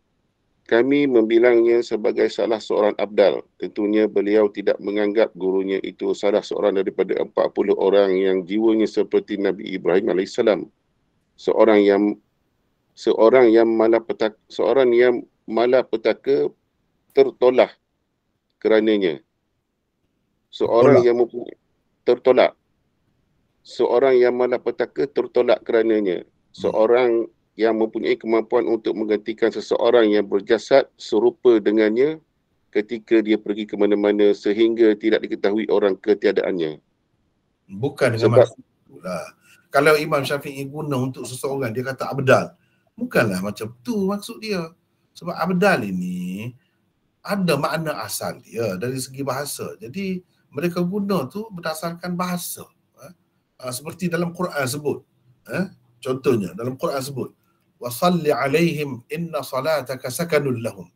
Speaker 3: kami membilangnya sebagai salah seorang abdal. Tentunya beliau tidak menganggap gurunya itu salah seorang daripada 40 orang yang jiwanya seperti Nabi Ibrahim AS. Seorang yang malapetaka tertolak kerananya. Seorang yang malapetaka tertolak kerananya. Seorang yang mempunyai kemampuan untuk menggantikan seseorang yang berjasad serupa dengannya ketika dia pergi ke mana-mana sehingga tidak diketahui orang ketiadaannya.
Speaker 1: Bukan dengan maksud itulah. Kalau Imam Syafi'i guna untuk seseorang, dia kata abdal. Bukanlah macam tu maksud dia. Sebab abdal ini ada makna asal dia dari segi bahasa. Jadi mereka guna tu berdasarkan bahasa. Seperti dalam Quran sebut. Contohnya dalam Quran sebut وَصَلِّ عَلَيْهِمْ إِنَّ صَلَاتَكَ سَكَنٌ لَهُمْ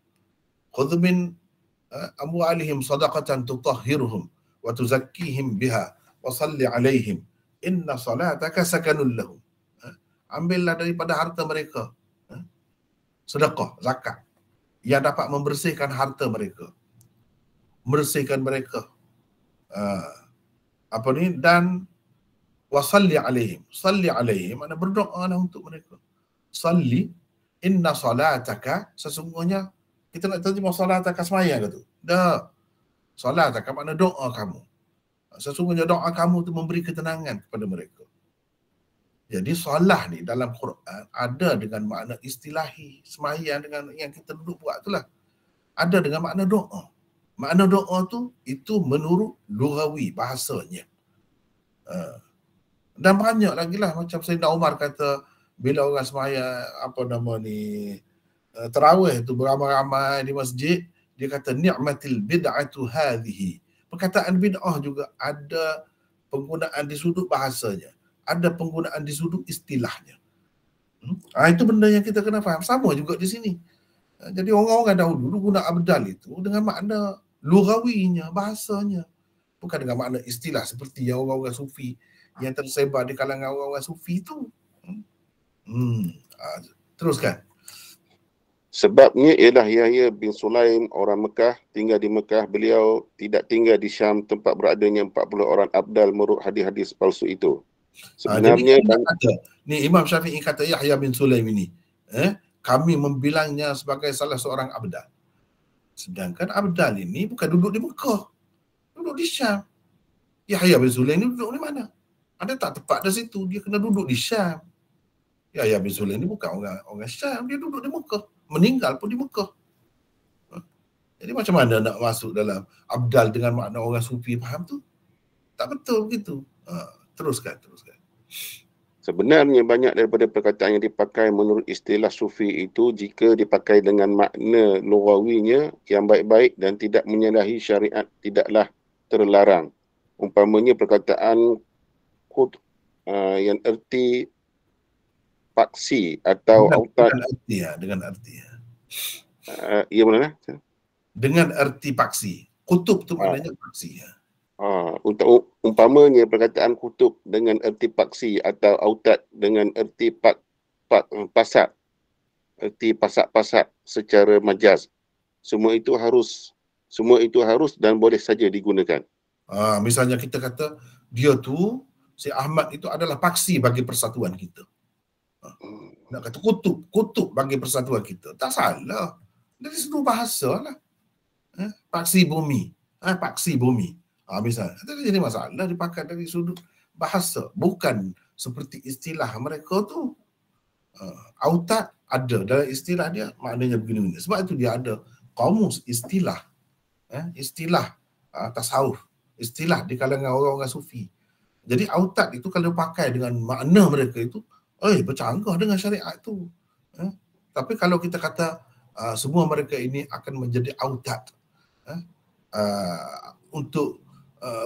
Speaker 1: خُذْ مِنْ أَمْوَالِهِمْ صَدَقَةً تُطَهِّرُهُمْ وَتُزَكِّيهِمْ بِهَا وَصَلِّ عَلَيْهِمْ إِنَّ صَلَاتَكَ سَكَنٌ لَهُمْ. Ambillah daripada harta mereka sedekah, zakat yang dapat membersihkan harta mereka. meresihkan mereka. Dan wasalli alaihim. Salli alaihim makna berdoalah untuk mereka. Salli inna salataka, sesungguhnya kita nak terjemah salataka semaya ke tu? Dah. Salataka makna doa kamu. Sesungguhnya doa kamu tu memberi ketenangan kepada mereka. Jadi solah ni dalam Quran ada dengan makna istilahi, sembahyang dengan yang kita duduk buat itulah. Ada dengan makna doa. Makna doa tu itu menurut lughawi bahasanya. Dan banyak lagi lah macam Sayyidina Umar kata bila orang sembahyang tarawih tu beramai-ramai di masjid, dia kata ni'matil bid'atu hadhihi. Perkataan bid'ah juga ada penggunaan di sudut bahasanya, ada penggunaan di sudut istilahnya. Itu benda yang kita kena faham. Sama juga di sini. Jadi orang-orang dahulu guna abdal itu dengan makna lughawinya, bahasanya. Bukan dengan makna istilah seperti yang orang-orang sufi yang tersebar di kalangan orang-orang sufi itu. Teruskan.
Speaker 3: Sebabnya ialah Yahya bin Sulaim orang Mekah, tinggal di Mekah. Beliau tidak tinggal di Syam, tempat beradanya 40 orang abdal menurut hadis-hadis palsu itu. Sebenarnya
Speaker 1: ni Imam Syafi'i kata Yahya bin Sulaim ini, kami membilangnya sebagai salah seorang abdal. Sedangkan abdal ini bukan duduk di Mekah, duduk di Syam. Yahya bin Sulaim ini duduk di mana? Ada tak tepat di situ, dia kena duduk di Syam. Yahya bin Sulaim ini bukan orang Syam, dia duduk di Mekah, meninggal pun di Mekah. Jadi macam mana nak masuk dalam abdal dengan makna orang sufi faham tu? Tak betul begitu. Teruskan.
Speaker 3: Sebenarnya banyak daripada perkataan yang dipakai menurut istilah sufi itu jika dipakai dengan makna lughawinya yang baik-baik dan tidak menyalahi syariat tidaklah terlarang. Umpamanya perkataan yang erti paksi atau autat
Speaker 1: dengan arti.
Speaker 3: Ya mana?
Speaker 1: Dengan erti paksi. Kutub tu maknanya paksi.
Speaker 3: Untuk umpamanya perkataan kutub dengan erti paksi atau autat dengan erti pasat, erti pasak-pasak secara majaz. Semua itu harus dan boleh saja digunakan.
Speaker 1: Misalnya kita kata dia tu si Ahmad itu adalah paksi bagi persatuan kita. Nak kata kutub bagi persatuan kita. Tak salah. Dari sudut bahasa lah. Paksi bumi. Paksi bumi. Misalnya. Itu jadi masalah dipakai dari sudut bahasa. Bukan seperti istilah mereka tu. Autat ada dalam istilah dia. Maknanya begini-begini. Sebab itu dia ada kamus istilah. Istilah tasawuf. Istilah di kalangan orang-orang sufi. Jadi autat itu kalau pakai dengan makna mereka itu bercanggah dengan syariat tu. Tapi kalau kita kata semua mereka ini akan menjadi autat untuk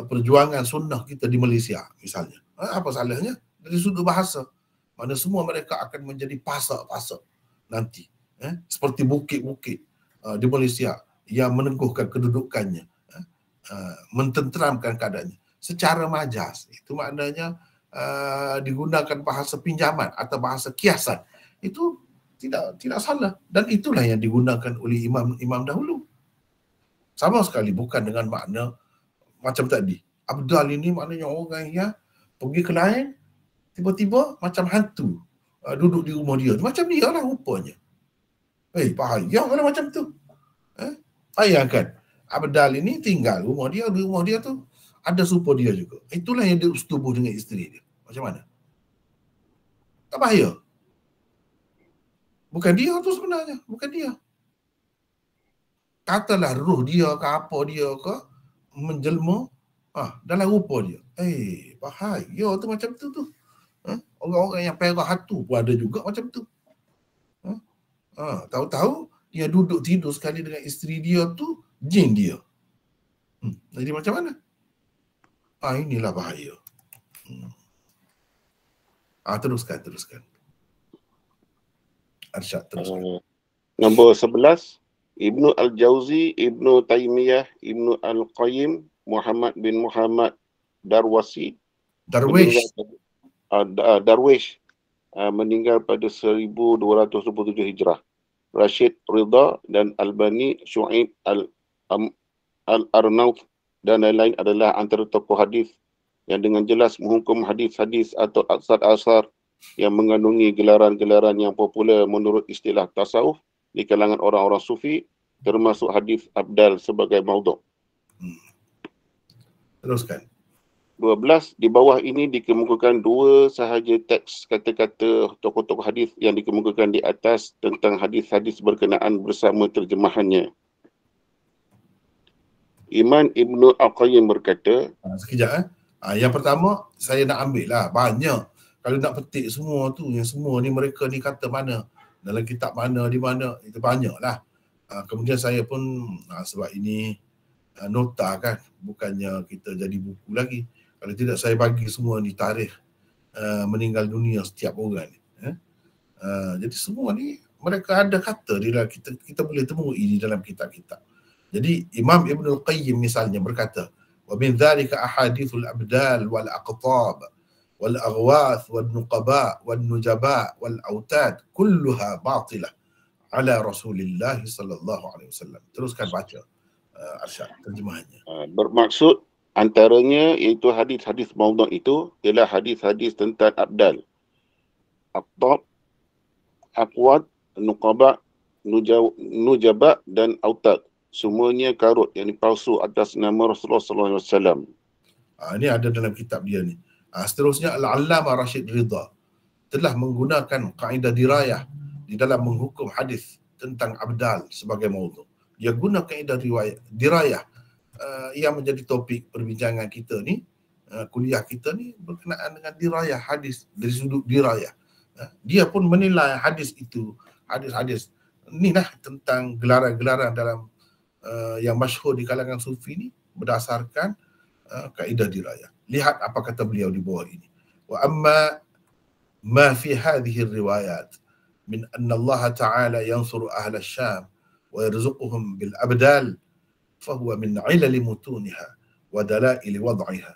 Speaker 1: perjuangan sunnah kita di Malaysia misalnya. Apa salahnya? Dari sudut bahasa. Mana semua mereka akan menjadi pasak-pasak nanti. Seperti bukit-bukit di Malaysia yang meneguhkan kedudukannya. Mententeramkan keadaannya. Secara majaz. Itu maknanya digunakan bahasa pinjaman atau bahasa kiasan. Itu tidak salah. Dan itulah yang digunakan oleh imam dahulu. Sama sekali bukan dengan makna macam tadi. Abdal ini maknanya orang yang pergi ke lain, tiba-tiba macam hantu duduk di rumah dia. Macam dia lah rupanya. Bahaya kalau macam tu. Bayangkan, Abdal ini tinggal rumah dia, di rumah dia tu ada serupa dia juga. Itulah yang dia bersetubuh dengan isteri dia. Macam mana? Tak bahaya? Bukan dia tu sebenarnya. Bukan dia. Katalah roh dia ke apa dia ke menjelma dalam rupa dia. Bahaya tu macam tu. Orang-orang yang perah hatu pun ada juga macam tu. Tahu-tahu dia duduk tidur sekali dengan isteri dia tu, jin dia. Jadi macam mana? Inilah bahaya. Teruskan. Arsyad, teruskan.
Speaker 3: Nombor 11, Ibnu Al-Jauzi, Ibnu Taimiyah, Ibnu Al-Qayyim, Muhammad bin Muhammad Darwish meninggal pada 1227 Hijrah. Rashid Ridha dan Albani Syu'ib Al-Arnaut dan lain-lain adalah antara tokoh hadis yang dengan jelas menghukum hadis-hadis atau asar-asar yang mengandungi gelaran-gelaran yang popular menurut istilah tasawuf di kalangan orang-orang sufi, termasuk hadis abdal sebagai maudhu'.
Speaker 1: Teruskan.
Speaker 3: 12, di bawah ini dikemukakan dua sahaja teks kata-kata tokoh-tokoh hadis yang dikemukakan di atas tentang hadis-hadis berkenaan bersama terjemahannya. Iman Ibnu Al-Qayyim berkata,
Speaker 1: Sekejap. Yang pertama, saya nak ambil lah. Banyak. Kalau nak petik semua tu, yang semua ni mereka ni kata mana, dalam kitab mana, di mana, itu banyak lah. Kemudian saya pun, sebab ini nota kan, bukannya kita jadi buku lagi. Kalau tidak saya bagi semua ni tarikh meninggal dunia setiap orang ni. Jadi semua ni mereka ada kata di dalam kita boleh temui di dalam kitab-kitab. Jadi Imam Ibn Al-Qayyim misalnya berkata, wa min dhalika ahadithul abdal wal aqtab wal aghwath wal nuqaba wal nujaba wal autad kulluha batilah ala Rasulillah sallallahu alaihi wasallam. Teruskan baca Arsyad terjemahannya.
Speaker 3: Bermaksud antaranya iaitu hadis-hadis maudhu' itu ialah hadis-hadis tentang abdal, aqtab, aqwat, nuqaba, nujaba dan autad. Semuanya karut yang palsu atas nama Rasulullah sallallahu alaihi wasallam.
Speaker 1: Ini ada dalam kitab dia ni. Seterusnya Al-Allamah Rashid Ridha telah menggunakan kaedah dirayah di dalam menghukum hadis tentang abdal sebagai maudhu'. Dia guna kaedah dirayah yang menjadi topik perbincangan kita ni, kuliah kita ni berkenaan dengan dirayah hadis dari sudut dirayah. Dia pun menilai hadis itu, hadis-hadis ni lah tentang gelaran-gelaran dalam yang masyhur di kalangan sufi ni berdasarkan kaedah dirayah. Lihat apa kata beliau di bawah ini. Wa amma ma fi hadhihi riwayat min anna Allah Ta'ala yansuru ahla Syam wa yarzuquhum bil abdal فهو من علل متونها ودلائل وضعها.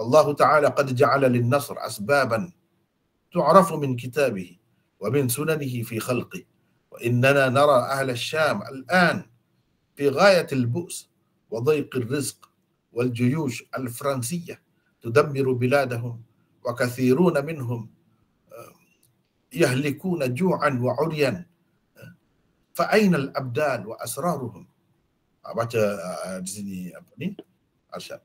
Speaker 1: الله تعالى قد جعل للنصر أسبابا تعرف من كتابه ومن سننه في خلقه، وإننا نرى أهل الشام الآن في غاية البؤس وضيق الرزق والجيوش الفرنسية تدمر بلادهم وكثيرون منهم يهلكون جوعا وعريا، فأين الأبدال وأسرارهم؟ Baca di sini apa ni Arsyad.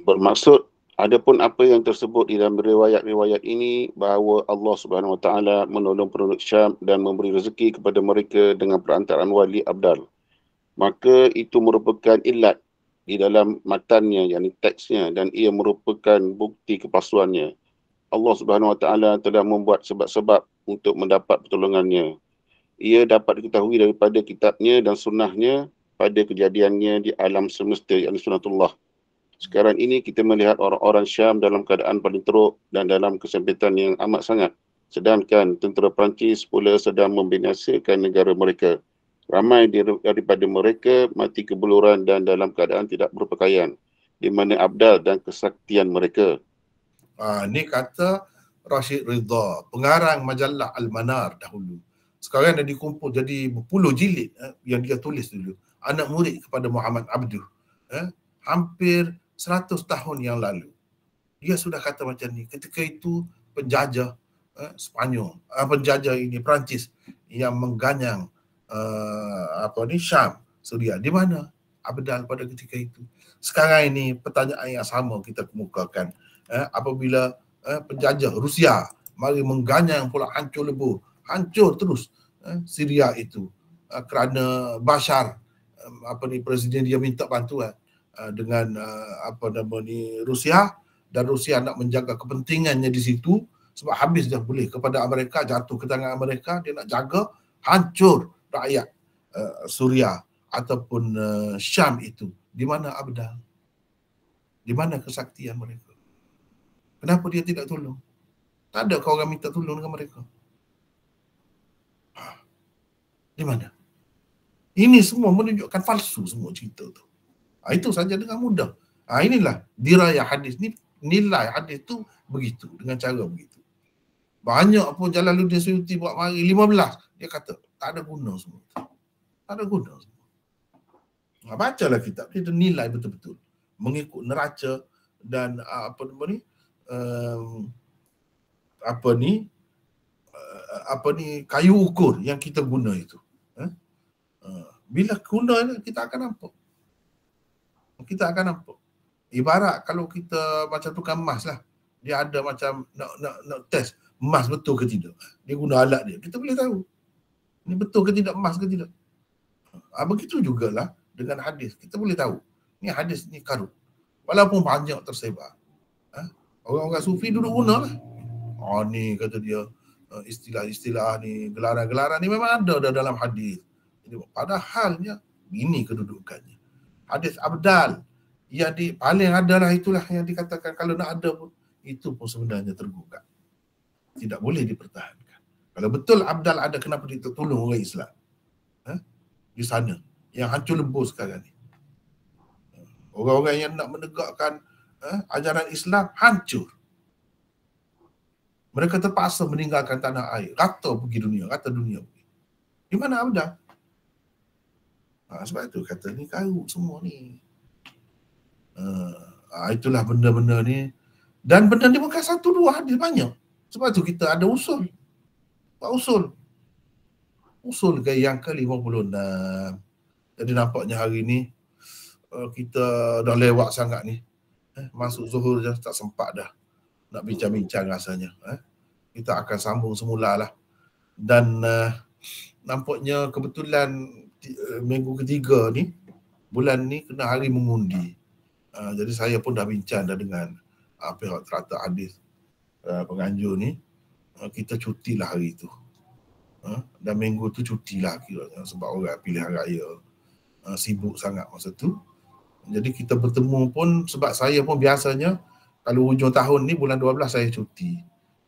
Speaker 3: Bermaksud adapun apa yang tersebut di dalam riwayat-riwayat ini bahawa Allah Subhanahu Wa Taala menolong penduduk Syam dan memberi rezeki kepada mereka dengan perantaraan wali abdal, maka itu merupakan illat di dalam matannya, yakni teksnya, dan ia merupakan bukti kepalsuannya. Allah Subhanahu Wa Taala telah membuat sebab-sebab untuk mendapat pertolongannya. Ia dapat diketahui daripada kitabnya dan sunnahnya pada kejadiannya di alam semesta, yakni sunatullah. Sekarang ini kita melihat orang-orang Syam dalam keadaan paling teruk dan dalam kesempitan yang amat sangat. Sedangkan tentera Perancis pula sedang membinasakan negara mereka. Ramai daripada mereka mati kebuluran dan dalam keadaan tidak berpakaian, di mana abdal dan kesaktian mereka.
Speaker 1: Ini kata Rashid Ridha, pengarang majalah Al-Manar dahulu. Sekarang dah dikumpul jadi berpuluh jilid yang dia tulis dulu. Anak murid kepada Muhammad Abduh. Hampir 100 tahun yang lalu. Dia sudah kata macam ni. Ketika itu penjajah Spanyol, penjajah ini Perancis yang mengganyang Syam, Suria. Di mana abdal pada ketika itu? Sekarang ini pertanyaan yang sama kita kemukakan. Apabila penjajah Rusia mari mengganyang pula hancur lebur, hancur terus Syria itu kerana Bashar presiden dia minta bantuan dengan Rusia, dan Rusia nak menjaga kepentingannya di situ sebab habis dah boleh kepada Amerika, jatuh ke tangan Amerika, dia nak jaga, hancur rakyat Suria ataupun Syam itu. Di mana abdal? Di mana kesaktian mereka? Kenapa dia tidak tolong? Tak ada kau orang minta tolong dengan mereka? Di mana? Ini semua menunjukkan palsu semua cerita tu. Itu saja dengan mudah. Inilah dirayah hadis ni, nilai hadis tu begitu, dengan cara begitu. Banyak pun Jalaluddin Suyuti buat mari 15, dia kata tak ada guna semua. Tak ada guna semua. Bacalah kitab, kita nilai betul-betul mengikut neraca dan kayu ukur yang kita guna itu. Bila guna kita akan nampak. Kita akan nampak. Ibarat kalau kita macam tukang emas lah. Dia ada macam nak test emas betul ke tidak. Dia guna alat dia. Kita boleh tahu. Ini betul ke tidak, emas ke tidak. Begitu jugalah dengan hadis. Kita boleh tahu. Ni hadis ni karut. Walaupun banyak tersebar. Orang-orang sufi duduk guna lah. Ni kata dia istilah-istilah ni, gelaran-gelaran ni memang ada dalam hadis. Jadi padahalnya ini kedudukannya. Hadis abdal yang paling adalah itulah yang dikatakan kalau nak ada pun itu pun sebenarnya tergugat. Tidak boleh dipertahankan. Kalau betul abdal ada, kenapa dia tolong orang Islam? Di sana yang hancur lebur sekarang ni. Orang-orang yang nak menegakkan ajaran Islam hancur. Mereka terpaksa meninggalkan tanah air. Rata pergi dunia, rata dunia pergi. Di mana abdal? Sebab itu kata ni karut semua ni. Itulah benda-benda ni. Dan benda ni bukan satu dua hadis, banyak. Sebab tu kita ada usul. Usul ke yang ke-56. Jadi nampaknya hari ni kita dah lewat sangat ni. Masuk zuhur je tak sempat dah nak bincang-bincang rasanya. Kita akan sambung semula lah. Dan nampaknya kebetulan minggu ketiga ni, bulan ni kena hari mengundi. Jadi saya pun dah bincang dah dengan pihak teratur hadis penganjur ni. Kita cuti lah hari tu. Dan minggu tu cuti lah kiranya sebab orang pilihan raya sibuk sangat masa tu. Jadi kita bertemu pun sebab saya pun biasanya kalau hujung tahun ni bulan 12 saya cuti.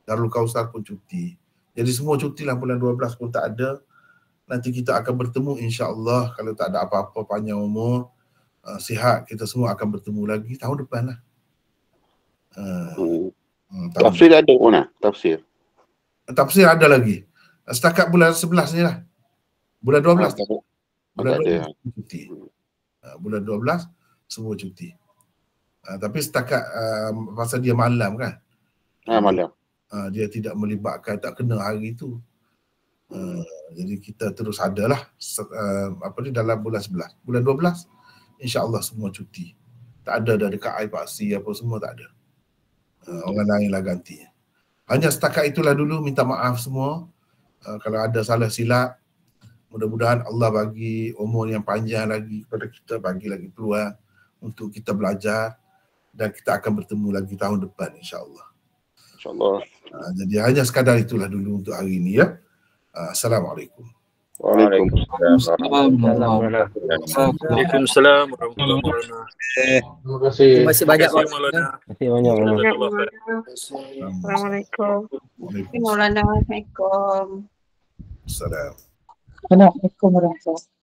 Speaker 1: Darul Kausar pun cuti. Jadi semua cuti lah, bulan 12 pun tak ada. Nanti kita akan bertemu insya-Allah kalau tak ada apa-apa panjang umur, sihat, kita semua akan bertemu lagi tahun depan lah.
Speaker 3: Tafsir ada mana?
Speaker 1: Tafsir ada lagi. Setakat bulan 11 ni lah. Bulan 12. Bulan 12 cuti. Bulan 12 semua cuti. Tapi setakat pasal dia malam kan.
Speaker 3: Malam.
Speaker 1: Dia tidak melibatkan, tak kena hari itu. Jadi kita terus adalah dalam bulan 11. Bulan 12 insya-Allah semua cuti. Tak ada dah dekat air paksi apa semua tak ada. Orang lain lah ganti. Hanya setakat itulah dulu, minta maaf semua. Kalau ada salah silap, mudah-mudahan Allah bagi umur yang panjang lagi kepada kita, bagi lagi peluang untuk kita belajar dan kita akan bertemu lagi tahun depan insya-Allah.
Speaker 3: InsyaAllah.
Speaker 1: Jadi hanya sekadar itulah dulu untuk hari ini ya. Assalamualaikum.
Speaker 4: Waalaikumsalam warahmatullahi wabarakatuh.
Speaker 5: Terima kasih banyak
Speaker 4: Maulana.
Speaker 5: Assalamualaikum.
Speaker 1: Waalaikumsalam.
Speaker 5: Maulana, Assalamualaikum.
Speaker 1: Assalam.
Speaker 5: Assalamualaikum warahmatullahi wabarakatuh.